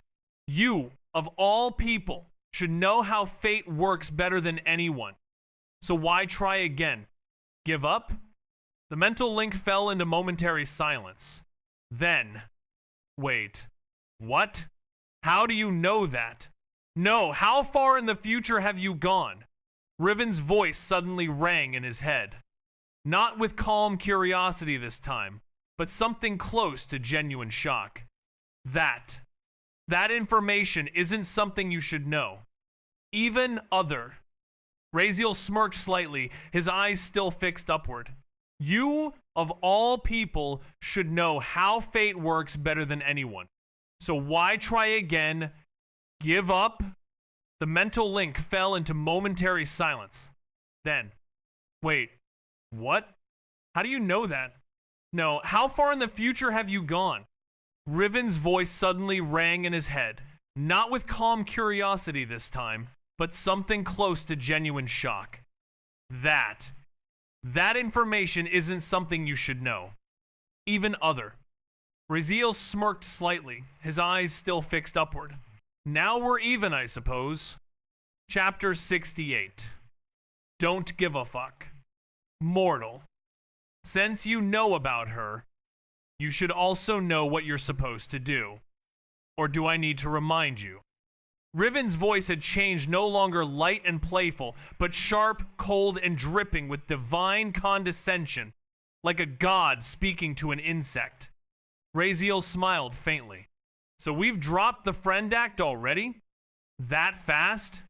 you, of all people, should know how fate works better than anyone. So why try again? Give up? The mental link fell into momentary silence. Then, wait, what? How do you know that? No, how far in the future have you gone? Riven's voice suddenly rang in his head. Not with calm curiosity this time, but something close to genuine shock. That information isn't something you should know. Even other. Raziel smirked slightly, his eyes still fixed upward. You, of all people, should know how fate works better than anyone. So why try again? Give up? The mental link fell into momentary silence. Then, wait, what? How do you know that? No, how far in the future have you gone? Riven's voice suddenly rang in his head, not with calm curiosity this time, but something close to genuine shock. That information isn't something you should know. Even other. Raziel smirked slightly, his eyes still fixed upward. Now we're even, I suppose. Chapter 68. Don't give a fuck. Mortal. Since you know about her, you should also know what you're supposed to do. Or do I need to remind you? Riven's voice had changed, no longer light and playful, but sharp, cold, and dripping with divine condescension, like a god speaking to an insect. Raziel smiled faintly. So we've dropped the friend act already? That fast?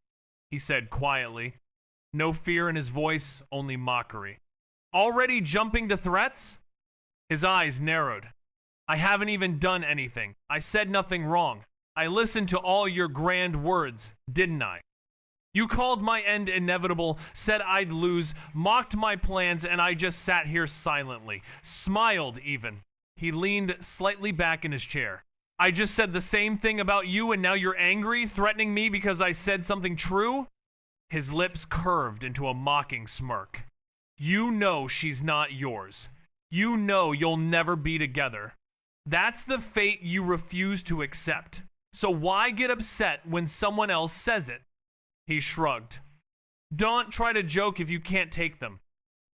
He said quietly. No fear in his voice, only mockery. Already jumping to threats? His eyes narrowed. I haven't even done anything. I said nothing wrong. I listened to all your grand words, didn't I? You called my end inevitable, said I'd lose, mocked my plans, and I just sat here silently. Smiled even. He leaned slightly back in his chair. I just said the same thing about you and now you're angry, threatening me because I said something true? His lips curved into a mocking smirk. You know she's not yours. You know you'll never be together. That's the fate you refuse to accept. So why get upset when someone else says it? He shrugged. Don't try to joke if you can't take them.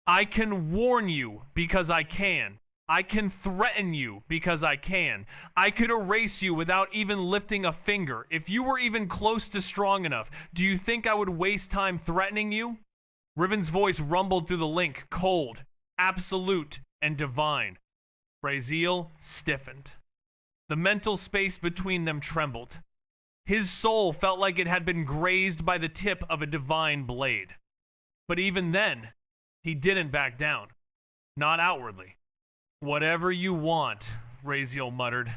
I can warn you because I can. I can threaten you because I can. I could erase you without even lifting a finger. If you were even close to strong enough, do you think I would waste time threatening you? Riven's voice rumbled through the link, cold, absolute, and divine. Raziel stiffened. The mental space between them trembled. His soul felt like it had been grazed by the tip of a divine blade. But even then, he didn't back down. Not outwardly. Whatever you want, Raziel muttered.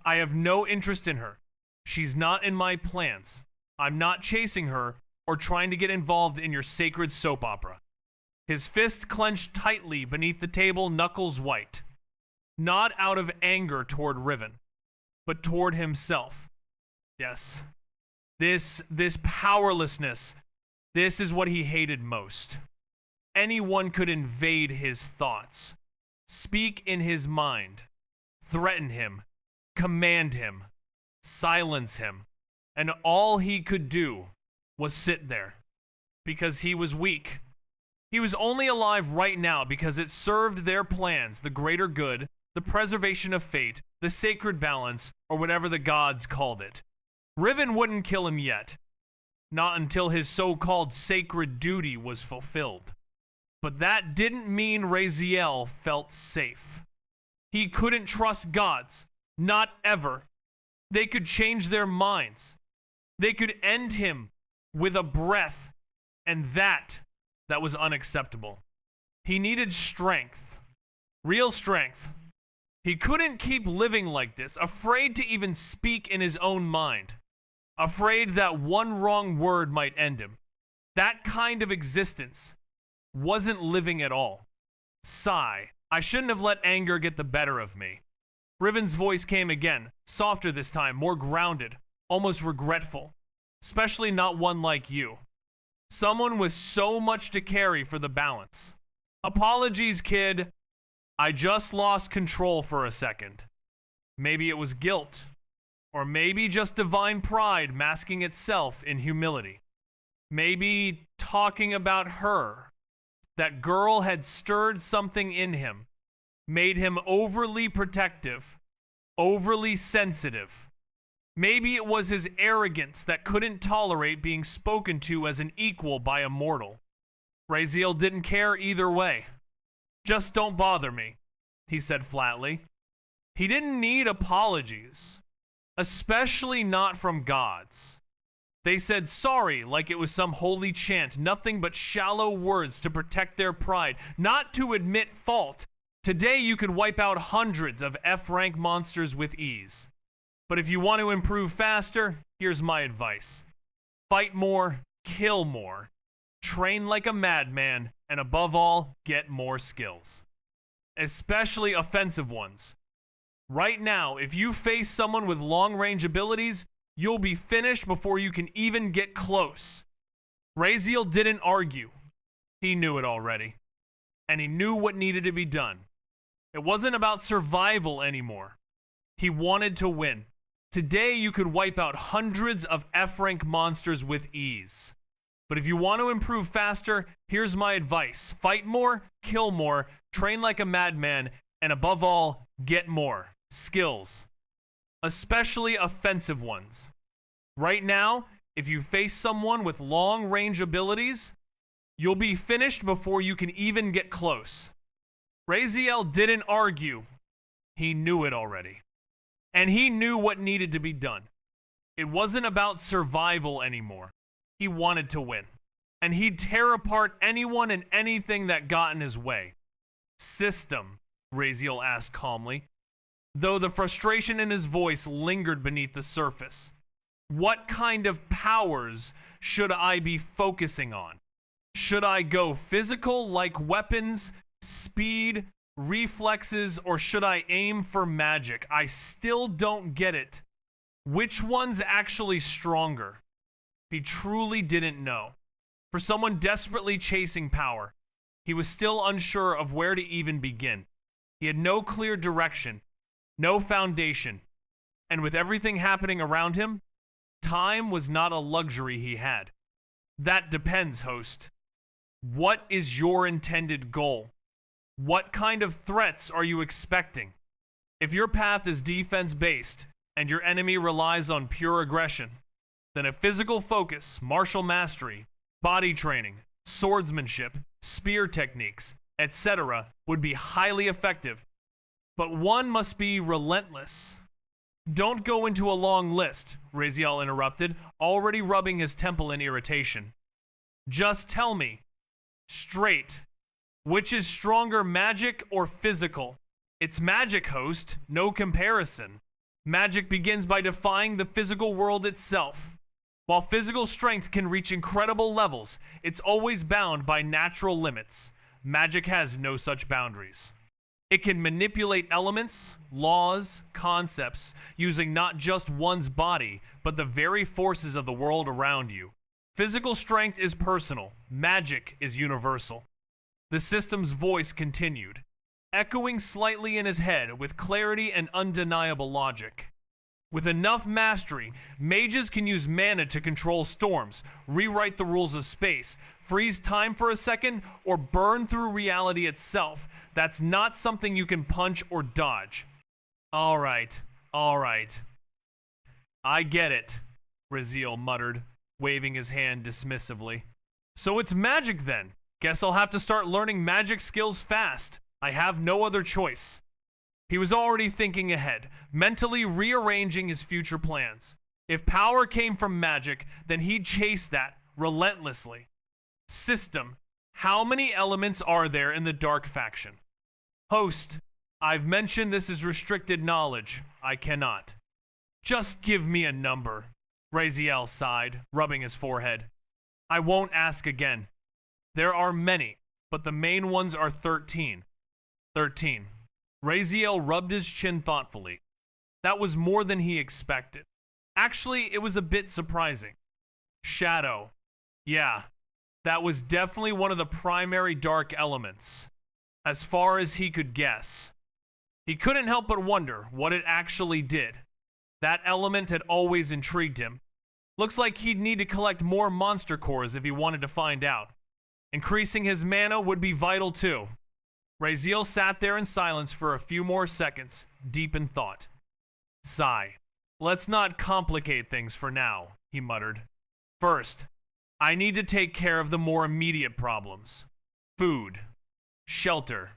I have no interest in her. She's not in my plans. I'm not chasing her or trying to get involved in your sacred soap opera. his fist clenched tightly beneath the table, knuckles white. Not out of anger toward Riven, but toward himself. Yes, this powerlessness, this is what he hated most. Anyone could invade his thoughts, speak in his mind, threaten him, command him, silence him, and all he could do was sit there because he was weak. He was only alive right now because it served their plans, the greater good, the preservation of fate, the sacred balance, or whatever the gods called it. Riven wouldn't kill him yet, not until his so-called sacred duty was fulfilled. But that didn't mean Raziel felt safe. He couldn't trust gods, not ever. They could change their minds. They could end him with a breath, and that was unacceptable. He needed strength, real strength. He couldn't keep living like this, afraid to even speak in his own mind, afraid that one wrong word might end him. That kind of existence wasn't living at all. Sigh. I shouldn't have let anger get the better of me. Riven's voice came again, softer this time, more grounded, almost regretful. Especially not one like you. Someone with so much to carry for the balance. Apologies, kid. I just lost control for a second. Maybe it was guilt. Or maybe just divine pride masking itself in humility. Maybe talking about her. That girl had stirred something in him, made him overly protective, overly sensitive. Maybe it was his arrogance that couldn't tolerate being spoken to as an equal by a mortal. Raziel didn't care either way. Just don't bother me, he said flatly. He didn't need apologies, especially not from gods. They said sorry like it was some holy chant, nothing but shallow words to protect their pride, not to admit fault. Today you could wipe out hundreds of F-rank monsters with ease. But if you want to improve faster, here's my advice. Fight more, kill more, train like a madman, and above all, get more skills. Especially offensive ones. Right now, if you face someone with long-range abilities, you'll be finished before you can even get close. Raziel didn't argue. He knew it already. And he knew what needed to be done. It wasn't about survival anymore. He wanted to win. Today you could wipe out hundreds of F-rank monsters with ease. But if you want to improve faster, here's my advice. Fight more, kill more, train like a madman, and above all, get more skills. Especially offensive ones. Right now, if you face someone with long-range abilities, you'll be finished before you can even get close. Raziel didn't argue. He knew it already. And he knew what needed to be done. It wasn't about survival anymore. He wanted to win. And he'd tear apart anyone and anything that got in his way. System, Raziel asked calmly, though the frustration in his voice lingered beneath the surface. What kind of powers should I be focusing on? Should I go physical like weapons, speed, reflexes, or should I aim for magic? I still don't get it. Which one's actually stronger? He truly didn't know. For someone desperately chasing power, he was still unsure of where to even begin. He had no clear direction, no foundation, and with everything happening around him, time was not a luxury he had. That depends, host. What is your intended goal? What kind of threats are you expecting? If your path is defense-based and your enemy relies on pure aggression, then a physical focus, martial mastery, body training, swordsmanship, spear techniques, etc. would be highly effective. But one must be relentless. Don't go into a long list, Raziel interrupted, already rubbing his temple in irritation. Just tell me, straight, which is stronger, magic or physical? It's magic, host, no comparison. Magic begins by defying the physical world itself, While physical strength can reach incredible levels, it's always bound by natural limits. Magic has no such boundaries. It can manipulate elements, laws, concepts, using not just one's body, but the very forces of the world around you. Physical strength is personal, magic is universal. The system's voice continued, echoing slightly in his head with clarity and undeniable logic. With enough mastery, mages can use mana to control storms, rewrite the rules of space, freeze time for a second, or burn through reality itself. That's not something you can punch or dodge. All right. I get it, Raziel muttered, waving his hand dismissively. So it's magic then. Guess I'll have to start learning magic skills fast. I have no other choice. He was already thinking ahead, mentally rearranging his future plans. If power came from magic, then he'd chase that relentlessly. System. How many elements are there in the Dark Faction? Host. I've mentioned this is restricted knowledge. I cannot. Just give me a number. Raziel sighed, rubbing his forehead. I won't ask again. There are many, but the main ones are 13. 13. Raziel rubbed his chin thoughtfully. That was more than he expected. Actually, it was a bit surprising. Shadow. Yeah, that was definitely one of the primary dark elements, as far as he could guess. He couldn't help but wonder what it actually did. That element had always intrigued him. Looks like he'd need to collect more monster cores if he wanted to find out. Increasing his mana would be vital too. Raziel sat there in silence for a few more seconds, deep in thought. Sigh. Let's not complicate things for now, he muttered. First, I need to take care of the more immediate problems. Food, shelter,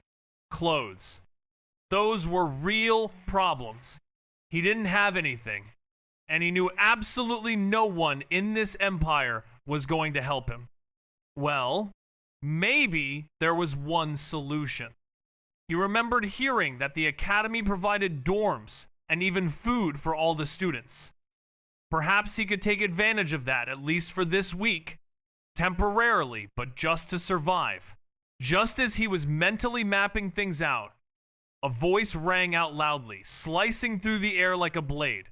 clothes. Those were real problems. He didn't have anything, and he knew absolutely no one in this empire was going to help him. Well, maybe there was one solution. He remembered hearing that the academy provided dorms and even food for all the students. Perhaps he could take advantage of that, at least for this week. Temporarily, but just to survive. Just as he was mentally mapping things out, a voice rang out loudly, slicing through the air like a blade.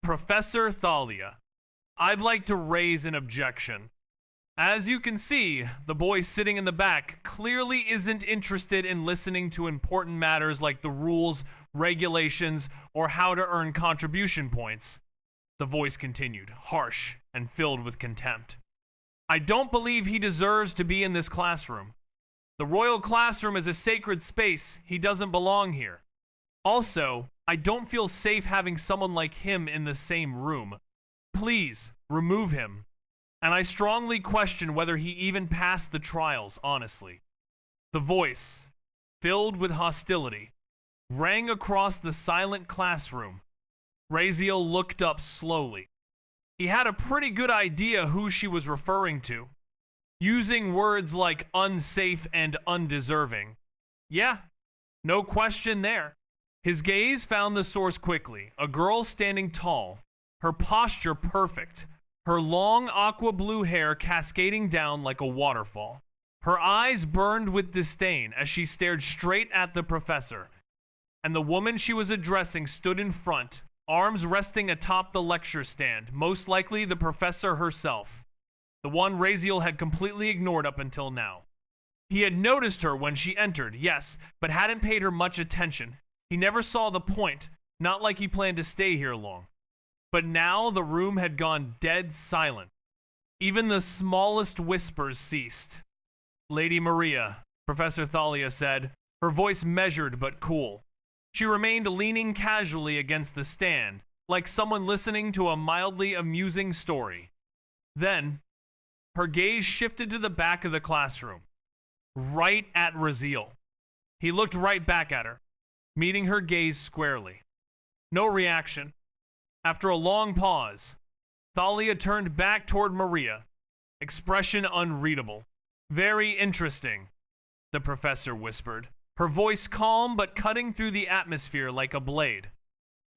Professor Thalia, I'd like to raise an objection. As you can see, the boy sitting in the back clearly isn't interested in listening to important matters like the rules, regulations, or how to earn contribution points. The voice continued, harsh and filled with contempt. I don't believe he deserves to be in this classroom. The royal classroom is a sacred space. He doesn't belong here. Also, I don't feel safe having someone like him in the same room. Please, remove him. And I strongly question whether he even passed the trials, honestly. The voice, filled with hostility, rang across the silent classroom. Raziel looked up slowly. He had a pretty good idea who she was referring to, using words like unsafe and undeserving. Yeah, no question there. His gaze found the source quickly, a girl standing tall, her posture perfect, her long aqua blue hair cascading down like a waterfall. Her eyes burned with disdain as she stared straight at the professor, and the woman she was addressing stood in front, arms resting atop the lecture stand, most likely the professor herself, the one Raziel had completely ignored up until now. He had noticed her when she entered, yes, but hadn't paid her much attention. He never saw the point, not like he planned to stay here long. But now the room had gone dead silent. Even the smallest whispers ceased. Lady Maria, Professor Thalia said, her voice measured but cool. She remained leaning casually against the stand, like someone listening to a mildly amusing story. Then, her gaze shifted to the back of the classroom, right at Raziel. He looked right back at her, meeting her gaze squarely. No reaction. After a long pause, Thalia turned back toward Maria, expression unreadable. Very interesting, the professor whispered, her voice calm but cutting through the atmosphere like a blade.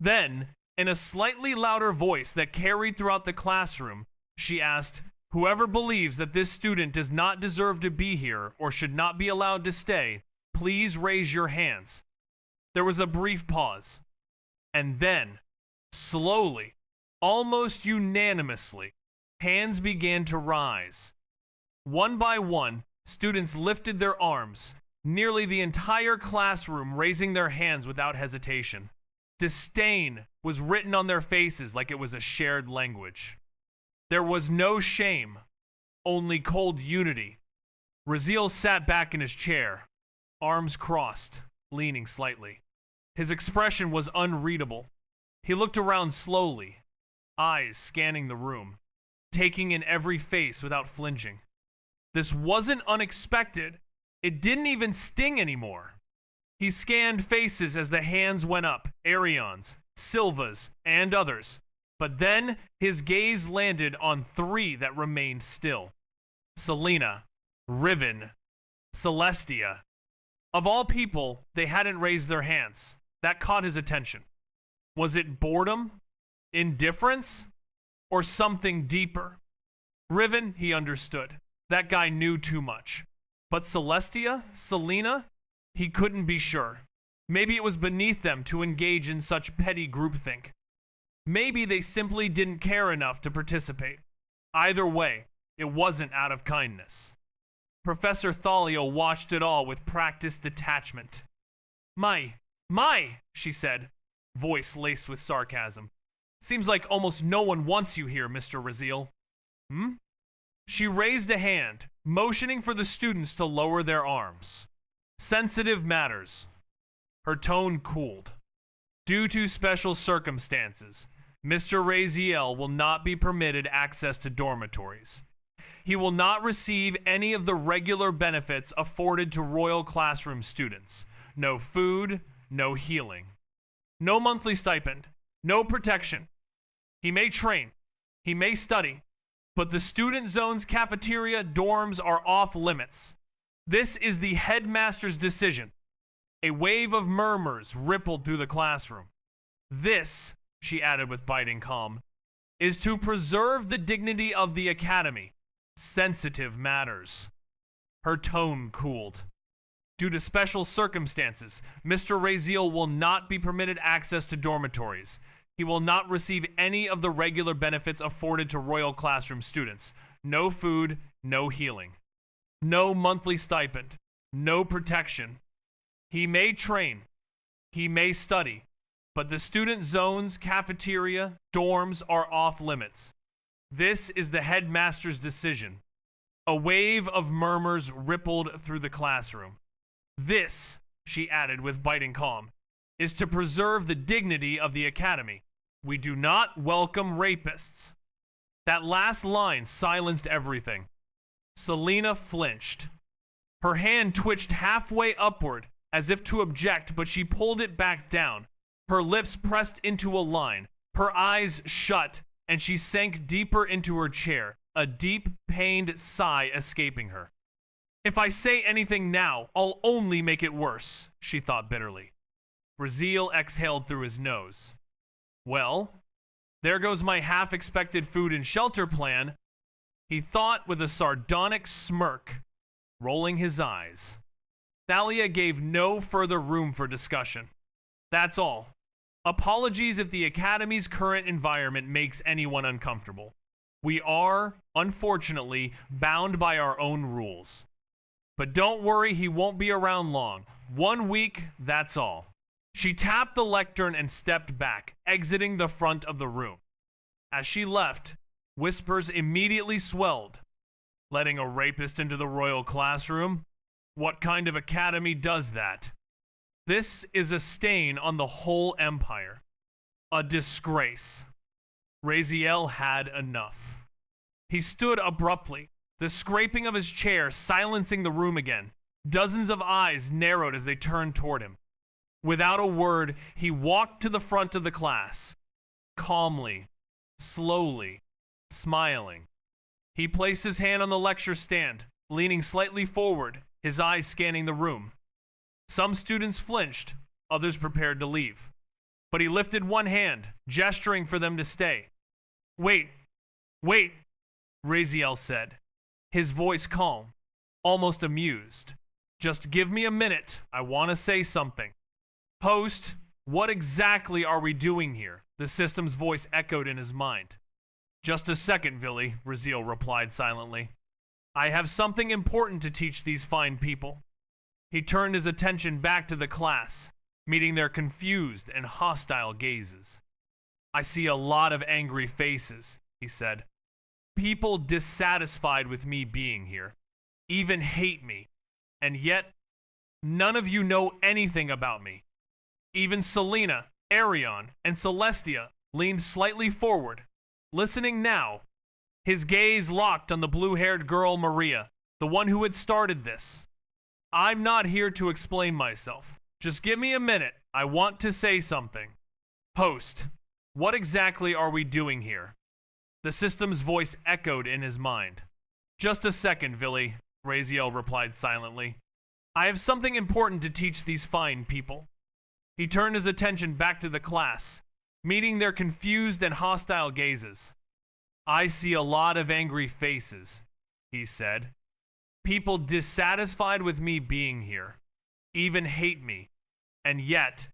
Then, in a slightly louder voice that carried throughout the classroom, She asked, "Whoever believes that this student does not deserve to be here or should not be allowed to stay, please raise your hands." There was a brief pause. And then, slowly, almost unanimously, hands began to rise. One by one, students lifted their arms, nearly the entire classroom raising their hands without hesitation. Disdain was written on their faces like it was a shared language. There was no shame, only cold unity. Raziel sat back in his chair, arms crossed, leaning slightly. His expression was unreadable. He looked around slowly, eyes scanning the room, taking in every face without flinching. This wasn't unexpected. It didn't even sting anymore. He scanned faces as the hands went up, Arion's, Silva's, and others. But then his gaze landed on three that remained still. Selena, Riven, Celestia. Of all people, they hadn't raised their hands. That caught his attention. Was it boredom, indifference, or something deeper? Riven, he understood. That guy knew too much. But Celestia, Selena, he couldn't be sure. Maybe it was beneath them to engage in such petty groupthink. Maybe they simply didn't care enough to participate. Either way, it wasn't out of kindness. Professor Thalia watched it all with practiced detachment. My, she said, voice laced with sarcasm. "Seems like almost no one wants you here, Mr. Raziel." She raised a hand, motioning for the students to lower their arms. "Sensitive matters." Her tone cooled. "Due to special circumstances, Mr. Raziel will not be permitted access to dormitories. He will not receive any of the regular benefits afforded to Royal Classroom students. No food, no healing. No monthly stipend, no protection. He may train, he may study, but the student zone's cafeteria dorms are off limits. This is the headmaster's decision." A wave of murmurs rippled through the classroom. "This," she added with biting calm, "is to preserve the dignity of the academy. Sensitive matters." Her tone cooled. "Due to special circumstances, Mr. Raziel will not be permitted access to dormitories. He will not receive any of the regular benefits afforded to Royal Classroom students. No food, no healing. No monthly stipend, no protection. He may train, he may study, but the student zones, cafeteria, dorms are off limits. This is the headmaster's decision." A wave of murmurs rippled through the classroom. "This," she added with biting calm, "is to preserve the dignity of the academy. We do not welcome rapists." That last line silenced everything. Selena flinched. Her hand twitched halfway upward as if to object, but she pulled it back down. Her lips pressed into a line, her eyes shut, and she sank deeper into her chair, a deep, pained sigh escaping her. "If I say anything now, I'll only make it worse," she thought bitterly. Raziel exhaled through his nose. "Well, there goes my half-expected food and shelter plan," he thought with a sardonic smirk, rolling his eyes. Thalia gave no further room for discussion. "That's all. Apologies if the Academy's current environment makes anyone uncomfortable. We are, unfortunately, bound by our own rules. But don't worry, he won't be around long. 1 week, that's all." She tapped the lectern and stepped back, exiting the front of the room. As she left, whispers immediately swelled. "Letting a rapist into the Royal Classroom? What kind of academy does that? This is a stain on the whole empire. A disgrace." Raziel had enough. He stood abruptly, the scraping of his chair silencing the room again. Dozens of eyes narrowed as they turned toward him. Without a word, he walked to the front of the class. Calmly, slowly, smiling. He placed his hand on the lecture stand, leaning slightly forward, his eyes scanning the room. Some students flinched, others prepared to leave. But he lifted one hand, gesturing for them to stay. Wait, Raziel said, his voice calm, almost amused. Just give me a minute. I want to say something. Host, what exactly are we doing here? The system's voice echoed in his mind. Just a second, Villy, Raziel replied silently. I have something important to teach these fine people. He turned his attention back to the class, meeting their confused and hostile gazes. I see a lot of angry faces, he said. People dissatisfied with me being here, even hate me, and yet none of you know anything about me. Even Selena, Arion, and Celestia leaned slightly forward, listening now, his gaze locked on the blue-haired girl Maria, the one who had started this. I'm not here to explain myself. Just give me a minute. I want to say something. Host, what exactly are we doing here? The system's voice echoed in his mind. Just a second, Villy, Raziel replied silently. I have something important to teach these fine people. He turned his attention back to the class, meeting their confused and hostile gazes. I see a lot of angry faces, he said. People dissatisfied with me being here, even hate me, and yet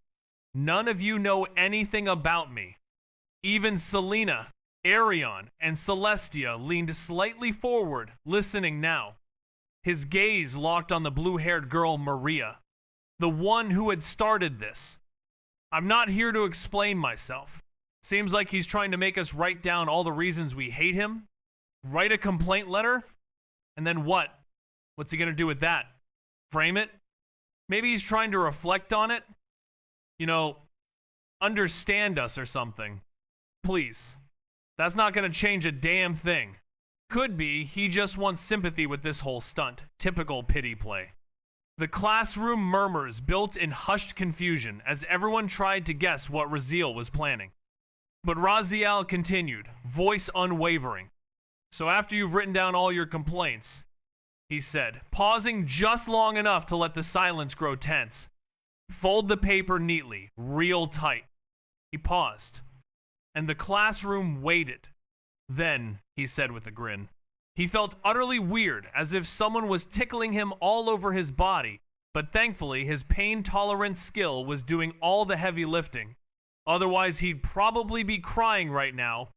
none of you know anything about me. Even Selena, Arion, and Celestia leaned slightly forward, listening now. His gaze locked on the blue-haired girl Maria, the one who had started this. I'm not here to explain myself. Seems like he's trying to make us write down all the reasons we hate him, write a complaint letter, and then what? What's he gonna do with that? Frame it? Maybe he's trying to reflect on it? You know, understand us or something. Please. That's not gonna change a damn thing. Could be he just wants sympathy with this whole stunt. Typical pity play. The classroom murmurs built in hushed confusion as everyone tried to guess what Raziel was planning. But Raziel continued, voice unwavering. So after you've written down all your complaints, he said, pausing just long enough to let the silence grow tense, fold the paper neatly, real tight. He paused, and the classroom waited. Then, he said with a grin, he felt utterly weird, as if someone was tickling him all over his body, but thankfully his pain-tolerant skill was doing all the heavy lifting. Otherwise, he'd probably be crying right now,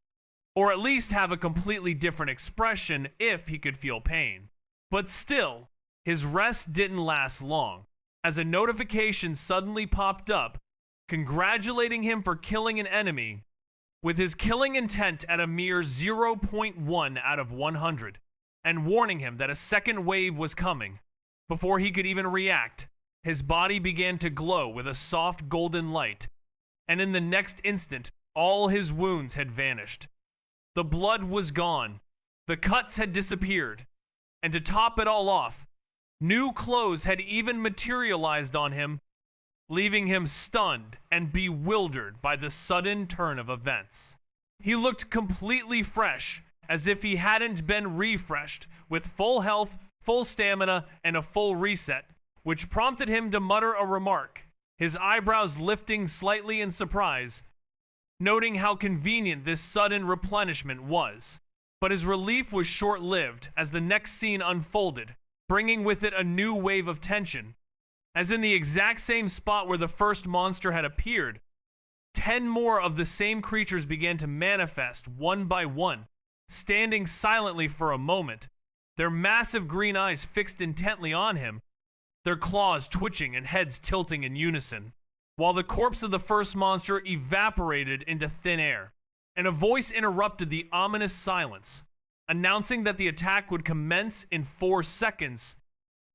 or at least have a completely different expression if he could feel pain. But still, his rest didn't last long, as a notification suddenly popped up, congratulating him for killing an enemy, with his killing intent at a mere 0.1 out of 100, and warning him that a second wave was coming. Before he could even react, his body began to glow with a soft golden light, and in the next instant, all his wounds had vanished. The blood was gone, the cuts had disappeared, and to top it all off, new clothes had even materialized on him, leaving him stunned and bewildered by the sudden turn of events. He looked completely fresh, as if he hadn't been refreshed, with full health, full stamina, and a full reset, which prompted him to mutter a remark, his eyebrows lifting slightly in surprise, noting how convenient this sudden replenishment was. But his relief was short-lived as the next scene unfolded, bringing with it a new wave of tension. As in the exact same spot where the first monster had appeared, 10 more of the same creatures began to manifest one by one, standing silently for a moment, their massive green eyes fixed intently on him, their claws twitching and heads tilting in unison, while the corpse of the first monster evaporated into thin air, and a voice interrupted the ominous silence, announcing that the attack would commence in 4 seconds,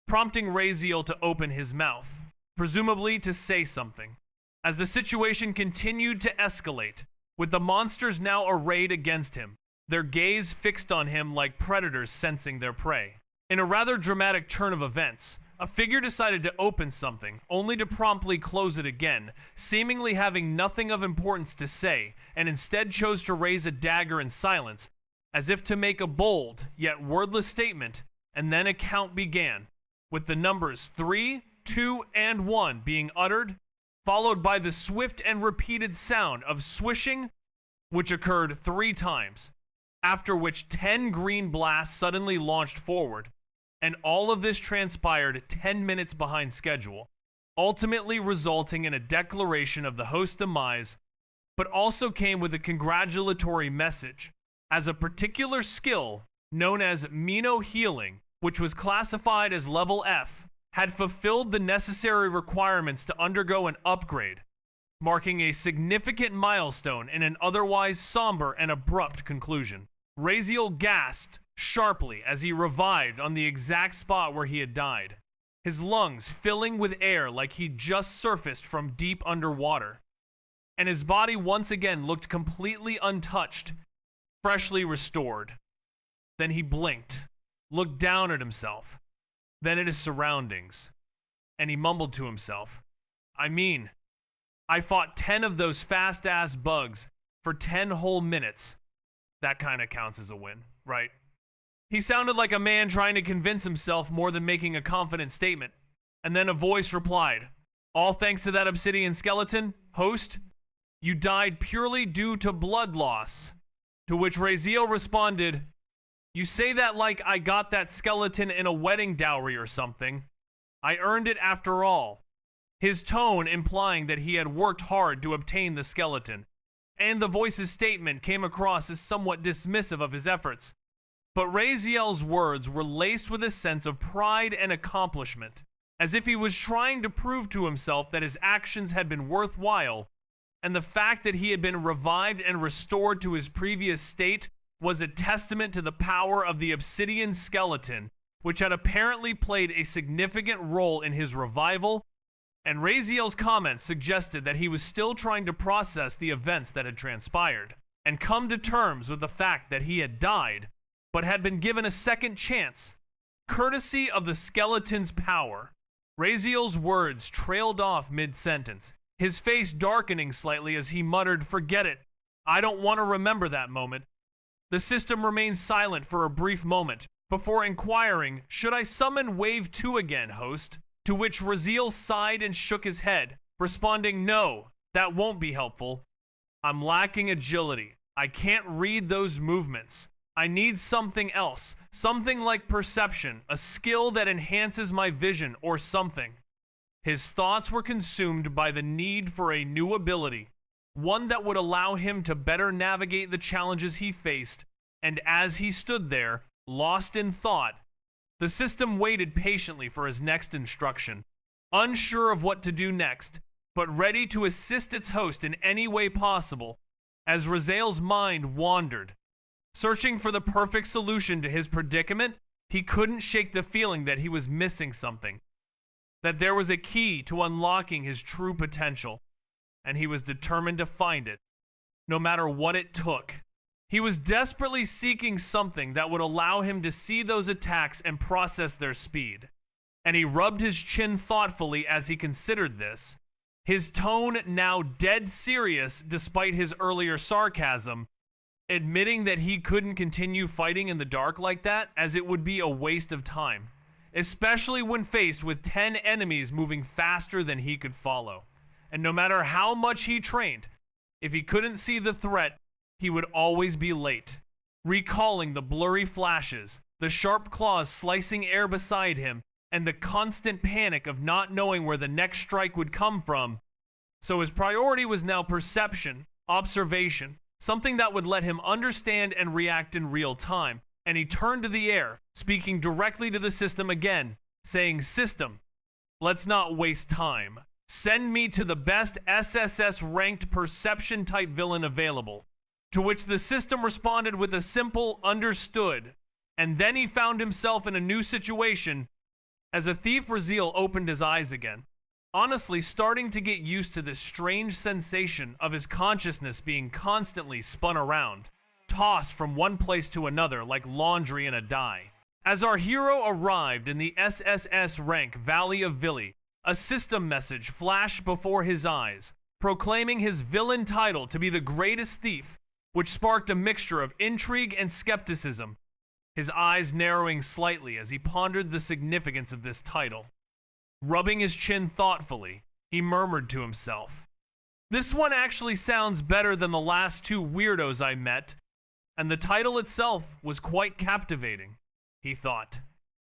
prompting Raziel to open his mouth, presumably to say something. As the situation continued to escalate, with the monsters now arrayed against him, their gaze fixed on him like predators sensing their prey. In a rather dramatic turn of events, a figure decided to open something, only to promptly close it again, seemingly having nothing of importance to say, and instead chose to raise a dagger in silence, as if to make a bold, yet wordless statement, and then a count began, with the numbers 3, 2, and 1 being uttered, followed by the swift and repeated sound of swishing, which occurred 3 times. after which 10 green blasts suddenly launched forward, and all of this transpired 10 minutes behind schedule, ultimately resulting in a declaration of the host's demise, but also came with a congratulatory message, as a particular skill known as Mino Healing, which was classified as level F, had fulfilled the necessary requirements to undergo an upgrade, marking a significant milestone in an otherwise somber and abrupt conclusion. Raziel gasped sharply as he revived on the exact spot where he had died, his lungs filling with air like he'd just surfaced from deep underwater, and his body once again looked completely untouched, freshly restored. Then he blinked, looked down at himself, then at his surroundings, and he mumbled to himself, I fought 10 of those fast-ass bugs for 10 whole minutes. That kind of counts as a win, right? He sounded like a man trying to convince himself more than making a confident statement. And then a voice replied, all thanks to that obsidian skeleton, host, you died purely due to blood loss. To which Raziel responded, you say that like I got that skeleton in a wedding dowry or something. I earned it after all. His tone implying that he had worked hard to obtain the skeleton, and the voice's statement came across as somewhat dismissive of his efforts. But Raziel's words were laced with a sense of pride and accomplishment, as if he was trying to prove to himself that his actions had been worthwhile, and the fact that he had been revived and restored to his previous state was a testament to the power of the obsidian skeleton, which had apparently played a significant role in his revival. And Raziel's comments suggested that he was still trying to process the events that had transpired, and come to terms with the fact that he had died, but had been given a second chance, courtesy of the skeleton's power. Raziel's words trailed off mid-sentence, his face darkening slightly as he muttered, forget it, I don't want to remember that moment. The system remained silent for a brief moment, before inquiring, should I summon Wave 2 again, host? To which Raziel sighed and shook his head, responding, no, that won't be helpful. I'm lacking agility. I can't read those movements. I need something else, something like perception, a skill that enhances my vision or something. His thoughts were consumed by the need for a new ability, one that would allow him to better navigate the challenges he faced, and as he stood there, lost in thought, the system waited patiently for his next instruction, unsure of what to do next, but ready to assist its host in any way possible, as Raziel's mind wandered. Searching for the perfect solution to his predicament, he couldn't shake the feeling that he was missing something, that there was a key to unlocking his true potential, and he was determined to find it, no matter what it took. He was desperately seeking something that would allow him to see those attacks and process their speed, and he rubbed his chin thoughtfully as he considered this, his tone now dead serious despite his earlier sarcasm, admitting that he couldn't continue fighting in the dark like that, as it would be a waste of time, especially when faced with 10 enemies moving faster than he could follow. And no matter how much he trained, if he couldn't see the threat, he would always be late. Recalling the blurry flashes, the sharp claws slicing air beside him, and the constant panic of not knowing where the next strike would come from. So his priority was now perception, observation, something that would let him understand and react in real time. And he turned to the air, speaking directly to the system again, saying, system, let's not waste time. Send me to the best SSS ranked perception type villain available. To which the system responded with a simple understood, and then he found himself in a new situation as a thief. Raziel opened his eyes again, honestly starting to get used to this strange sensation of his consciousness being constantly spun around, tossed from one place to another like laundry in a dye. As our hero arrived in the SSS rank Valley of Villi, a system message flashed before his eyes, proclaiming his villain title to be the greatest thief, which sparked a mixture of intrigue and skepticism, his eyes narrowing slightly as he pondered the significance of this title. Rubbing his chin thoughtfully, he murmured to himself, this one actually sounds better than the last two weirdos I met, and the title itself was quite captivating, he thought.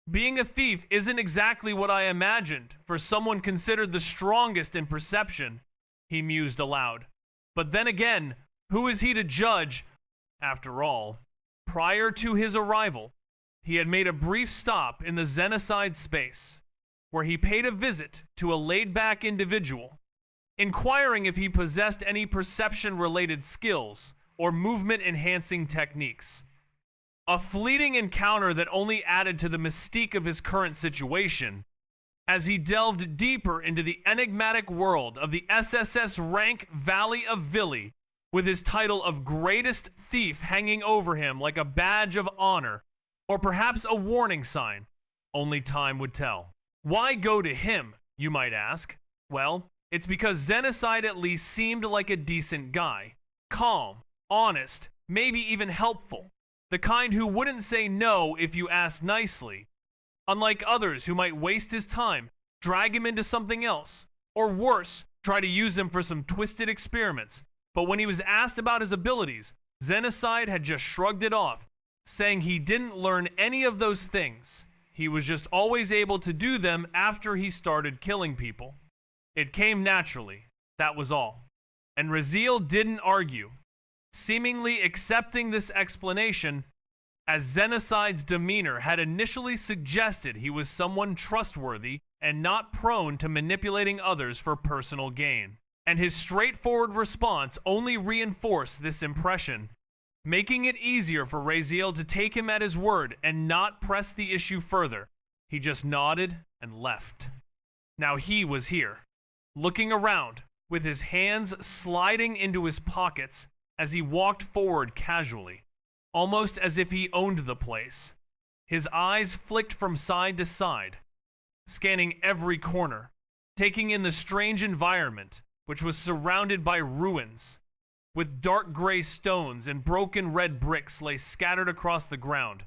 Being a thief isn't exactly what I imagined for someone considered the strongest in perception, he mused aloud. But then again, who is he to judge? After all, prior to his arrival, he had made a brief stop in the Xenocide space, where he paid a visit to a laid-back individual, inquiring if he possessed any perception-related skills or movement-enhancing techniques. A fleeting encounter that only added to the mystique of his current situation, as he delved deeper into the enigmatic world of the SSS rank Valley of Villi, with his title of Greatest Thief hanging over him like a badge of honor, or perhaps a warning sign. Only time would tell. Why go to him, you might ask? Well, it's because Xenocide at least seemed like a decent guy. Calm, honest, maybe even helpful. The kind who wouldn't say no if you asked nicely. Unlike others who might waste his time, drag him into something else, or worse, try to use him for some twisted experiments. But when he was asked about his abilities, Xenocide had just shrugged it off, saying he didn't learn any of those things. He was just always able to do them after he started killing people. It came naturally, that was all. And Raziel didn't argue, seemingly accepting this explanation, as Xenocide's demeanor had initially suggested he was someone trustworthy and not prone to manipulating others for personal gain. And his straightforward response only reinforced this impression, making it easier for Raziel to take him at his word and not press the issue further. He just nodded and left. Now he was here, looking around, with his hands sliding into his pockets as he walked forward casually, almost as if he owned the place. His eyes flicked from side to side, scanning every corner, taking in the strange environment, which was surrounded by ruins, with dark gray stones and broken red bricks lay scattered across the ground,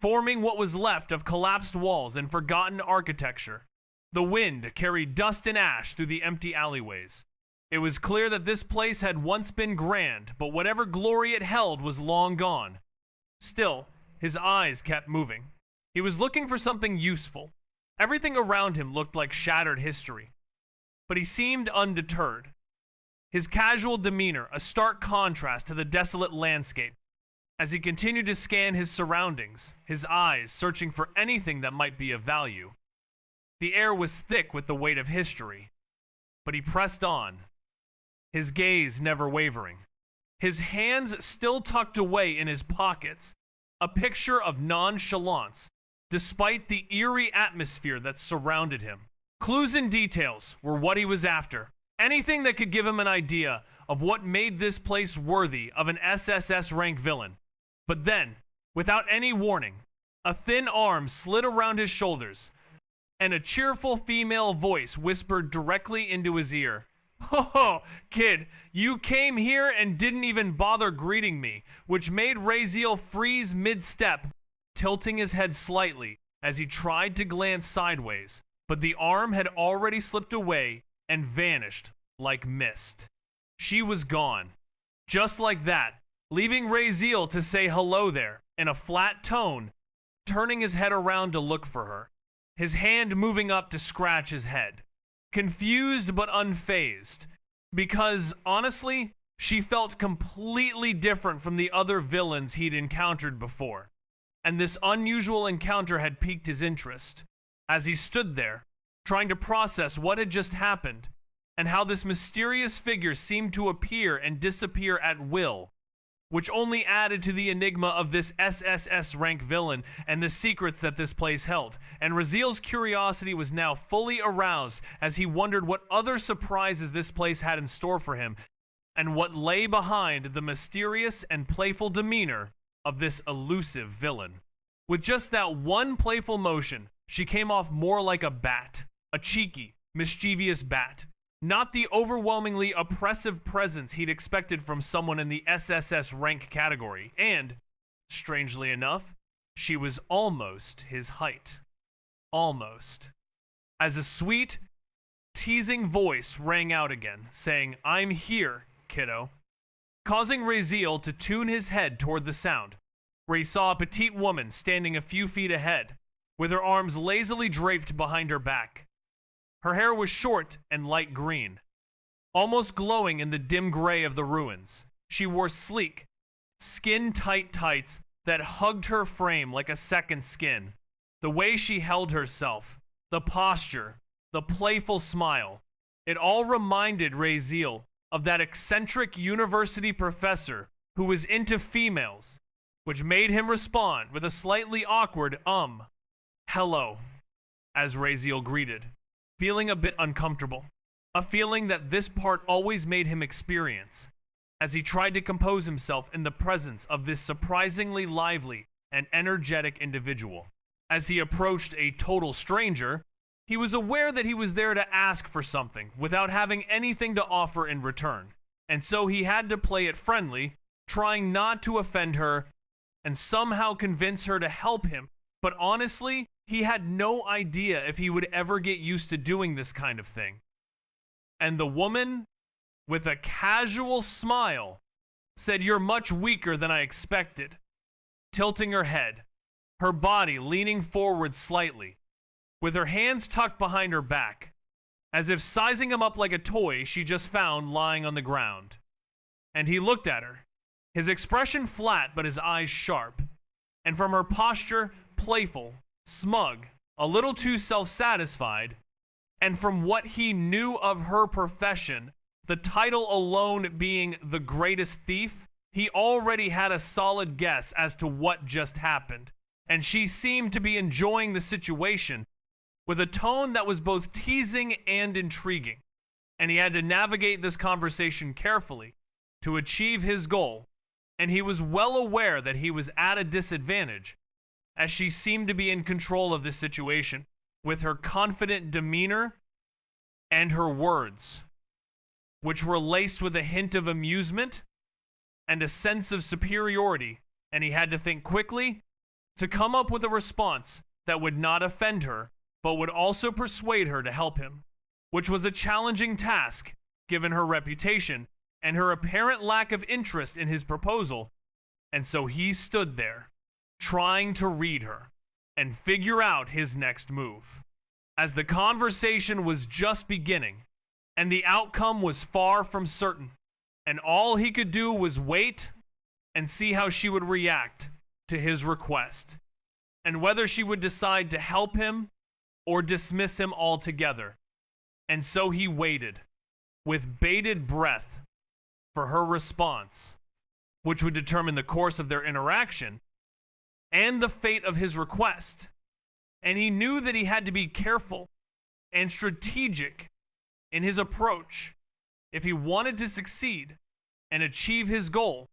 forming what was left of collapsed walls and forgotten architecture. The wind carried dust and ash through the empty alleyways. It was clear that this place had once been grand, but whatever glory it held was long gone. Still, his eyes kept moving. He was looking for something useful. Everything around him looked like shattered history. But he seemed undeterred. His casual demeanor a stark contrast to the desolate landscape. As he continued to scan his surroundings, his eyes searching for anything that might be of value. The air was thick with the weight of history, but he pressed on, his gaze never wavering, his hands still tucked away in his pockets, a picture of nonchalance, despite the eerie atmosphere that surrounded him. Clues and details were what he was after. Anything that could give him an idea of what made this place worthy of an SSS rank villain. But then, without any warning, a thin arm slid around his shoulders, and a cheerful female voice whispered directly into his ear. "Ho ho, kid, you came here and didn't even bother greeting me," which made Raziel freeze mid-step, tilting his head slightly as he tried to glance sideways, but the arm had already slipped away and vanished like mist. She was gone. Just like that, leaving Raziel to say hello there in a flat tone, turning his head around to look for her, his hand moving up to scratch his head. Confused but unfazed, because, honestly, she felt completely different from the other villains he'd encountered before, and this unusual encounter had piqued his interest. As he stood there, trying to process what had just happened, and how this mysterious figure seemed to appear and disappear at will, which only added to the enigma of this SSS rank villain and the secrets that this place held. And Raziel's curiosity was now fully aroused as he wondered what other surprises this place had in store for him, and what lay behind the mysterious and playful demeanor of this elusive villain. With just that one playful motion, she came off more like a bat, a cheeky, mischievous bat. Not the overwhelmingly oppressive presence he'd expected from someone in the SSS rank category, and, strangely enough, she was almost his height. Almost. As a sweet, teasing voice rang out again, saying, "I'm here, kiddo." causing Raziel to tune his head toward the sound, where he saw a petite woman standing a few feet ahead, with her arms lazily draped behind her back. Her hair was short and light green, almost glowing in the dim gray of the ruins. She wore sleek, skin-tight tights that hugged her frame like a second skin. The way she held herself, the posture, the playful smile, it all reminded Raziel of that eccentric university professor who was into females, which made him respond with a slightly awkward hello, as Raziel greeted, feeling a bit uncomfortable, a feeling that this part always made him experience, as he tried to compose himself in the presence of this surprisingly lively and energetic individual. As he approached a total stranger, he was aware that he was there to ask for something without having anything to offer in return, and so he had to play it friendly, trying not to offend her and somehow convince her to help him. But honestly, he had no idea if he would ever get used to doing this kind of thing. And the woman, with a casual smile, said, "You're much weaker than I expected," tilting her head, her body leaning forward slightly, with her hands tucked behind her back, as if sizing him up like a toy she just found lying on the ground. And he looked at her, his expression flat but his eyes sharp, and from her posture, playful, smug, a little too self-satisfied, and from what he knew of her profession, the title alone being the greatest thief, he already had a solid guess as to what just happened, and she seemed to be enjoying the situation with a tone that was both teasing and intriguing, and he had to navigate this conversation carefully to achieve his goal, and he was well aware that he was at a disadvantage, as she seemed to be in control of the situation with her confident demeanor and her words, which were laced with a hint of amusement and a sense of superiority, and he had to think quickly to come up with a response that would not offend her, but would also persuade her to help him, which was a challenging task given her reputation and her apparent lack of interest in his proposal. And so he stood there, trying to read her and figure out his next move. As the conversation was just beginning, and the outcome was far from certain, and all he could do was wait and see how she would react to his request, and whether she would decide to help him or dismiss him altogether. And so he waited, with bated breath, for her response, which would determine the course of their interaction and the fate of his request. And he knew that he had to be careful and strategic in his approach if he wanted to succeed and achieve his goal.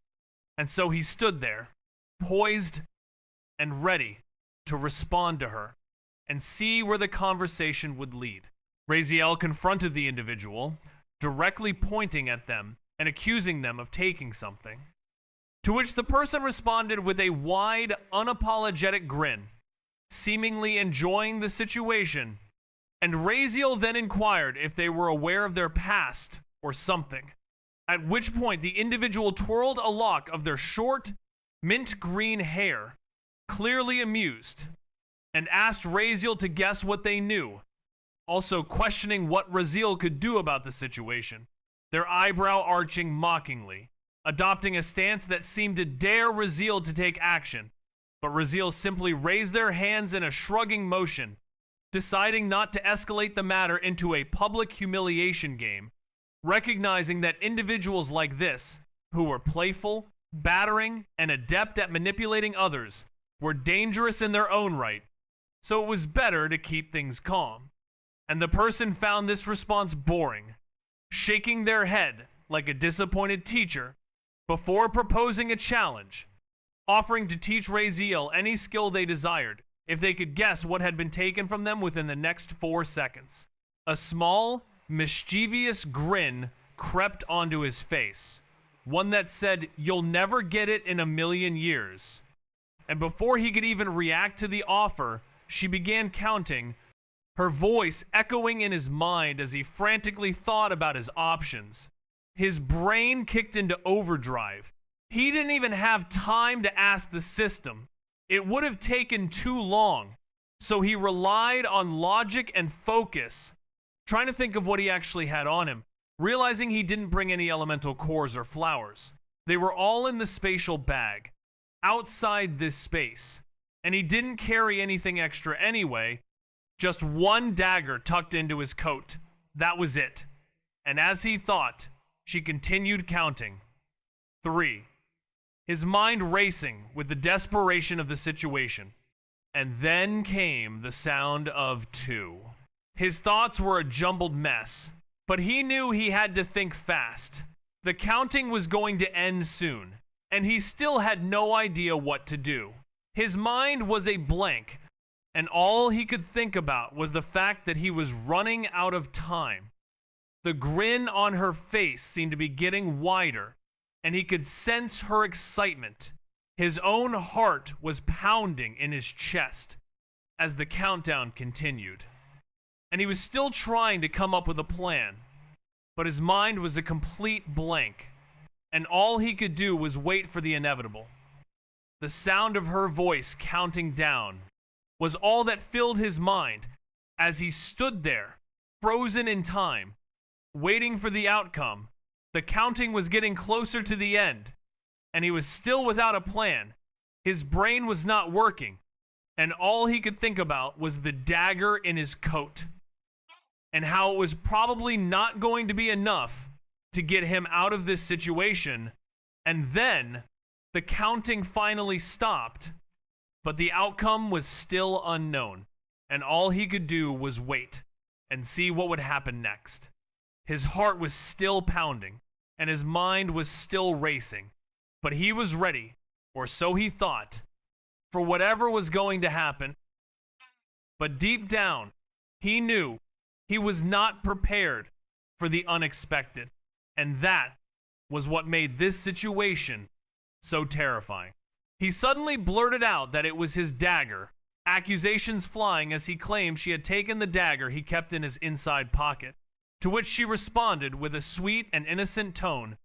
And so he stood there, poised and ready to respond to her and see where the conversation would lead. Raziel confronted the individual, directly pointing at them and accusing them of taking something, to which the person responded with a wide, unapologetic grin, seemingly enjoying the situation, and Raziel then inquired if they were aware of their past or something, at which point the individual twirled a lock of their short, mint green hair, clearly amused, and asked Raziel to guess what they knew, also questioning what Raziel could do about the situation, their eyebrow arching mockingly, adopting a stance that seemed to dare Raziel to take action, but Raziel simply raised their hands in a shrugging motion, deciding not to escalate the matter into a public humiliation game, recognizing that individuals like this, who were playful, battering, and adept at manipulating others, were dangerous in their own right, so it was better to keep things calm. And the person found this response boring, shaking their head like a disappointed teacher before proposing a challenge, offering to teach Raziel any skill they desired if they could guess what had been taken from them within the next 4 seconds. A small, mischievous grin crept onto his face, one that said, "You'll never get it in a million years." And before he could even react to the offer, she began counting, her voice echoing in his mind as he frantically thought about his options. His brain kicked into overdrive. He didn't even have time to ask the system. It would have taken too long. So he relied on logic and focus, trying to think of what he actually had on him, realizing he didn't bring any elemental cores or flowers. They were all in the spatial bag, outside this space, and he didn't carry anything extra anyway, just one dagger tucked into his coat. That was it. And as he thought, she continued counting. 3. His mind racing with the desperation of the situation. And then came the sound of 2. His thoughts were a jumbled mess, but he knew he had to think fast. The counting was going to end soon, and he still had no idea what to do. His mind was a blank, and all he could think about was the fact that he was running out of time. The grin on her face seemed to be getting wider, and he could sense her excitement. His own heart was pounding in his chest as the countdown continued. And he was still trying to come up with a plan, but his mind was a complete blank, and all he could do was wait for the inevitable. The sound of her voice counting down was all that filled his mind as he stood there, frozen in time, waiting for the outcome. The counting was getting closer to the end, and he was still without a plan. His brain was not working, and all he could think about was the dagger in his coat, and how it was probably not going to be enough to get him out of this situation. And then the counting finally stopped, but the outcome was still unknown, and all he could do was wait and see what would happen next. His heart was still pounding, and his mind was still racing, but he was ready, or so he thought, for whatever was going to happen. But deep down, he knew he was not prepared for the unexpected, and that was what made this situation so terrifying. He suddenly blurted out that it was his dagger, accusations flying as he claimed she had taken the dagger he kept in his inside pocket, to which she responded with a sweet and innocent tone,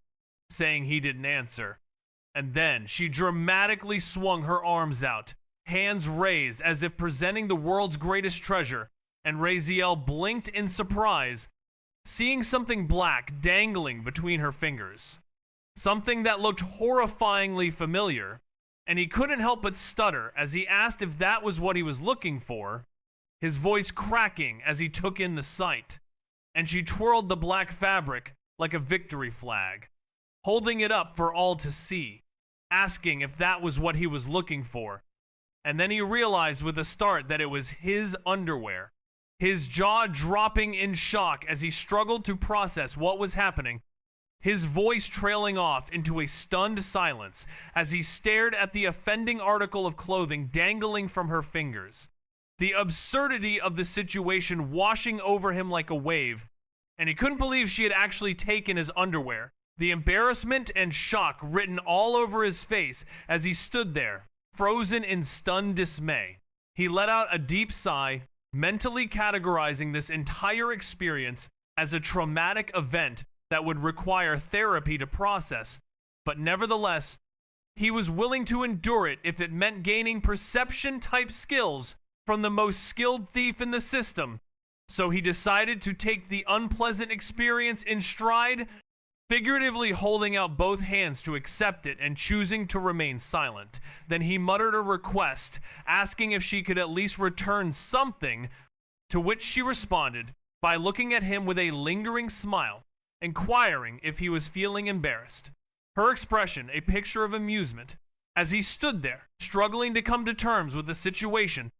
saying he didn't answer. And then she dramatically swung her arms out, hands raised as if presenting the world's greatest treasure, and Raziel blinked in surprise, seeing something black dangling between her fingers. Something that looked horrifyingly familiar, and he couldn't help but stutter as he asked if that was what he was looking for, his voice cracking as he took in the sight. And she twirled the black fabric like a victory flag, holding it up for all to see, asking if that was what he was looking for. And then he realized with a start that it was his underwear, his jaw dropping in shock as he struggled to process what was happening, his voice trailing off into a stunned silence as he stared at the offending article of clothing dangling from her fingers. The absurdity of the situation washing over him like a wave, and he couldn't believe she had actually taken his underwear. The embarrassment and shock written all over his face as he stood there, frozen in stunned dismay. He let out a deep sigh, mentally categorizing this entire experience as a traumatic event that would require therapy to process, but nevertheless, he was willing to endure it if it meant gaining perception-type skills from the most skilled thief in the system. So he decided to take the unpleasant experience in stride, figuratively holding out both hands to accept it and choosing to remain silent. Then he muttered a request, asking if she could at least return something, to which she responded by looking at him with a lingering smile, inquiring if he was feeling embarrassed. Her expression a picture of amusement, as he stood there, struggling to come to terms with the situation,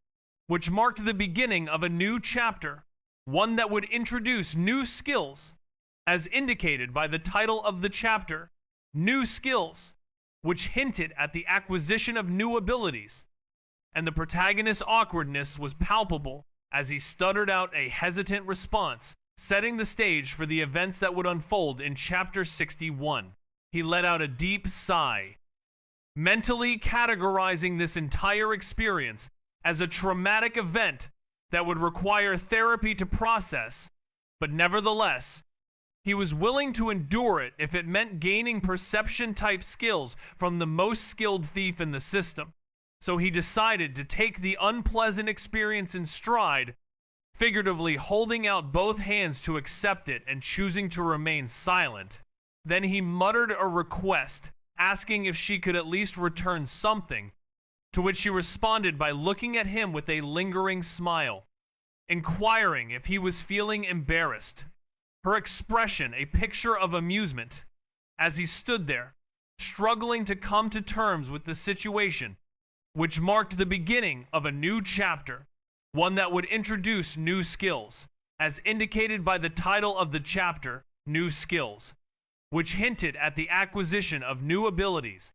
which marked the beginning of a new chapter, one that would introduce new skills, as indicated by the title of the chapter, New Skills, which hinted at the acquisition of new abilities. And the protagonist's awkwardness was palpable as he stuttered out a hesitant response, setting the stage for the events that would unfold in Chapter 61. He let out a deep sigh, mentally categorizing this entire experience as a traumatic event that would require therapy to process, but nevertheless, He was willing to endure it if it meant gaining perception-type skills from the most skilled thief in the system. So he decided to take the unpleasant experience in stride, figuratively holding out both hands to accept it and choosing to remain silent. Then he muttered a request, asking if she could at least return something, to which she responded by looking at him with a lingering smile, inquiring if he was feeling embarrassed. Her expression a picture of amusement, as he stood there, struggling to come to terms with the situation, which marked the beginning of a new chapter, one that would introduce new skills, as indicated by the title of the chapter, New Skills, which hinted at the acquisition of new abilities,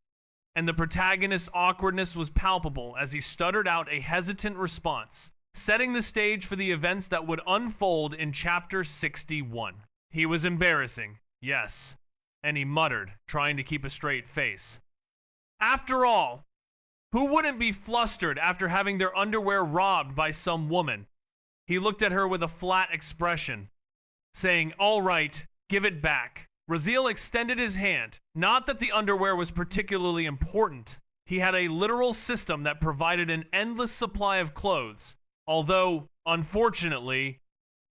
and the protagonist's awkwardness was palpable as he stuttered out a hesitant response, setting the stage for the events that would unfold in Chapter 61. He was embarrassing, yes, and he muttered, trying to keep a straight face. After all, who wouldn't be flustered after having their underwear robbed by some woman? He looked at her with a flat expression, saying, "All right, give it back." Raziel extended his hand. Not that the underwear was particularly important. He had a literal system that provided an endless supply of clothes, although, unfortunately,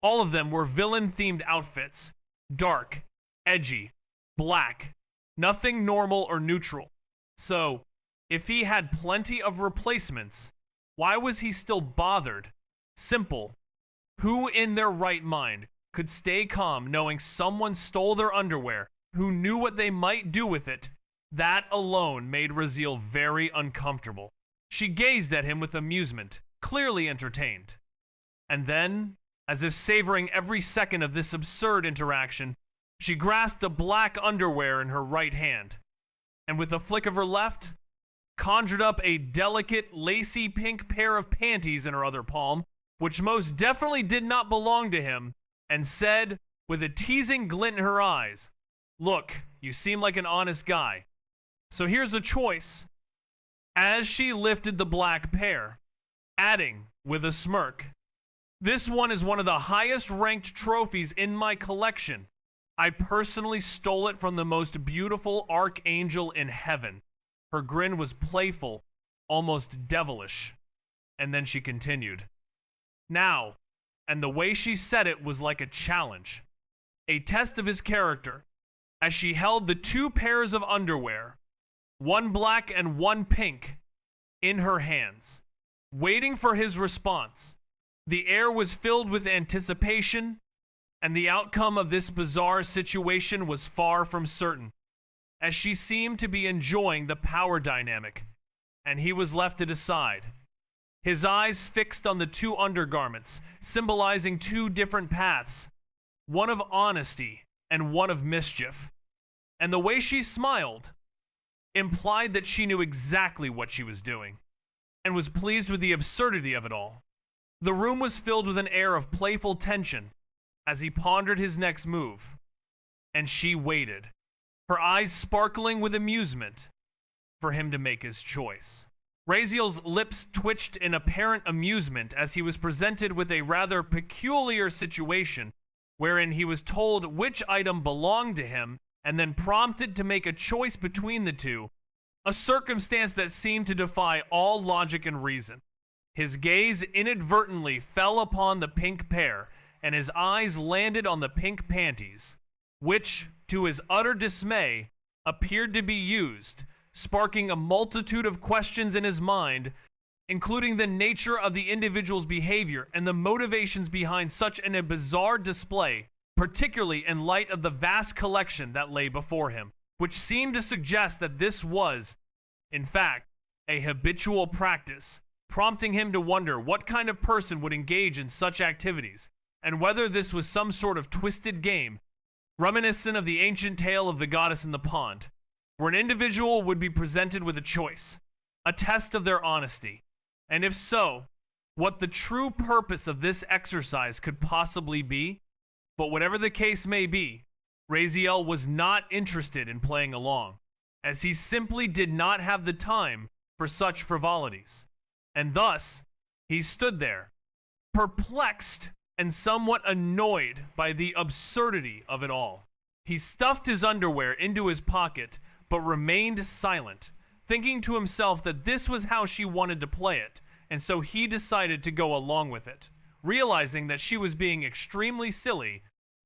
all of them were villain-themed outfits. Dark, edgy, black, nothing normal or neutral. So, if he had plenty of replacements, why was he still bothered? Simple. Who in their right mind could stay calm knowing someone stole their underwear, who knew what they might do with it? That alone made Raziel very uncomfortable. She gazed at him with amusement, clearly entertained. And then, as if savoring every second of this absurd interaction, she grasped a black underwear in her right hand, and with a flick of her left, conjured up a delicate, lacy pink pair of panties in her other palm, which most definitely did not belong to him, and said, with a teasing glint in her eyes, "Look, you seem like an honest guy, so here's a choice." As she lifted the black pair, adding, with a smirk, "This one is one of the highest ranked trophies in my collection. I personally stole it from the most beautiful archangel in heaven." Her grin was playful, almost devilish. And then she continued, "Now," and the way she said it was like a challenge, a test of his character, as she held the two pairs of underwear, one black and one pink, in her hands, waiting for his response. The air was filled with anticipation, and the outcome of this bizarre situation was far from certain, as she seemed to be enjoying the power dynamic, and he was left to decide. His eyes fixed on the two undergarments, symbolizing two different paths, one of honesty and one of mischief. And the way she smiled implied that she knew exactly what she was doing, and was pleased with the absurdity of it all. The room was filled with an air of playful tension as he pondered his next move, and she waited, her eyes sparkling with amusement, for him to make his choice. Raziel's lips twitched in apparent amusement as he was presented with a rather peculiar situation wherein he was told which item belonged to him and then prompted to make a choice between the two, a circumstance that seemed to defy all logic and reason. His gaze inadvertently fell upon the pink pair, and his eyes landed on the pink panties, which, to his utter dismay, appeared to be used, sparking a multitude of questions in his mind, including the nature of the individual's behavior and the motivations behind such a bizarre display, particularly in light of the vast collection that lay before him, which seemed to suggest that this was, in fact, a habitual practice, prompting him to wonder what kind of person would engage in such activities, and whether this was some sort of twisted game, reminiscent of the ancient tale of the goddess in the pond, where an individual would be presented with a choice, a test of their honesty, and if so, what the true purpose of this exercise could possibly be. But whatever the case may be, Raziel was not interested in playing along, as he simply did not have the time for such frivolities. And thus, he stood there, perplexed and somewhat annoyed by the absurdity of it all. He stuffed his underwear into his pocket, but remained silent, thinking to himself that this was how she wanted to play it, and so he decided to go along with it, realizing that she was being extremely silly,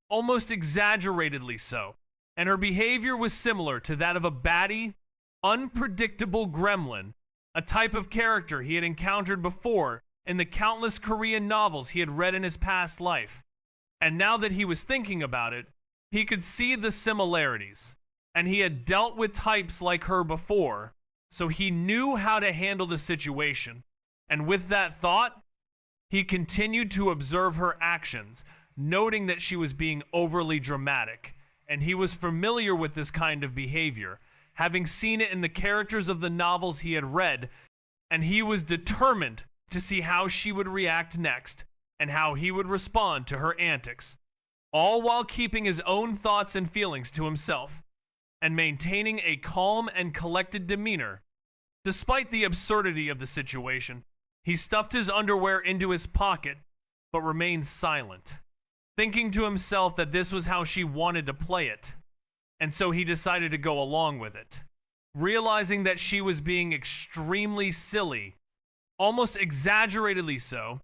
almost exaggeratedly so, and her behavior was similar to that of a batty, unpredictable gremlin, a type of character he had encountered before in the countless Korean novels he had read in his past life. And now that he was thinking about it, he could see the similarities, and he had dealt with types like her before, so he knew how to handle the situation. And with that thought, he continued to observe her actions, noting that she was being overly dramatic, and he was familiar with this kind of behavior, having seen it in the characters of the novels he had read, and he was determined to see how she would react next, and how he would respond to her antics, all while keeping his own thoughts and feelings to himself, and maintaining a calm and collected demeanor. Despite the absurdity of the situation, he stuffed his underwear into his pocket, but remained silent, thinking to himself that this was how she wanted to play it, and so he decided to go along with it, realizing that she was being extremely silly, almost exaggeratedly so,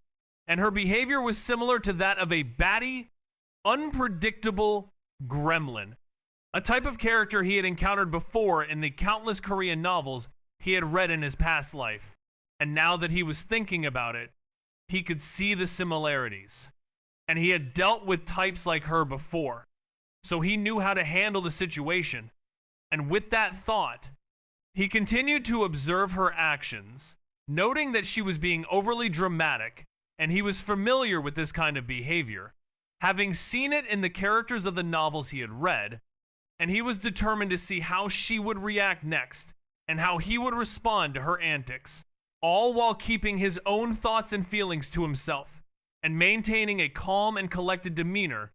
and her behavior was similar to that of a batty, unpredictable gremlin, a type of character he had encountered before in the countless Korean novels he had read in his past life. And now that he was thinking about it, he could see the similarities, and he had dealt with types like her before, so he knew how to handle the situation. And with that thought, he continued to observe her actions, noting that she was being overly dramatic, and he was familiar with this kind of behavior, having seen it in the characters of the novels he had read, and he was determined to see how she would react next, and how he would respond to her antics, all while keeping his own thoughts and feelings to himself, and maintaining a calm and collected demeanor.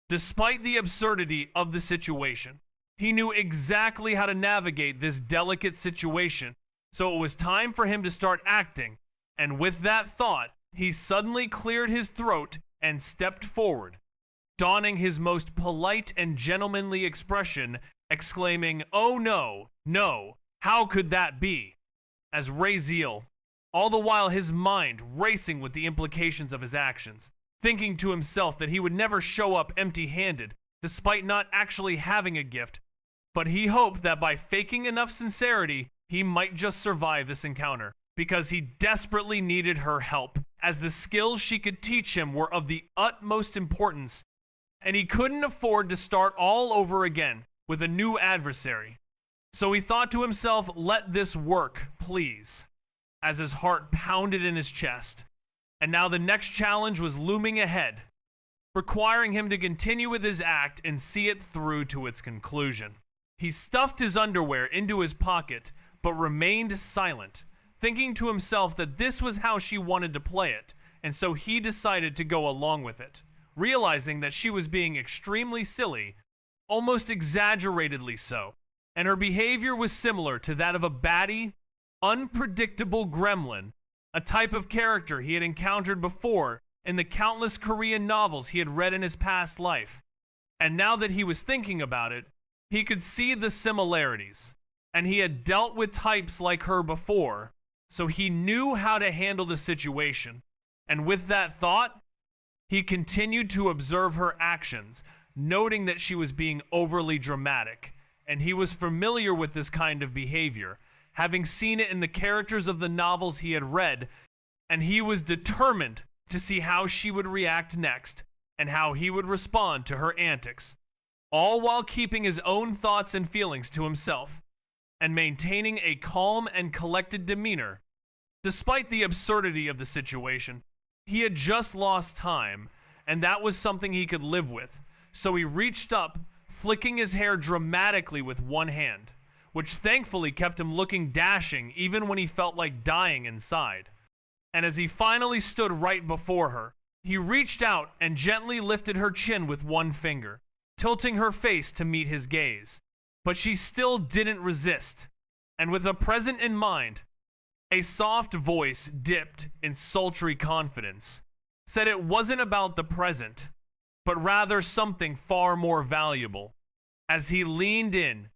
Despite the absurdity of the situation, he knew exactly how to navigate this delicate situation, so it was time for him to start acting, and with that thought, he suddenly cleared his throat and stepped forward, donning his most polite and gentlemanly expression, exclaiming, "Oh no, no, how could that be?" as Raziel, all the while his mind racing with the implications of his actions, thinking to himself that he would never show up empty-handed, despite not actually having a gift, but he hoped that by faking enough sincerity, he might just survive this encounter, because he desperately needed her help, as the skills she could teach him were of the utmost importance, and he couldn't afford to start all over again with a new adversary. So he thought to himself, let this work, please, as his heart pounded in his chest. And now the next challenge was looming ahead, requiring him to continue with his act and see it through to its conclusion. He stuffed his underwear into his pocket, but remained silent, thinking to himself that this was how she wanted to play it, and so he decided to go along with it, realizing that she was being extremely silly, almost exaggeratedly so, and her behavior was similar to that of a batty, unpredictable gremlin, a type of character he had encountered before in the countless Korean novels he had read in his past life. And now that he was thinking about it, he could see the similarities, and he had dealt with types like her before, so he knew how to handle the situation. And with that thought, he continued to observe her actions, noting that she was being overly dramatic, and he was familiar with this kind of behavior, having seen it in the characters of the novels he had read, and he was determined to see how she would react next, and how he would respond to her antics, all while keeping his own thoughts and feelings to himself, and maintaining a calm and collected demeanor. Despite the absurdity of the situation, he had just lost time, and that was something he could live with, so he reached up, flicking his hair dramatically with one hand, which thankfully kept him looking dashing even when he felt like dying inside. And as he finally stood right before her, he reached out and gently lifted her chin with one finger, tilting her face to meet his gaze. But she still didn't resist, and with the present in mind, a soft voice dipped in sultry confidence. said it wasn't about the present, but rather something far more valuable. As he leaned in,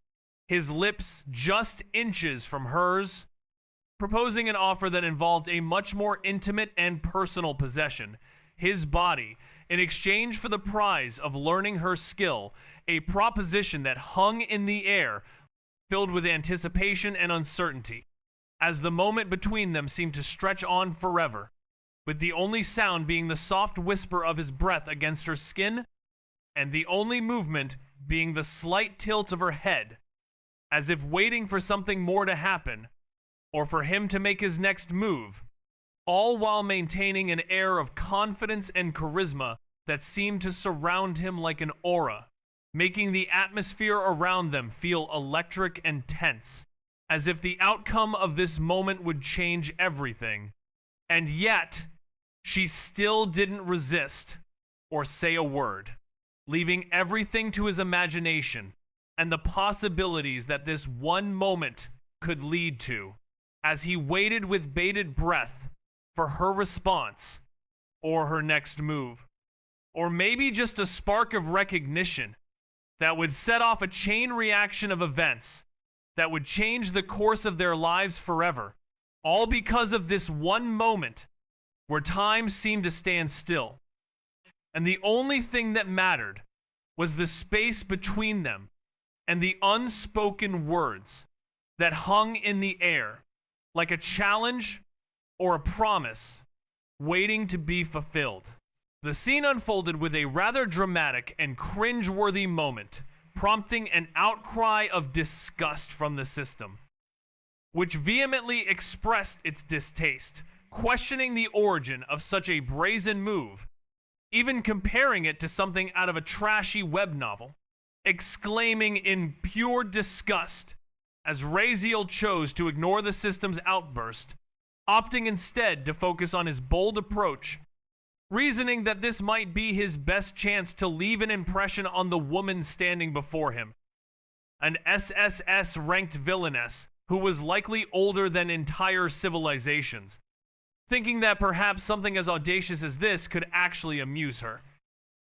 his lips just inches from hers, proposing an offer that involved a much more intimate and personal possession, his body, in exchange for the prize of learning her skill, a proposition that hung in the air, filled with anticipation and uncertainty, as the moment between them seemed to stretch on forever, with the only sound being the soft whisper of his breath against her skin, and the only movement being the slight tilt of her head, as if waiting for something more to happen, or for him to make his next move, all while maintaining an air of confidence and charisma that seemed to surround him like an aura, making the atmosphere around them feel electric and tense, as if the outcome of this moment would change everything. And yet, she still didn't resist or say a word, leaving everything to his imagination and the possibilities that this one moment could lead to, as he waited with bated breath for her response or her next move, or maybe just a spark of recognition that would set off a chain reaction of events that would change the course of their lives forever, all because of this one moment where time seemed to stand still, and the only thing that mattered was the space between them and the unspoken words that hung in the air like a challenge or a promise waiting to be fulfilled. The scene unfolded with a rather dramatic and cringe-worthy moment, prompting an outcry of disgust from the system, which vehemently expressed its distaste, questioning the origin of such a brazen move, even comparing it to something out of a trashy web novel, exclaiming in pure disgust as Raziel chose to ignore the system's outburst, opting instead to focus on his bold approach, reasoning that this might be his best chance to leave an impression on the woman standing before him, an SSS ranked villainess who was likely older than entire civilizations, thinking that perhaps something as audacious as this could actually amuse her.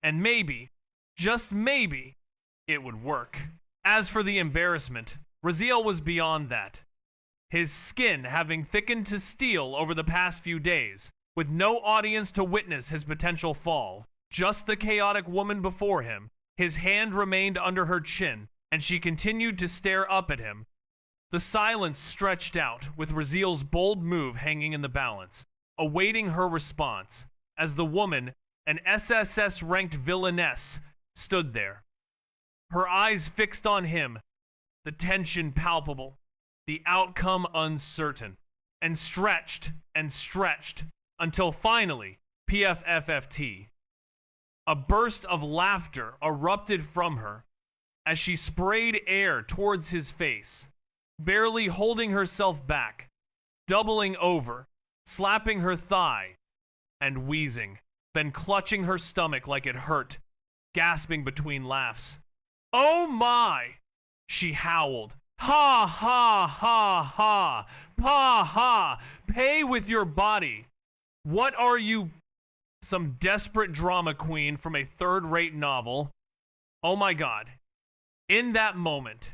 And maybe, just maybe, it would work. As for the embarrassment, Raziel was beyond that, his skin having thickened to steel over the past few days, with no audience to witness his potential fall, just the chaotic woman before him. His hand remained under her chin, and she continued to stare up at him. The silence stretched out, with Raziel's bold move hanging in the balance, awaiting her response, as the woman, an SSS-ranked villainess, stood there, her eyes fixed on him, the tension palpable, the outcome uncertain, and stretched until finally, PFFFT. A burst of laughter erupted from her as she sprayed air towards his face, barely holding herself back, doubling over, slapping her thigh, and wheezing, then clutching her stomach like it hurt, gasping between laughs. "Oh my!" she howled. "Ha ha ha ha! Pa ha! Pay with your body! What are you? Some desperate drama queen from a third-rate novel?" Oh my god. In that moment,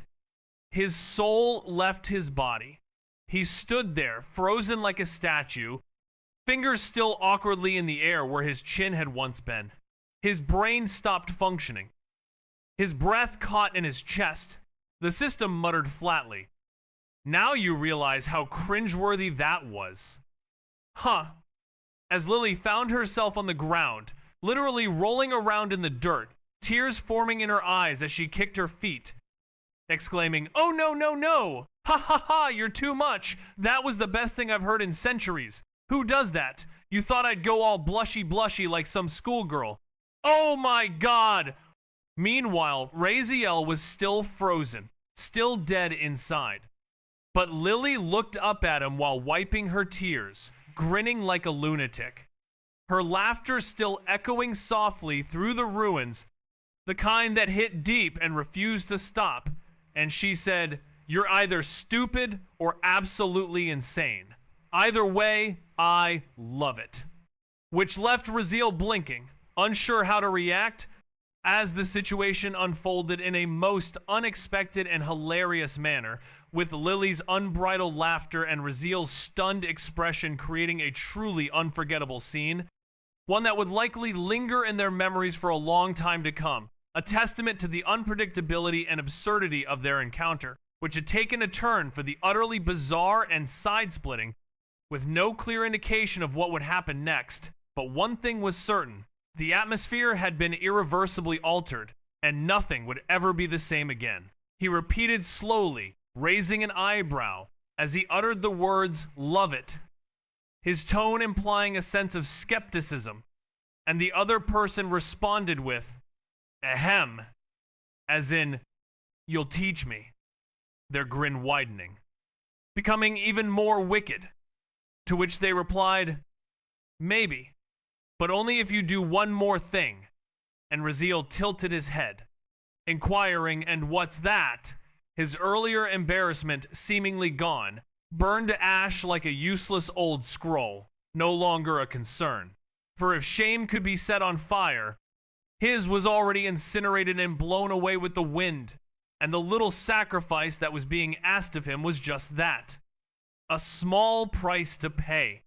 his soul left his body. He stood there, frozen like a statue, fingers still awkwardly in the air where his chin had once been. His brain stopped functioning. His breath caught in his chest. The system muttered flatly, "Now you realize how cringeworthy that was." Huh. As Lily found herself on the ground, literally rolling around in the dirt, tears forming in her eyes as she kicked her feet, exclaiming, "Oh no, no, no! Ha ha ha, you're too much! That was the best thing I've heard in centuries! Who does that? You thought I'd go all blushy like some schoolgirl. Oh my god!" Meanwhile, Raziel was still frozen, still dead inside. But Lily looked up at him while wiping her tears, grinning like a lunatic. Her laughter still echoing softly through the ruins, the kind that hit deep and refused to stop. And she said, "You're either stupid or absolutely insane. Either way, I love it." which left Raziel blinking, unsure how to react as the situation unfolded in a most unexpected and hilarious manner, with Lily's unbridled laughter and Raziel's stunned expression creating a truly unforgettable scene, one that would likely linger in their memories for a long time to come, a testament to the unpredictability and absurdity of their encounter, which had taken a turn for the utterly bizarre and side-splitting, with no clear indication of what would happen next. But one thing was certain: the atmosphere had been irreversibly altered, and nothing would ever be the same again. He repeated slowly, raising an eyebrow, as he uttered the words, "Love it," his tone implying a sense of skepticism, and the other person responded with, "Ahem," as in, "You'll teach me," their grin widening, becoming even more wicked, to which they replied, "Maybe, but only if you do one more thing," and Raziel tilted his head, inquiring, "And what's that?" His earlier embarrassment seemingly gone, burned to ash like a useless old scroll, no longer a concern. For if shame could be set on fire, his was already incinerated and blown away with the wind, and the little sacrifice that was being asked of him was just that. A small price to pay.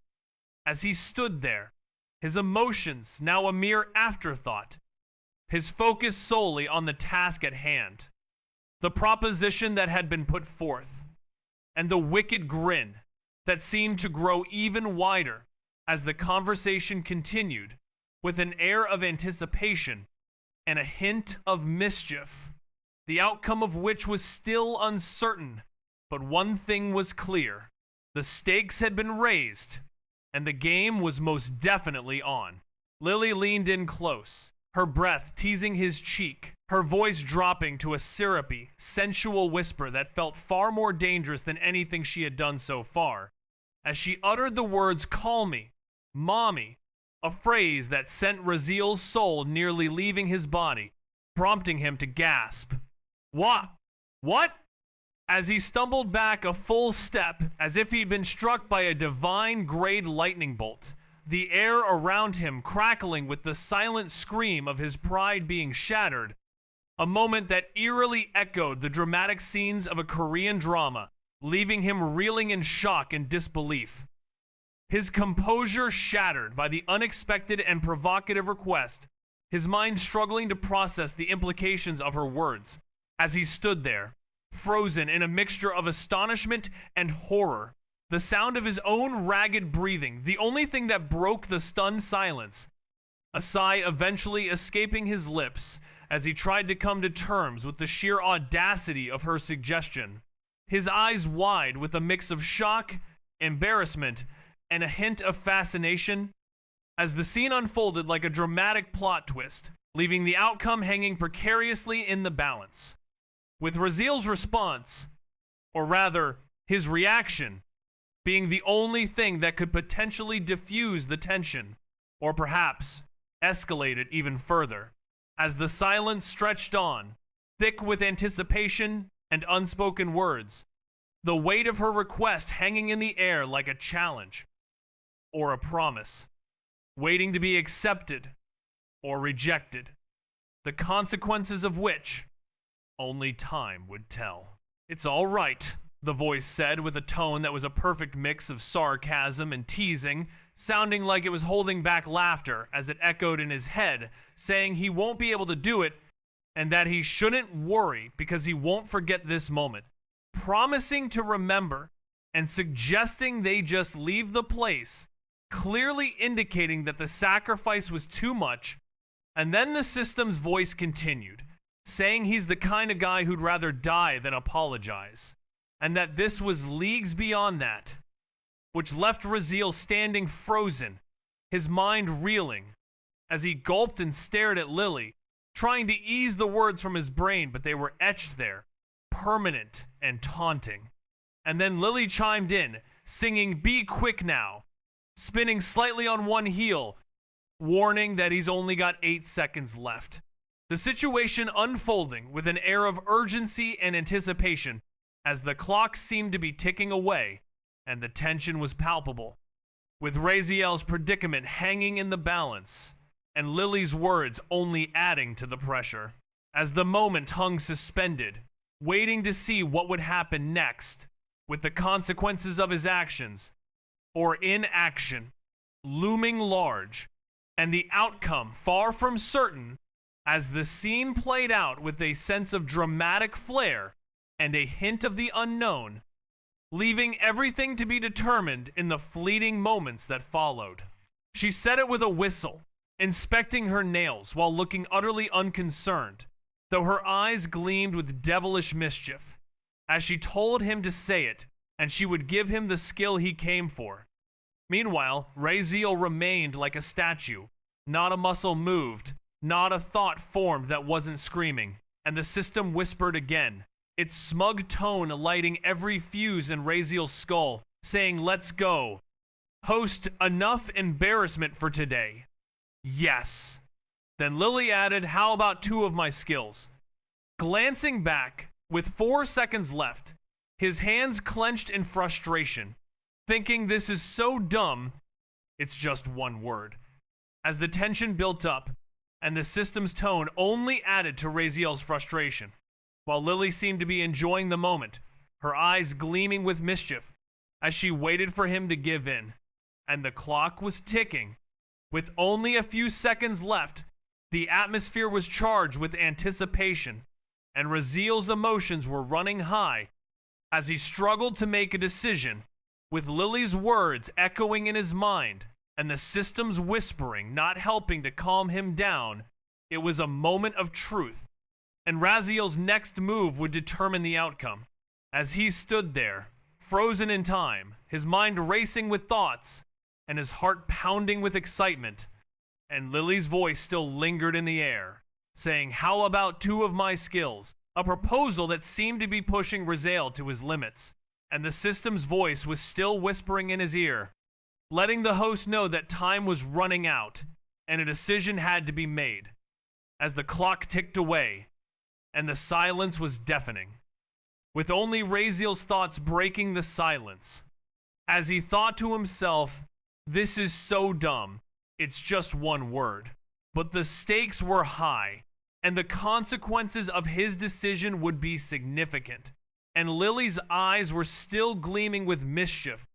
As he stood there, his emotions now a mere afterthought, his focus solely on the task at hand, the proposition that had been put forth, and the wicked grin that seemed to grow even wider as the conversation continued, with an air of anticipation and a hint of mischief, the outcome of which was still uncertain. But one thing was clear: the stakes had been raised, and the game was most definitely on. Lily leaned in close, her breath teasing his cheek, her voice dropping to a syrupy, sensual whisper that felt far more dangerous than anything she had done so far, as she uttered the words, "Call me, Mommy," a phrase that sent Raziel's soul nearly leaving his body, prompting him to gasp. What? As he stumbled back a full step, as if he'd been struck by a divine grade lightning bolt, the air around him crackling with the silent scream of his pride being shattered, a moment that eerily echoed the dramatic scenes of a Korean drama, leaving him reeling in shock and disbelief. His composure shattered by the unexpected and provocative request, his mind struggling to process the implications of her words, as he stood there, frozen in a mixture of astonishment and horror, the sound of his own ragged breathing, the only thing that broke the stunned silence, a sigh eventually escaping his lips as he tried to come to terms with the sheer audacity of her suggestion, his eyes wide with a mix of shock, embarrassment, and a hint of fascination, as the scene unfolded like a dramatic plot twist, leaving the outcome hanging precariously in the balance. With Raziel's response, or rather, his reaction, being the only thing that could potentially diffuse the tension, or perhaps escalate it even further, as the silence stretched on, thick with anticipation and unspoken words, the weight of her request hanging in the air like a challenge, or a promise, waiting to be accepted or rejected, the consequences of which only time would tell. "It's all right," the voice said with a tone that was a perfect mix of sarcasm and teasing, sounding like it was holding back laughter as it echoed in his head, saying he won't be able to do it and that he shouldn't worry because he won't forget this moment, promising to remember and suggesting they just leave the place, clearly indicating that the sacrifice was too much. And then the system's voice continued, saying he's the kind of guy who'd rather die than apologize, and that this was leagues beyond that, which left Raziel standing frozen, his mind reeling, as he gulped and stared at Lily, trying to ease the words from his brain, but they were etched there, permanent and taunting. And then Lily chimed in, singing "Be Quick Now," spinning slightly on one heel, warning that he's only got 8 seconds left. The situation unfolding with an air of urgency and anticipation as the clock seemed to be ticking away and the tension was palpable. with Raziel's predicament hanging in the balance, and Lily's words only adding to the pressure. As the moment hung suspended, waiting to see what would happen next, with the consequences of his actions, or inaction, looming large, and the outcome far from certain, as the scene played out with a sense of dramatic flair and a hint of the unknown, leaving everything to be determined in the fleeting moments that followed. She said it with a whistle, inspecting her nails while looking utterly unconcerned, though her eyes gleamed with devilish mischief, as she told him to say it, and she would give him the skill he came for. Meanwhile, Raziel remained like a statue. Not a muscle moved, not a thought formed that wasn't screaming, and the system whispered again, its smug tone lighting every fuse in Raziel's skull, saying, "Let's go. Host, enough embarrassment for today." Yes. Then Lily added, "How about 2 of my skills?" Glancing back, with 4 seconds left, his hands clenched in frustration, thinking this is so dumb, it's just 1 word. As the tension built up, and the system's tone only added to Raziel's frustration, while Lily seemed to be enjoying the moment, her eyes gleaming with mischief, as she waited for him to give in, and the clock was ticking. With only a few seconds left, the atmosphere was charged with anticipation, and Raziel's emotions were running high as he struggled to make a decision, with Lily's words echoing in his mind and the system's whispering not helping to calm him down. It was a moment of truth, and Raziel's next move would determine the outcome. As he stood there, frozen in time, his mind racing with thoughts and his heart pounding with excitement, and Lily's voice still lingered in the air, saying, "How about 2 of my skills?" A proposal that seemed to be pushing Raziel to his limits, and the system's voice was still whispering in his ear, letting the host know that time was running out and a decision had to be made. As the clock ticked away, and the silence was deafening, with only Raziel's thoughts breaking the silence, as he thought to himself, "This is so dumb, it's just 1 word." But the stakes were high, and the consequences of his decision would be significant, and Lily's eyes were still gleaming with mischief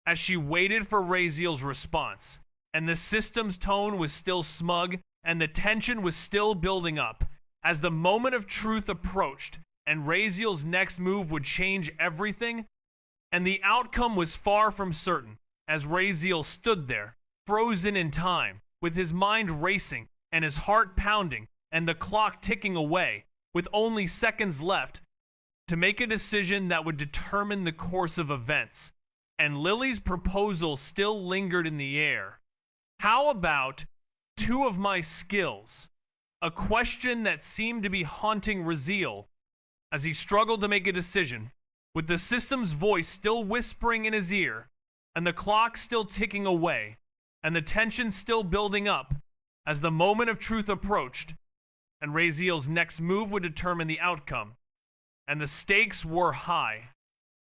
as she waited for Raziel's response, and the system's tone was still smug, and the tension was still building up. As the moment of truth approached, and Raziel's next move would change everything, and the outcome was far from certain, as Raziel stood there, frozen in time, with his mind racing, and his heart pounding, and the clock ticking away, with only seconds left to make a decision that would determine the course of events, and Lily's proposal still lingered in the air. How about 2 of my skills? A question that seemed to be haunting Raziel as he struggled to make a decision, with the system's voice still whispering in his ear, and the clock still ticking away, and the tension still building up as the moment of truth approached, and Raziel's next move would determine the outcome, and the stakes were high,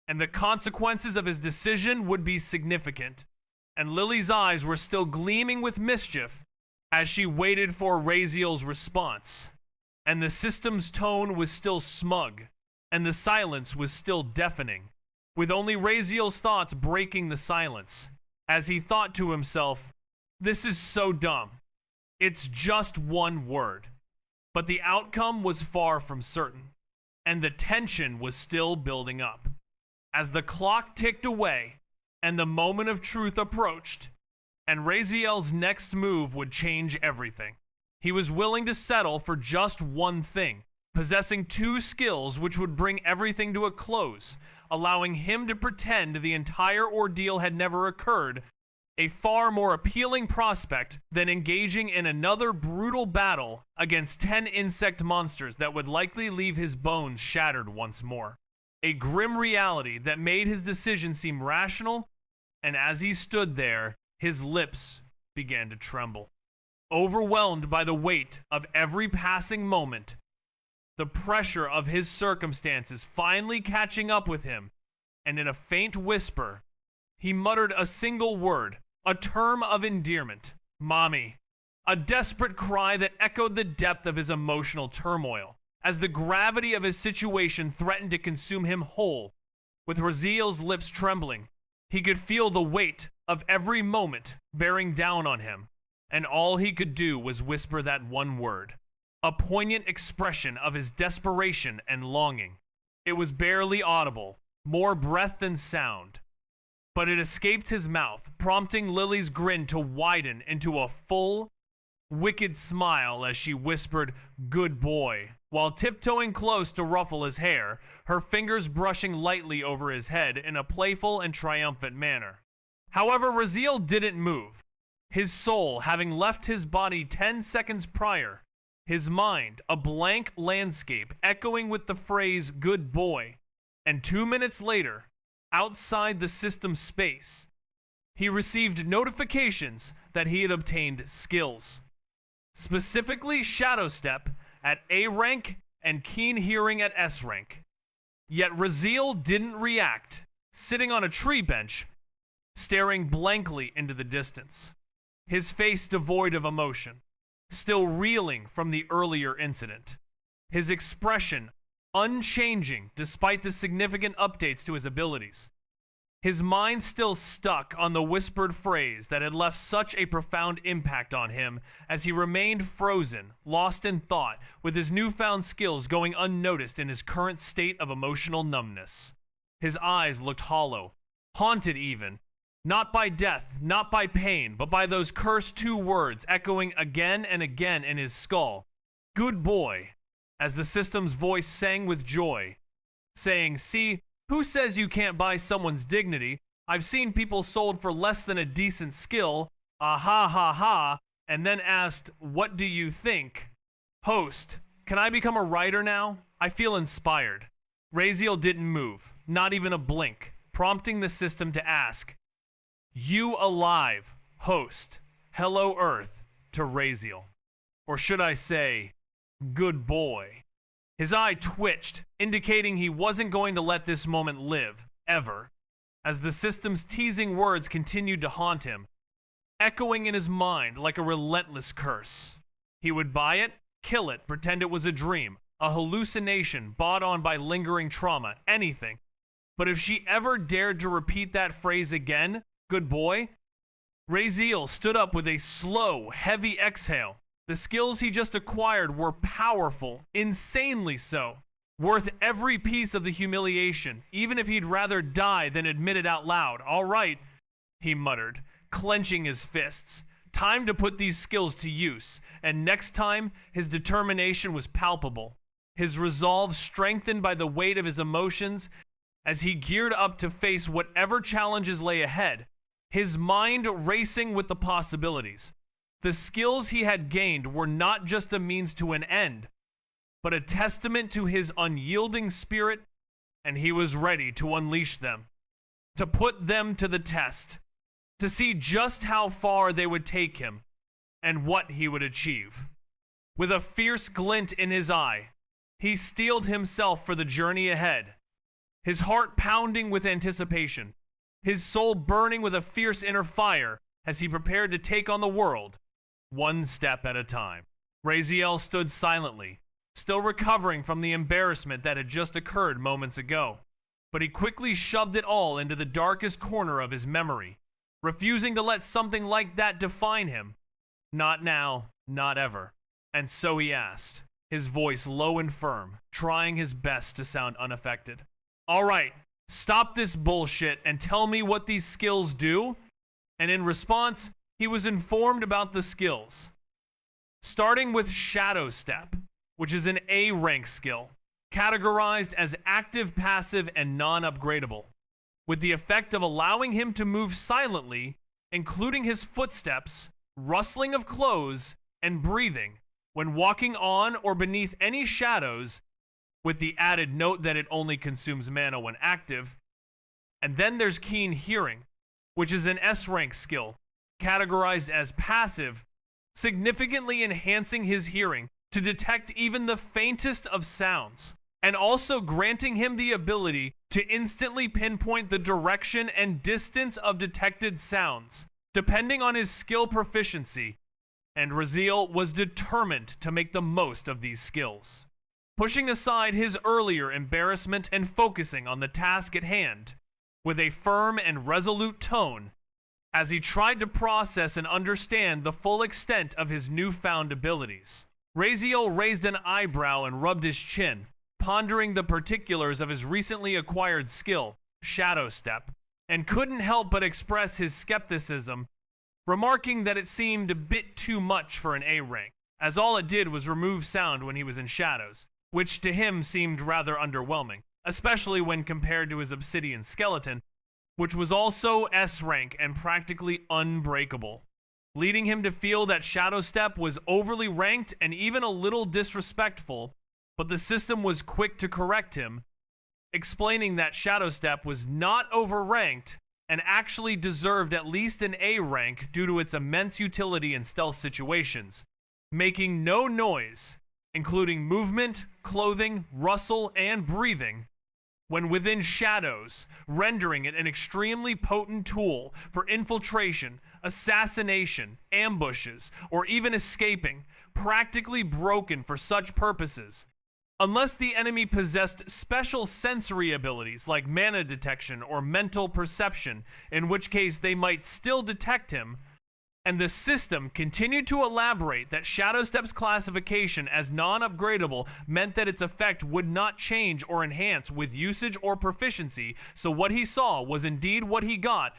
and the consequences of his decision would be significant, and Lily's eyes were still gleaming with mischief as she waited for Raziel's response, and the system's tone was still smug, and the silence was still deafening, with only Raziel's thoughts breaking the silence, as he thought to himself, "This is so dumb. It's just 1 word." But the outcome was far from certain, and the tension was still building up. As the clock ticked away, and the moment of truth approached, and Raziel's next move would change everything. He was willing to settle for just 1 thing, possessing 2 skills which would bring everything to a close, allowing him to pretend the entire ordeal had never occurred, a far more appealing prospect than engaging in another brutal battle against 10 insect monsters that would likely leave his bones shattered once more. A grim reality that made his decision seem rational, and as he stood there, his lips began to tremble. Overwhelmed by the weight of every passing moment, the pressure of his circumstances finally catching up with him, and in a faint whisper, he muttered a single word, a term of endearment, mommy, a desperate cry that echoed the depth of his emotional turmoil, as the gravity of his situation threatened to consume him whole. With Raziel's lips trembling, he could feel the weight of every moment bearing down on him, and all he could do was whisper that one word, a poignant expression of his desperation and longing. It was barely audible, more breath than sound, but it escaped his mouth, prompting Lily's grin to widen into a full, wicked smile as she whispered, "Good boy," while tiptoeing close to ruffle his hair, her fingers brushing lightly over his head in a playful and triumphant manner. However, Raziel didn't move. His soul having left his body 10 seconds prior, his mind a blank landscape echoing with the phrase "good boy," and 2 minutes later, outside the system's space, he received notifications that he had obtained skills. Specifically Shadow Step at A rank and Keen Hearing at S rank. Yet Raziel didn't react, sitting on a tree bench, staring blankly into the distance, his face devoid of emotion, still reeling from the earlier incident, his expression unchanging despite the significant updates to his abilities. His mind still stuck on the whispered phrase that had left such a profound impact on him as he remained frozen, lost in thought, with his newfound skills going unnoticed in his current state of emotional numbness. His eyes looked hollow, haunted even, not by death, not by pain, but by those cursed 2 words echoing again and again in his skull. "Good boy," as the system's voice sang with joy, saying, "See, who says you can't buy someone's dignity? I've seen people sold for less than a decent skill, ah ha ha ha, and then asked, 'What do you think?' Host, can I become a writer now? I feel inspired." Raziel didn't move, not even a blink, prompting the system to ask, "You alive, host, hello Earth," to Raziel. Or should I say, "Good boy." His eye twitched, indicating he wasn't going to let this moment live, ever, as the system's teasing words continued to haunt him, echoing in his mind like a relentless curse. He would buy it, kill it, pretend it was a dream, a hallucination bought on by lingering trauma, anything. But if she ever dared to repeat that phrase again, "good boy," Raziel stood up with a slow, heavy exhale. The skills he just acquired were powerful, insanely so, worth every piece of the humiliation, even if he'd rather die than admit it out loud. "All right," he muttered, clenching his fists. Time to put these skills to use, and next time, his determination was palpable, his resolve strengthened by the weight of his emotions as he geared up to face whatever challenges lay ahead, his mind racing with the possibilities. The skills he had gained were not just a means to an end, but a testament to his unyielding spirit, and he was ready to unleash them, to put them to the test, to see just how far they would take him, and what he would achieve. With a fierce glint in his eye, he steeled himself for the journey ahead, his heart pounding with anticipation, his soul burning with a fierce inner fire as he prepared to take on the world, one step at a time. Raziel stood silently, still recovering from the embarrassment that had just occurred moments ago. But he quickly shoved it all into the darkest corner of his memory, refusing to let something like that define him. Not now, not ever. And so he asked, his voice low and firm, trying his best to sound unaffected. "All right, stop this bullshit and tell me what these skills do?" And in response, he was informed about the skills. Starting with Shadow Step, which is an A rank skill, categorized as active, passive, and non-upgradable, with the effect of allowing him to move silently, including his footsteps, rustling of clothes, and breathing, when walking on or beneath any shadows, with the added note that it only consumes mana when active. And then there's Keen Hearing, which is an S rank skill, categorized as passive, significantly enhancing his hearing to detect even the faintest of sounds, and also granting him the ability to instantly pinpoint the direction and distance of detected sounds, depending on his skill proficiency, and Raziel was determined to make the most of these skills. Pushing aside his earlier embarrassment and focusing on the task at hand, with a firm and resolute tone, as he tried to process and understand the full extent of his newfound abilities. Raziel raised an eyebrow and rubbed his chin, pondering the particulars of his recently acquired skill, Shadow Step, and couldn't help but express his skepticism, remarking that it seemed a bit too much for an A rank, as all it did was remove sound when he was in shadows, which to him seemed rather underwhelming, especially when compared to his obsidian skeleton, which was also S rank and practically unbreakable, leading him to feel that Shadow Step was overly ranked and even a little disrespectful, but the system was quick to correct him, explaining that Shadow Step was not overranked and actually deserved at least an A rank due to its immense utility in stealth situations, making no noise, including movement, clothing, rustle, and breathing, when within shadows, rendering it an extremely potent tool for infiltration, assassination, ambushes, or even escaping, practically broken for such purposes. Unless the enemy possessed special sensory abilities like mana detection or mental perception, in which case they might still detect him, and the system continued to elaborate that Shadow Step's classification as non-upgradable meant that its effect would not change or enhance with usage or proficiency, so what he saw was indeed what he got,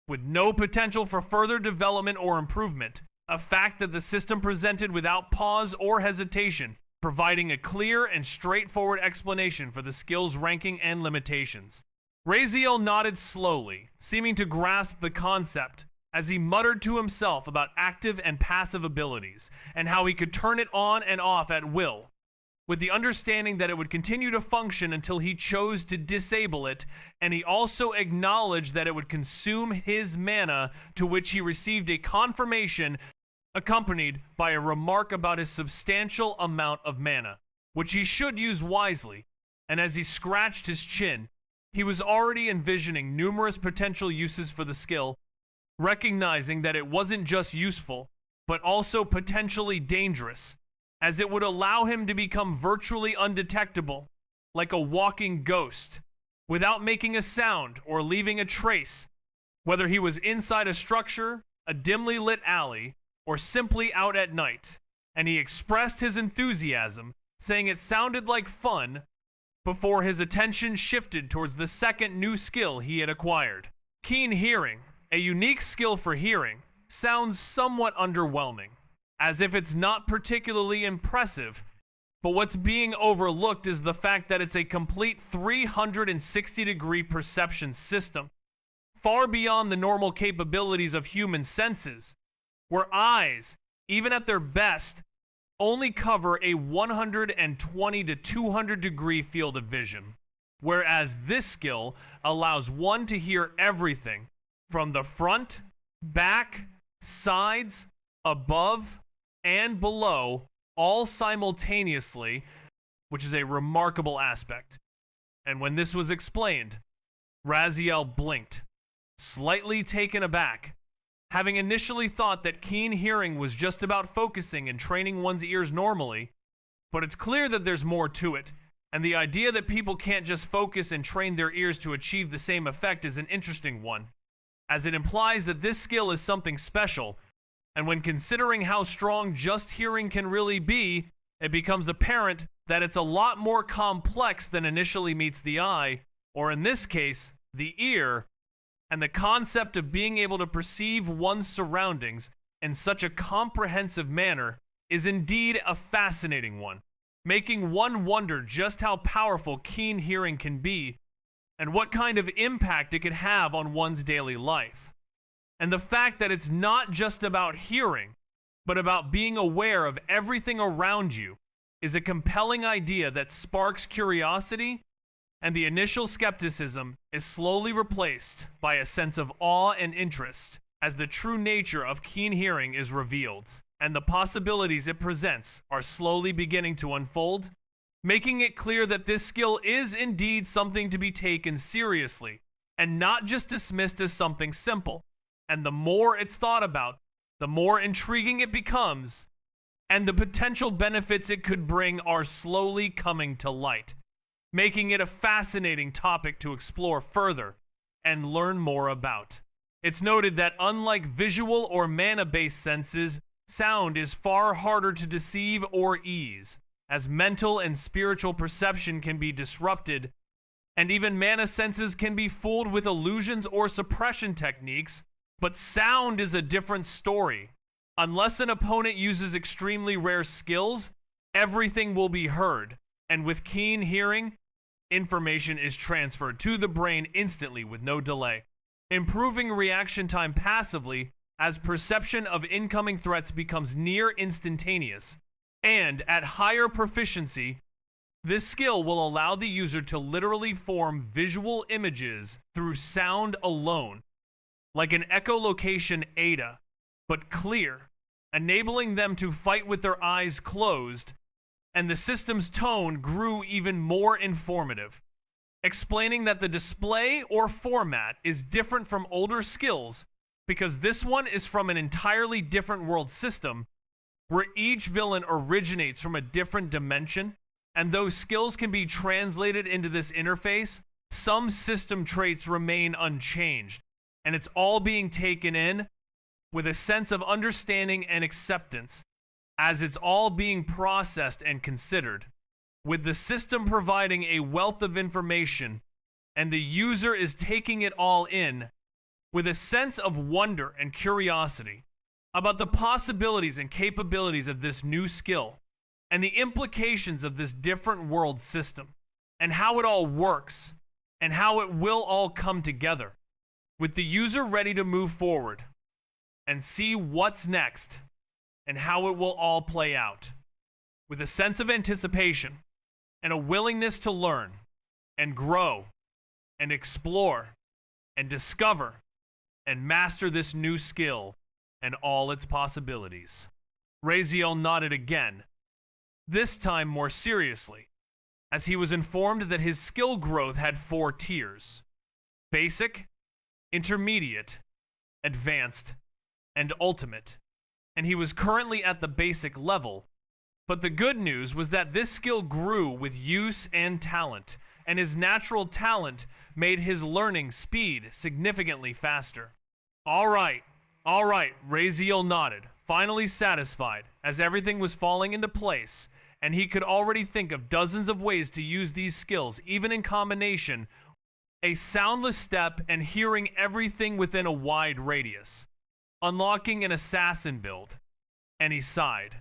with no potential for further development or improvement, a fact that the system presented without pause or hesitation, providing a clear and straightforward explanation for the skill's ranking and limitations. Raziel nodded slowly, seeming to grasp the concept, as he muttered to himself about active and passive abilities, and how he could turn it on and off at will, with the understanding that it would continue to function until he chose to disable it, and he also acknowledged that it would consume his mana, to which he received a confirmation accompanied by a remark about his substantial amount of mana, which he should use wisely, and as he scratched his chin, he was already envisioning numerous potential uses for the skill, recognizing that it wasn't just useful, but also potentially dangerous, as it would allow him to become virtually undetectable, like a walking ghost, without making a sound or leaving a trace, whether he was inside a structure, a dimly lit alley, or simply out at night, and he expressed his enthusiasm, saying it sounded like fun, before his attention shifted towards the second new skill he had acquired. Keen hearing, a unique skill for hearing, sounds somewhat underwhelming, as if it's not particularly impressive, but what's being overlooked is the fact that it's a complete 360-degree perception system, far beyond the normal capabilities of human senses, where eyes, even at their best, only cover a 120 to 200 degree field of vision, whereas this skill allows one to hear everything from the front, back, sides, above, and below, all simultaneously, which is a remarkable aspect. And when this was explained, Raziel blinked, slightly taken aback, having initially thought that keen hearing was just about focusing and training one's ears normally, but it's clear that there's more to it, and the idea that people can't just focus and train their ears to achieve the same effect is an interesting one, as it implies that this skill is something special, and when considering how strong just hearing can really be, it becomes apparent that it's a lot more complex than initially meets the eye, or in this case, the ear, and the concept of being able to perceive one's surroundings in such a comprehensive manner is indeed a fascinating one, making one wonder just how powerful keen hearing can be and what kind of impact it can have on one's daily life. And the fact that it's not just about hearing, but about being aware of everything around you is a compelling idea that sparks curiosity, and the initial skepticism is slowly replaced by a sense of awe and interest as the true nature of keen hearing is revealed, and the possibilities it presents are slowly beginning to unfold, making it clear that this skill is indeed something to be taken seriously, and not just dismissed as something simple, And the more it's thought about, the more intriguing it becomes, and the potential benefits it could bring are slowly coming to light, making it a fascinating topic to explore further and learn more about. It's noted that unlike visual or mana-based senses, sound is far harder to deceive or ease, as mental and spiritual perception can be disrupted, and even mana senses can be fooled with illusions or suppression techniques, but sound is a different story. Unless an opponent uses extremely rare skills, everything will be heard, and with keen hearing, information is transferred to the brain instantly with no delay, improving reaction time passively as perception of incoming threats becomes near instantaneous. And at higher proficiency, this skill will allow the user to literally form visual images through sound alone, like an echolocation Ada, but clear, enabling them to fight with their eyes closed, and the system's tone grew even more informative, explaining that the display or format is different from older skills because this one is from an entirely different world system where each villain originates from a different dimension, and those skills can be translated into this interface. Some system traits remain unchanged, and it's all being taken in with a sense of understanding and acceptance as it's all being processed and considered, with the system providing a wealth of information and the user is taking it all in with a sense of wonder and curiosity about the possibilities and capabilities of this new skill and the implications of this different world system and how it all works and how it will all come together, with the user ready to move forward and see what's next and how it will all play out, with a sense of anticipation and a willingness to learn and grow and explore and discover and master this new skill and all its possibilities. Raziel nodded again, this time more seriously, as he was informed that his skill growth had 4 tiers: basic, intermediate, advanced, and ultimate, and he was currently at the basic level. But the good news was that this skill grew with use and talent, and his natural talent made his learning speed significantly faster. All right, Raziel nodded, finally satisfied, as everything was falling into place, and he could already think of dozens of ways to use these skills, even in combination, a soundless step and hearing everything within a wide radius, unlocking an assassin build, and he sighed.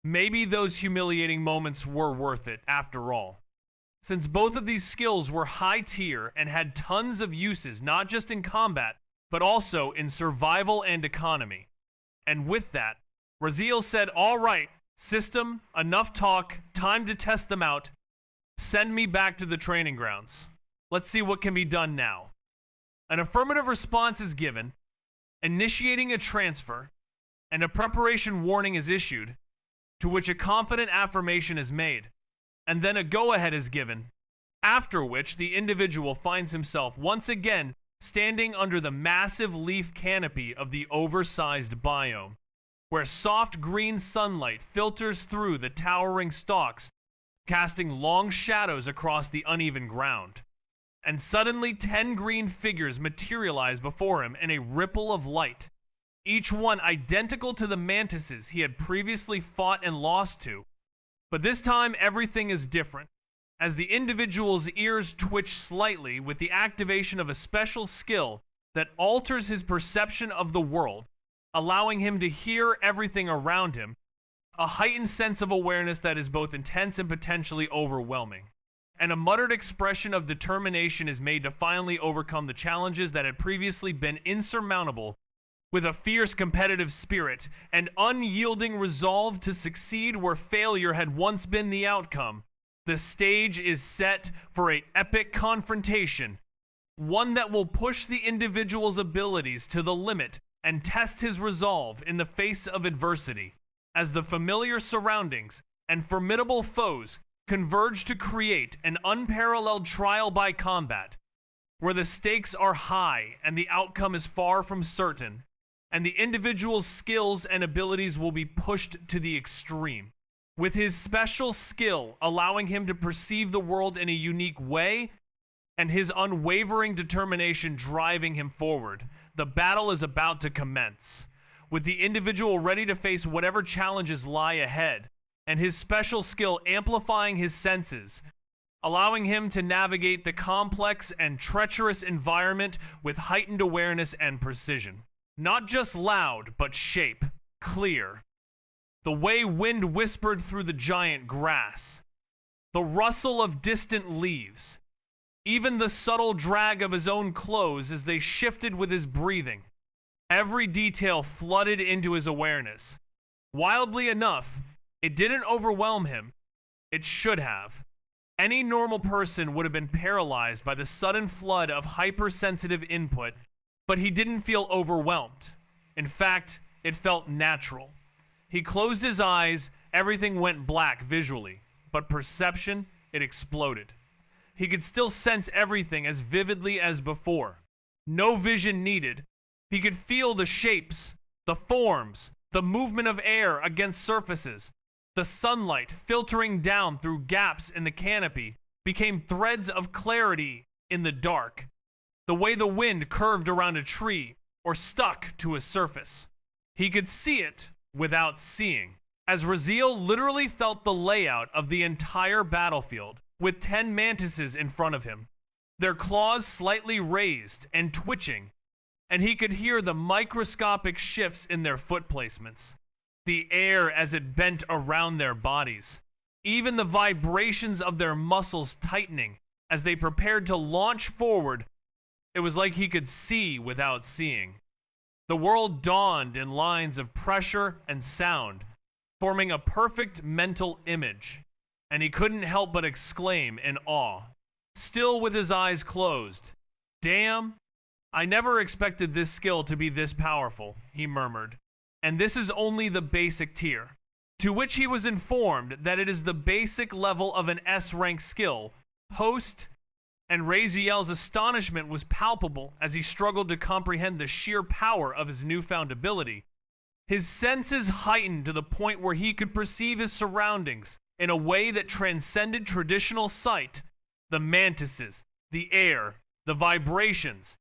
Maybe those humiliating moments were worth it after all, since both of these skills were high tier and had tons of uses, not just in combat, but also in survival and economy. And with that, Raziel said, all right, system, enough talk, time to test them out. Send me back to the training grounds. Let's see what can be done now. An affirmative response is given, initiating a transfer, and a preparation warning is issued, to which a confident affirmation is made, and then a go-ahead is given, after which the individual finds himself once again standing under the massive leaf canopy of the oversized biome, where soft green sunlight filters through the towering stalks, casting long shadows across the uneven ground. And suddenly 10 green figures materialize before him in a ripple of light, each one identical to the mantises he had previously fought and lost to. But this time everything is different, as the individual's ears twitch slightly with the activation of a special skill that alters his perception of the world, allowing him to hear everything around him, a heightened sense of awareness that is both intense and potentially overwhelming. And a muttered expression of determination is made to finally overcome the challenges that had previously been insurmountable, with a fierce competitive spirit and unyielding resolve to succeed where failure had once been the outcome. The stage is set for an epic confrontation, one that will push the individual's abilities to the limit and test his resolve in the face of adversity, as the familiar surroundings and formidable foes converge to create an unparalleled trial by combat. where the stakes are high and the outcome is far from certain, and the individual's skills and abilities will be pushed to the extreme. With his special skill allowing him to perceive the world in a unique way, and his unwavering determination driving him forward, the battle is about to commence. With the individual ready to face whatever challenges lie ahead, and his special skill amplifying his senses, allowing him to navigate the complex and treacherous environment with heightened awareness and precision. Not just loud, but shape, clear. The way wind whispered through the giant grass, the rustle of distant leaves, even the subtle drag of his own clothes as they shifted with his breathing. Every detail flooded into his awareness. Wildly enough, it didn't overwhelm him. It should have. Any normal person would have been paralyzed by the sudden flood of hypersensitive input, but he didn't feel overwhelmed. In fact, it felt natural. He closed his eyes, everything went black visually, but perception, it exploded. He could still sense everything as vividly as before. No vision needed. He could feel the shapes, the forms, the movement of air against surfaces. The sunlight filtering down through gaps in the canopy became threads of clarity in the dark. The way the wind curved around a tree or stuck to a surface. He could see it without seeing, as Raziel literally felt the layout of the entire battlefield, with 10 mantises in front of him, their claws slightly raised and twitching, and he could hear the microscopic shifts in their foot placements, the air as it bent around their bodies, even the vibrations of their muscles tightening as they prepared to launch forward. It was like he could see without seeing. The world dawned in lines of pressure and sound, forming a perfect mental image, and he couldn't help but exclaim in awe, still with his eyes closed. "Damn, I never expected this skill to be this powerful," he murmured. And this is only the basic tier, to which he was informed that it is the basic level of an S-rank skill, Host, and Raziel's astonishment was palpable as he struggled to comprehend the sheer power of his newfound ability. His senses heightened to the point where he could perceive his surroundings in a way that transcended traditional sight. The mantises, the air, the vibrations,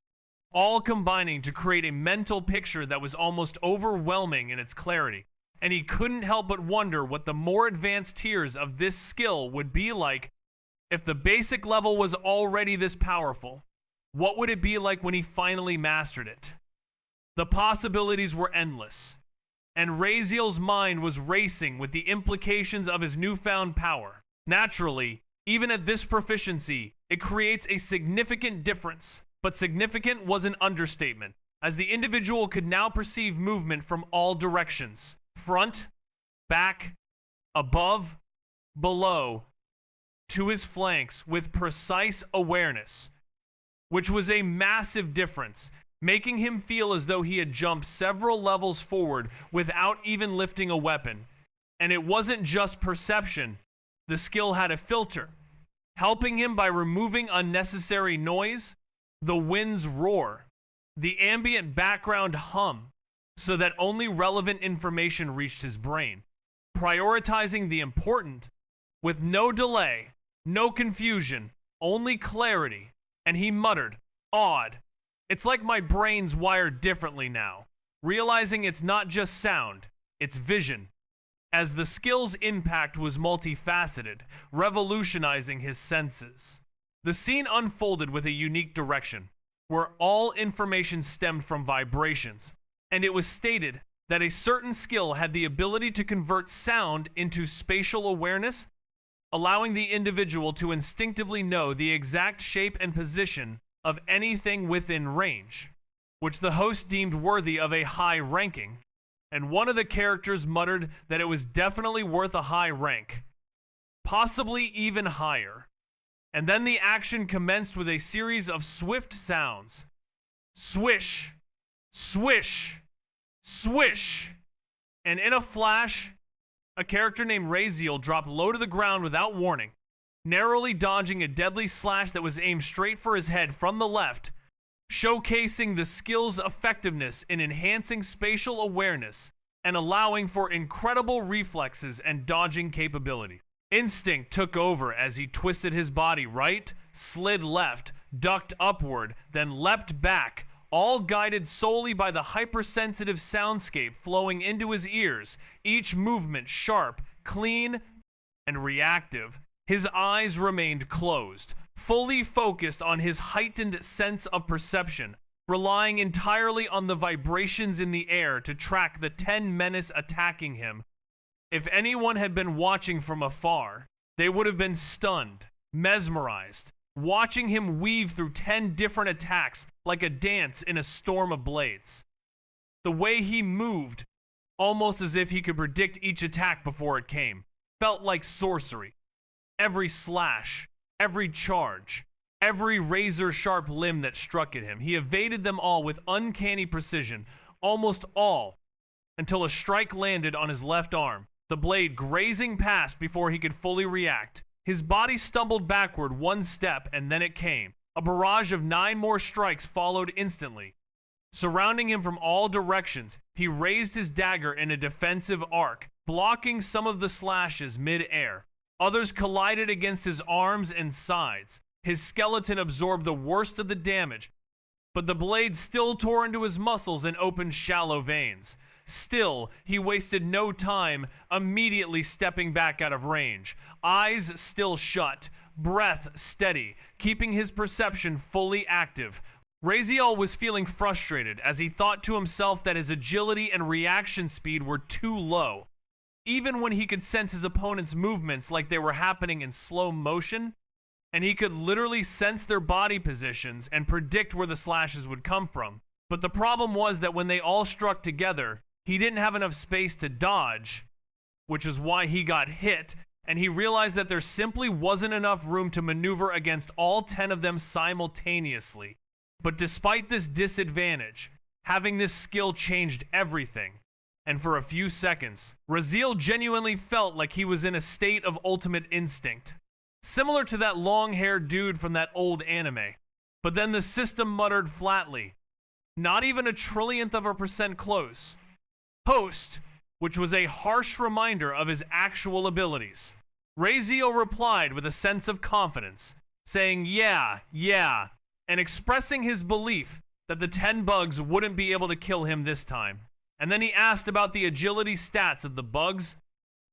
all combining to create a mental picture that was almost overwhelming in its clarity. And he couldn't help but wonder what the more advanced tiers of this skill would be like. If the basic level was already this powerful, what would it be like when he finally mastered it? The possibilities were endless, and Raziel's mind was racing with the implications of his newfound power. Naturally, even at this proficiency, it creates a significant difference, but significant was an understatement, as the individual could now perceive movement from all directions, front, back, above, below, to his flanks with precise awareness, which was a massive difference, making him feel as though he had jumped several levels forward without even lifting a weapon. And it wasn't just perception. The skill had a filter, helping him by removing unnecessary noise, the wind's roar, the ambient background hum, so that only relevant information reached his brain, prioritizing the important with no delay, no confusion, only clarity. And he muttered, "Odd. It's like my brain's wired differently now," realizing it's not just sound, it's vision, as the skill's impact was multifaceted, revolutionizing his senses. The scene unfolded with a unique direction, where all information stemmed from vibrations, and it was stated that a certain skill had the ability to convert sound into spatial awareness, allowing the individual to instinctively know the exact shape and position of anything within range, which the host deemed worthy of a high ranking. And one of the characters muttered that it was definitely worth a high rank, possibly even higher. And then the action commenced with a series of swift sounds. Swish, swish, swish. And in a flash, a character named Raziel dropped low to the ground without warning, narrowly dodging a deadly slash that was aimed straight for his head from the left, showcasing the skill's effectiveness in enhancing spatial awareness and allowing for incredible reflexes and dodging capability. Instinct took over as he twisted his body right, slid left, ducked upward, then leapt back, all guided solely by the hypersensitive soundscape flowing into his ears, each movement sharp, clean, and reactive. His eyes remained closed, fully focused on his heightened sense of perception, relying entirely on the vibrations in the air to track the 10 menace attacking him. If anyone had been watching from afar, they would have been stunned, mesmerized, watching him weave through 10 different attacks like a dance in a storm of blades. The way he moved, almost as if he could predict each attack before it came, felt like sorcery. Every slash, every charge, every razor-sharp limb that struck at him, he evaded them all with uncanny precision, almost all, until a strike landed on his left arm, the blade grazing past before he could fully react. His body stumbled backward one step, and then it came. A barrage of 9 more strikes followed instantly. Surrounding him from all directions, he raised his dagger in a defensive arc, blocking some of the slashes mid-air. Others collided against his arms and sides. His skeleton absorbed the worst of the damage, but the blade still tore into his muscles and opened shallow veins. Still, he wasted no time, immediately stepping back out of range, eyes still shut, breath steady, keeping his perception fully active. Raziel was feeling frustrated as he thought to himself that his agility and reaction speed were too low. Even when he could sense his opponent's movements like they were happening in slow motion, and he could literally sense their body positions and predict where the slashes would come from. But the problem was that when they all struck together, he didn't have enough space to dodge, which is why he got hit, and he realized that there simply wasn't enough room to maneuver against all 10 of them simultaneously. But despite this disadvantage, having this skill changed everything. And for a few seconds, Raziel genuinely felt like he was in a state of ultimate instinct, similar to that long-haired dude from that old anime. But then the system muttered flatly, "Not even a trillionth of a percent close. Host," which was a harsh reminder of his actual abilities. Raziel replied with a sense of confidence, saying yeah, and expressing his belief that the 10 bugs wouldn't be able to kill him this time. And then he asked about the agility stats of the bugs,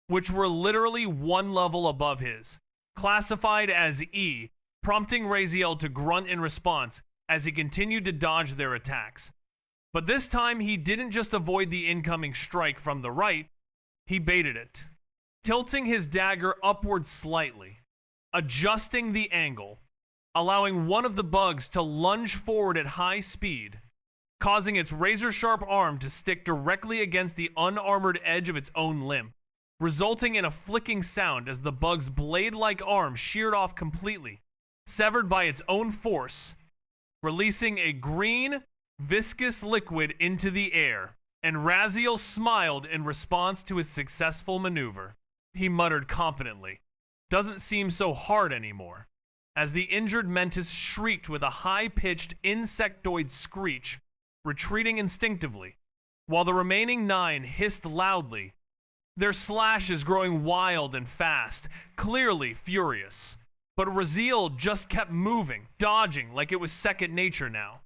which were literally 1 level above his, classified as E, prompting Raziel to grunt in response as he continued to dodge their attacks. But this time he didn't just avoid the incoming strike from the right, he baited it, tilting his dagger upward slightly, adjusting the angle, allowing one of the bugs to lunge forward at high speed, causing its razor-sharp arm to stick directly against the unarmored edge of its own limb, resulting in a flicking sound as the bug's blade-like arm sheared off completely, severed by its own force, releasing a green, viscous liquid into the air, and Raziel smiled in response to his successful maneuver. He muttered confidently, "Doesn't seem so hard anymore," as the injured Mentis shrieked with a high-pitched insectoid screech, retreating instinctively, while the remaining 9 hissed loudly, their slashes growing wild and fast, clearly furious. But Raziel just kept moving, dodging like it was second nature now.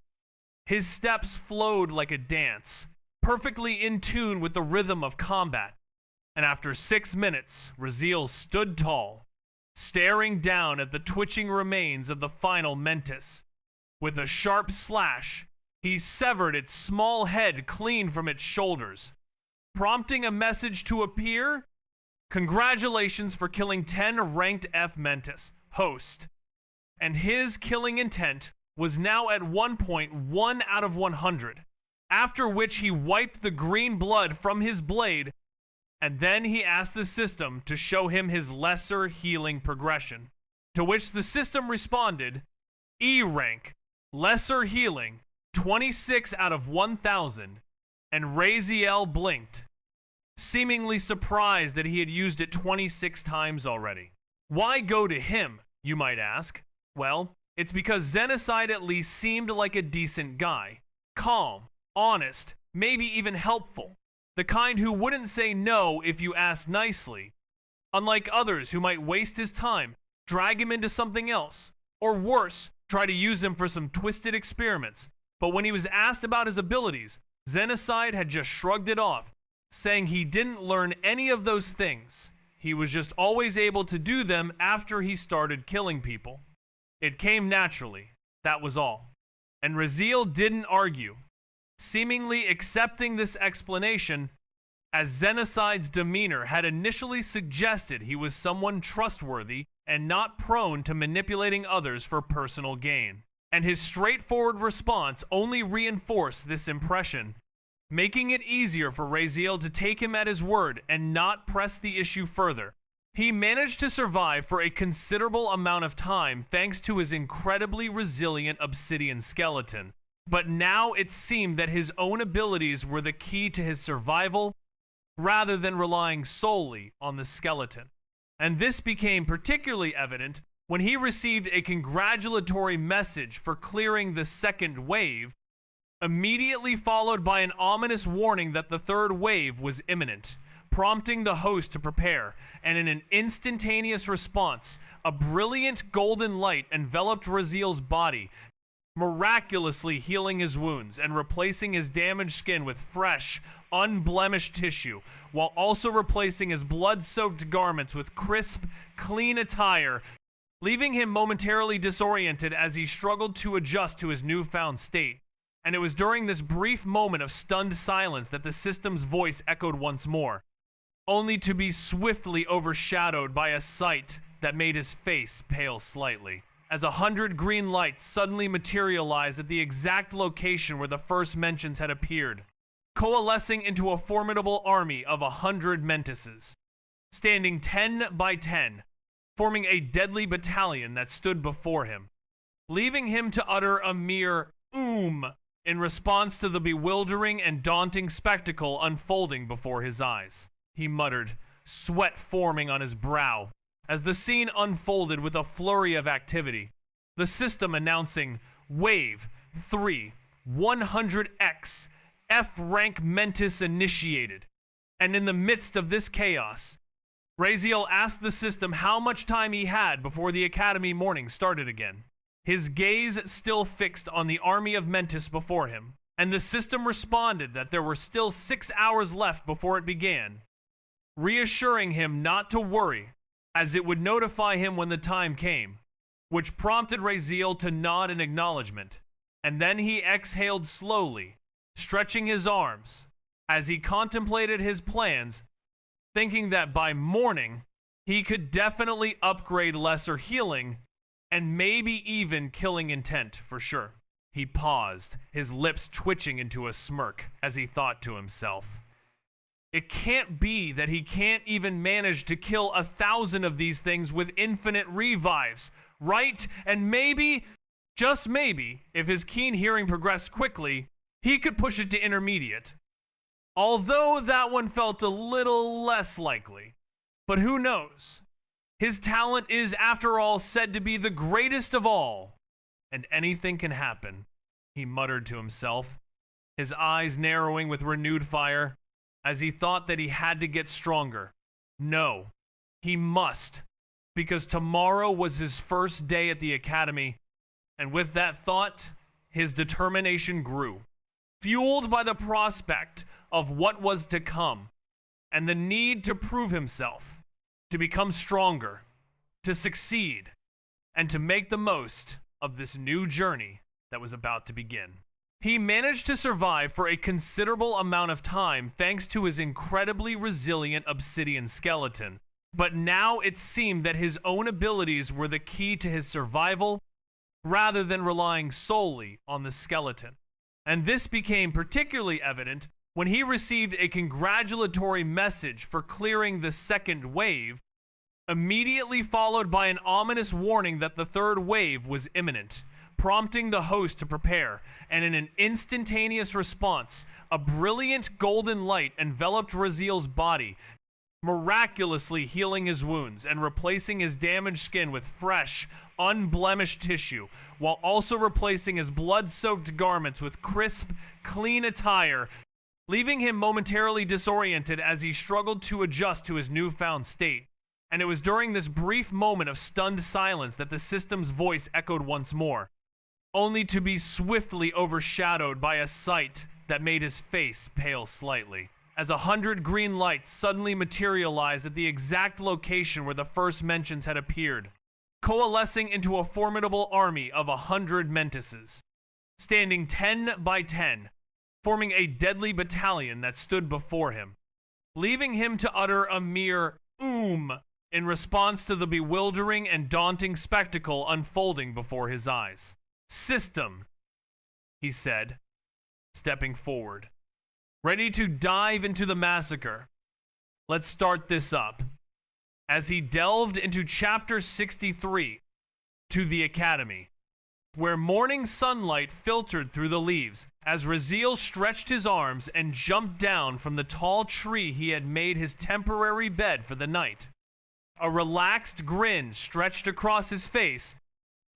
His steps flowed like a dance, perfectly in tune with the rhythm of combat. And after 6 minutes, Raziel stood tall, staring down at the twitching remains of the final Mentis. With a sharp slash, he severed its small head clean from its shoulders, prompting a message to appear: "Congratulations for killing 10 ranked F Mentis, host." And his killing intent was now at 1.1 out of 100, after which he wiped the green blood from his blade, and then he asked the system to show him his lesser healing progression, to which the system responded, E rank, lesser healing, 26 out of 1,000, and Raziel blinked, seemingly surprised that he had used it 26 times already. Why go to him, you might ask? Well, it's because Zenocide at least seemed like a decent guy. Calm, honest, maybe even helpful. The kind who wouldn't say no if you asked nicely. Unlike others who might waste his time, drag him into something else, or worse, try to use him for some twisted experiments. But when he was asked about his abilities, Zenocide had just shrugged it off, saying he didn't learn any of those things. He was just always able to do them after he started killing people. It came naturally, that was all. And Raziel didn't argue, seemingly accepting this explanation, as Zenocide's demeanor had initially suggested he was someone trustworthy and not prone to manipulating others for personal gain. And his straightforward response only reinforced this impression, making it easier for Raziel to take him at his word and not press the issue further. He managed to survive for a considerable amount of time thanks to his incredibly resilient obsidian skeleton. But now it seemed that his own abilities were the key to his survival, rather than relying solely on the skeleton. And this became particularly evident when he received a congratulatory message for clearing the second wave, immediately followed by an ominous warning that the third wave was imminent, prompting the host to prepare, and in an instantaneous response, a brilliant golden light enveloped Raziel's body, miraculously healing his wounds and replacing his damaged skin with fresh, unblemished tissue, while also replacing his blood-soaked garments with crisp, clean attire, leaving him momentarily disoriented as he struggled to adjust to his newfound state. And it was during this brief moment of stunned silence that the system's voice echoed once more, only to be swiftly overshadowed by a sight that made his face pale slightly, as 100 green lights suddenly materialized at the exact location where the first mentions had appeared, coalescing into a formidable army of 100 Mentises, standing 10 by 10, forming a deadly battalion that stood before him, leaving him to utter a mere in response to the bewildering and daunting spectacle unfolding before his eyes. He muttered, sweat forming on his brow, as the scene unfolded with a flurry of activity, the system announcing Wave 3, 100X, F-rank Mentis initiated. And in the midst of this chaos, Raziel asked the system how much time he had before the Academy morning started again, his gaze still fixed on the army of Mentis before him, and the system responded that there were still 6 hours left before it began, reassuring him not to worry, as it would notify him when the time came, which prompted Raziel to nod in acknowledgement, and then he exhaled slowly, stretching his arms, as he contemplated his plans, thinking that by morning, he could definitely upgrade lesser healing, and maybe even killing intent for sure. He paused, his lips twitching into a smirk, as he thought to himself, it can't be that he can't even manage to kill 1,000 of these things with infinite revives, right? And maybe, just maybe, if his keen hearing progressed quickly, he could push it to intermediate. Although that one felt a little less likely. But who knows? His talent is, after all, said to be the greatest of all. And anything can happen, he muttered to himself, his eyes narrowing with renewed fire, as he thought that he had to get stronger. No, he must, because tomorrow was his first day at the Academy, and with that thought, his determination grew, fueled by the prospect of what was to come, and the need to prove himself, to become stronger, to succeed, and to make the most of this new journey that was about to begin. He managed to survive for a considerable amount of time thanks to his incredibly resilient obsidian skeleton, but now it seemed that his own abilities were the key to his survival, rather than relying solely on the skeleton. And this became particularly evident when he received a congratulatory message for clearing the second wave, immediately followed by an ominous warning that the third wave was imminent, prompting the host to prepare, and in an instantaneous response, a brilliant golden light enveloped Raziel's body, miraculously healing his wounds and replacing his damaged skin with fresh, unblemished tissue, while also replacing his blood-soaked garments with crisp, clean attire, leaving him momentarily disoriented as he struggled to adjust to his newfound state. And it was during this brief moment of stunned silence that the system's voice echoed once more, only to be swiftly overshadowed by a sight that made his face pale slightly, as 100 green lights suddenly materialized at the exact location where the first mentions had appeared, coalescing into a formidable army of 100 Mentises, standing 10 by 10, forming a deadly battalion that stood before him, leaving him to utter a mere in response to the bewildering and daunting spectacle unfolding before his eyes. "System," he said, stepping forward, ready to dive into the massacre. "Let's start this up." As he delved into Chapter 63, to the Academy, where morning sunlight filtered through the leaves, as Raziel stretched his arms and jumped down from the tall tree he had made his temporary bed for the night. A relaxed grin stretched across his face,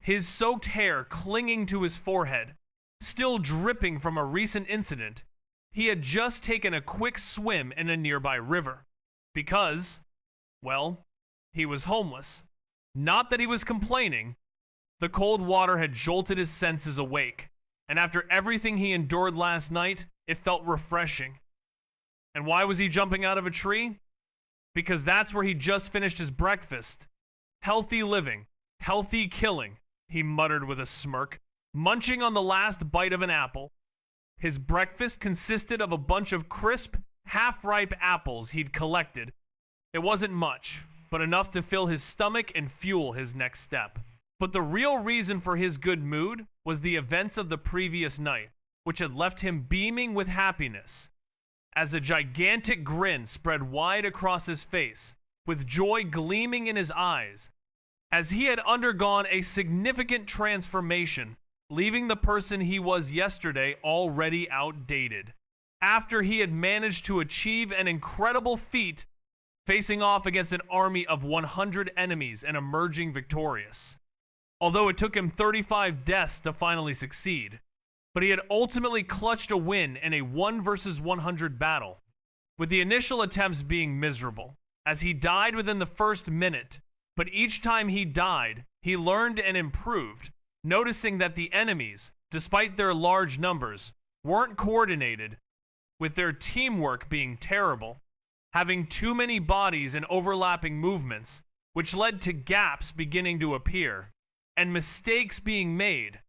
his soaked hair clinging to his forehead, still dripping from a recent incident. He had just taken a quick swim in a nearby river, because, well, he was homeless. Not that he was complaining. The cold water had jolted his senses awake, and after everything he endured last night, it felt refreshing. And why was he jumping out of a tree? Because that's where he just finished his breakfast. Healthy living, healthy killing, he muttered with a smirk, munching on the last bite of an apple. His breakfast consisted of a bunch of crisp, half-ripe apples he'd collected. It wasn't much, but enough to fill his stomach and fuel his next step. But the real reason for his good mood was the events of the previous night, which had left him beaming with happiness, as a gigantic grin spread wide across his face, with joy gleaming in his eyes, as he had undergone a significant transformation, leaving the person he was yesterday already outdated. After he had managed to achieve an incredible feat, facing off against an army of 100 enemies and emerging victorious. Although it took him 35 deaths to finally succeed, but he had ultimately clutched a win in a 1 versus 100 battle, with the initial attempts being miserable, as he died within the first minute, but each time he died, he learned and improved, noticing that the enemies, despite their large numbers, weren't coordinated, with their teamwork being terrible, having too many bodies and overlapping movements, which led to gaps beginning to appear, and mistakes being made,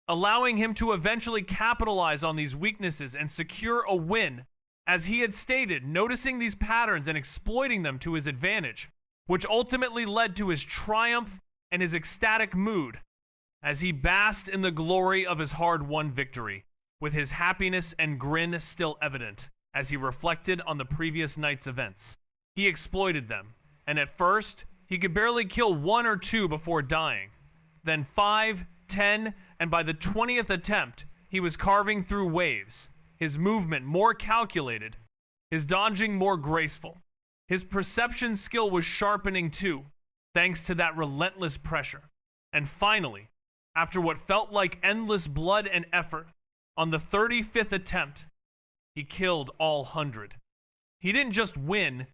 allowing him to eventually capitalize on these weaknesses and secure a win, as he had stated, noticing these patterns and exploiting them to his advantage, which ultimately led to his triumph and his ecstatic mood, as he basked in the glory of his hard-won victory, with his happiness and grin still evident, as he reflected on the previous night's events. He exploited them, and at first, he could barely kill 1 or 2 before dying. Then 5, 10, and by the 20th attempt, he was carving through waves, his movement more calculated, his dodging more graceful. His perception skill was sharpening too, thanks to that relentless pressure. And finally, after what felt like endless blood and effort, on the 35th attempt, he killed all 100. He didn't just win,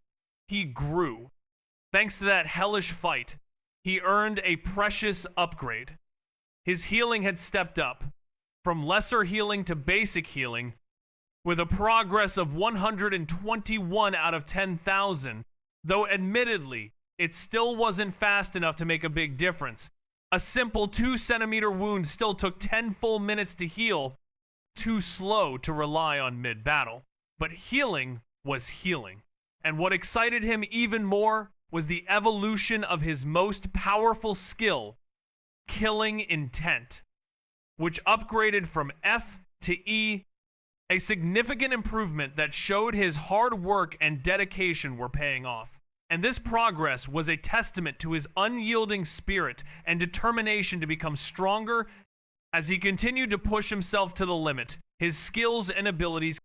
he grew. Thanks to that hellish fight, he earned a precious upgrade. His healing had stepped up, from lesser healing to basic healing, with a progress of 121 out of 10,000, though admittedly, it still wasn't fast enough to make a big difference. A simple 2-centimeter wound still took 10 full minutes to heal, too slow to rely on mid-battle. But healing was healing, and what excited him even more was the evolution of his most powerful skill, killing intent, which upgraded from F to E, a significant improvement that showed his hard work and dedication were paying off. And this progress was a testament to his unyielding spirit and determination to become stronger as he continued to push himself to the limit, his skills and abilities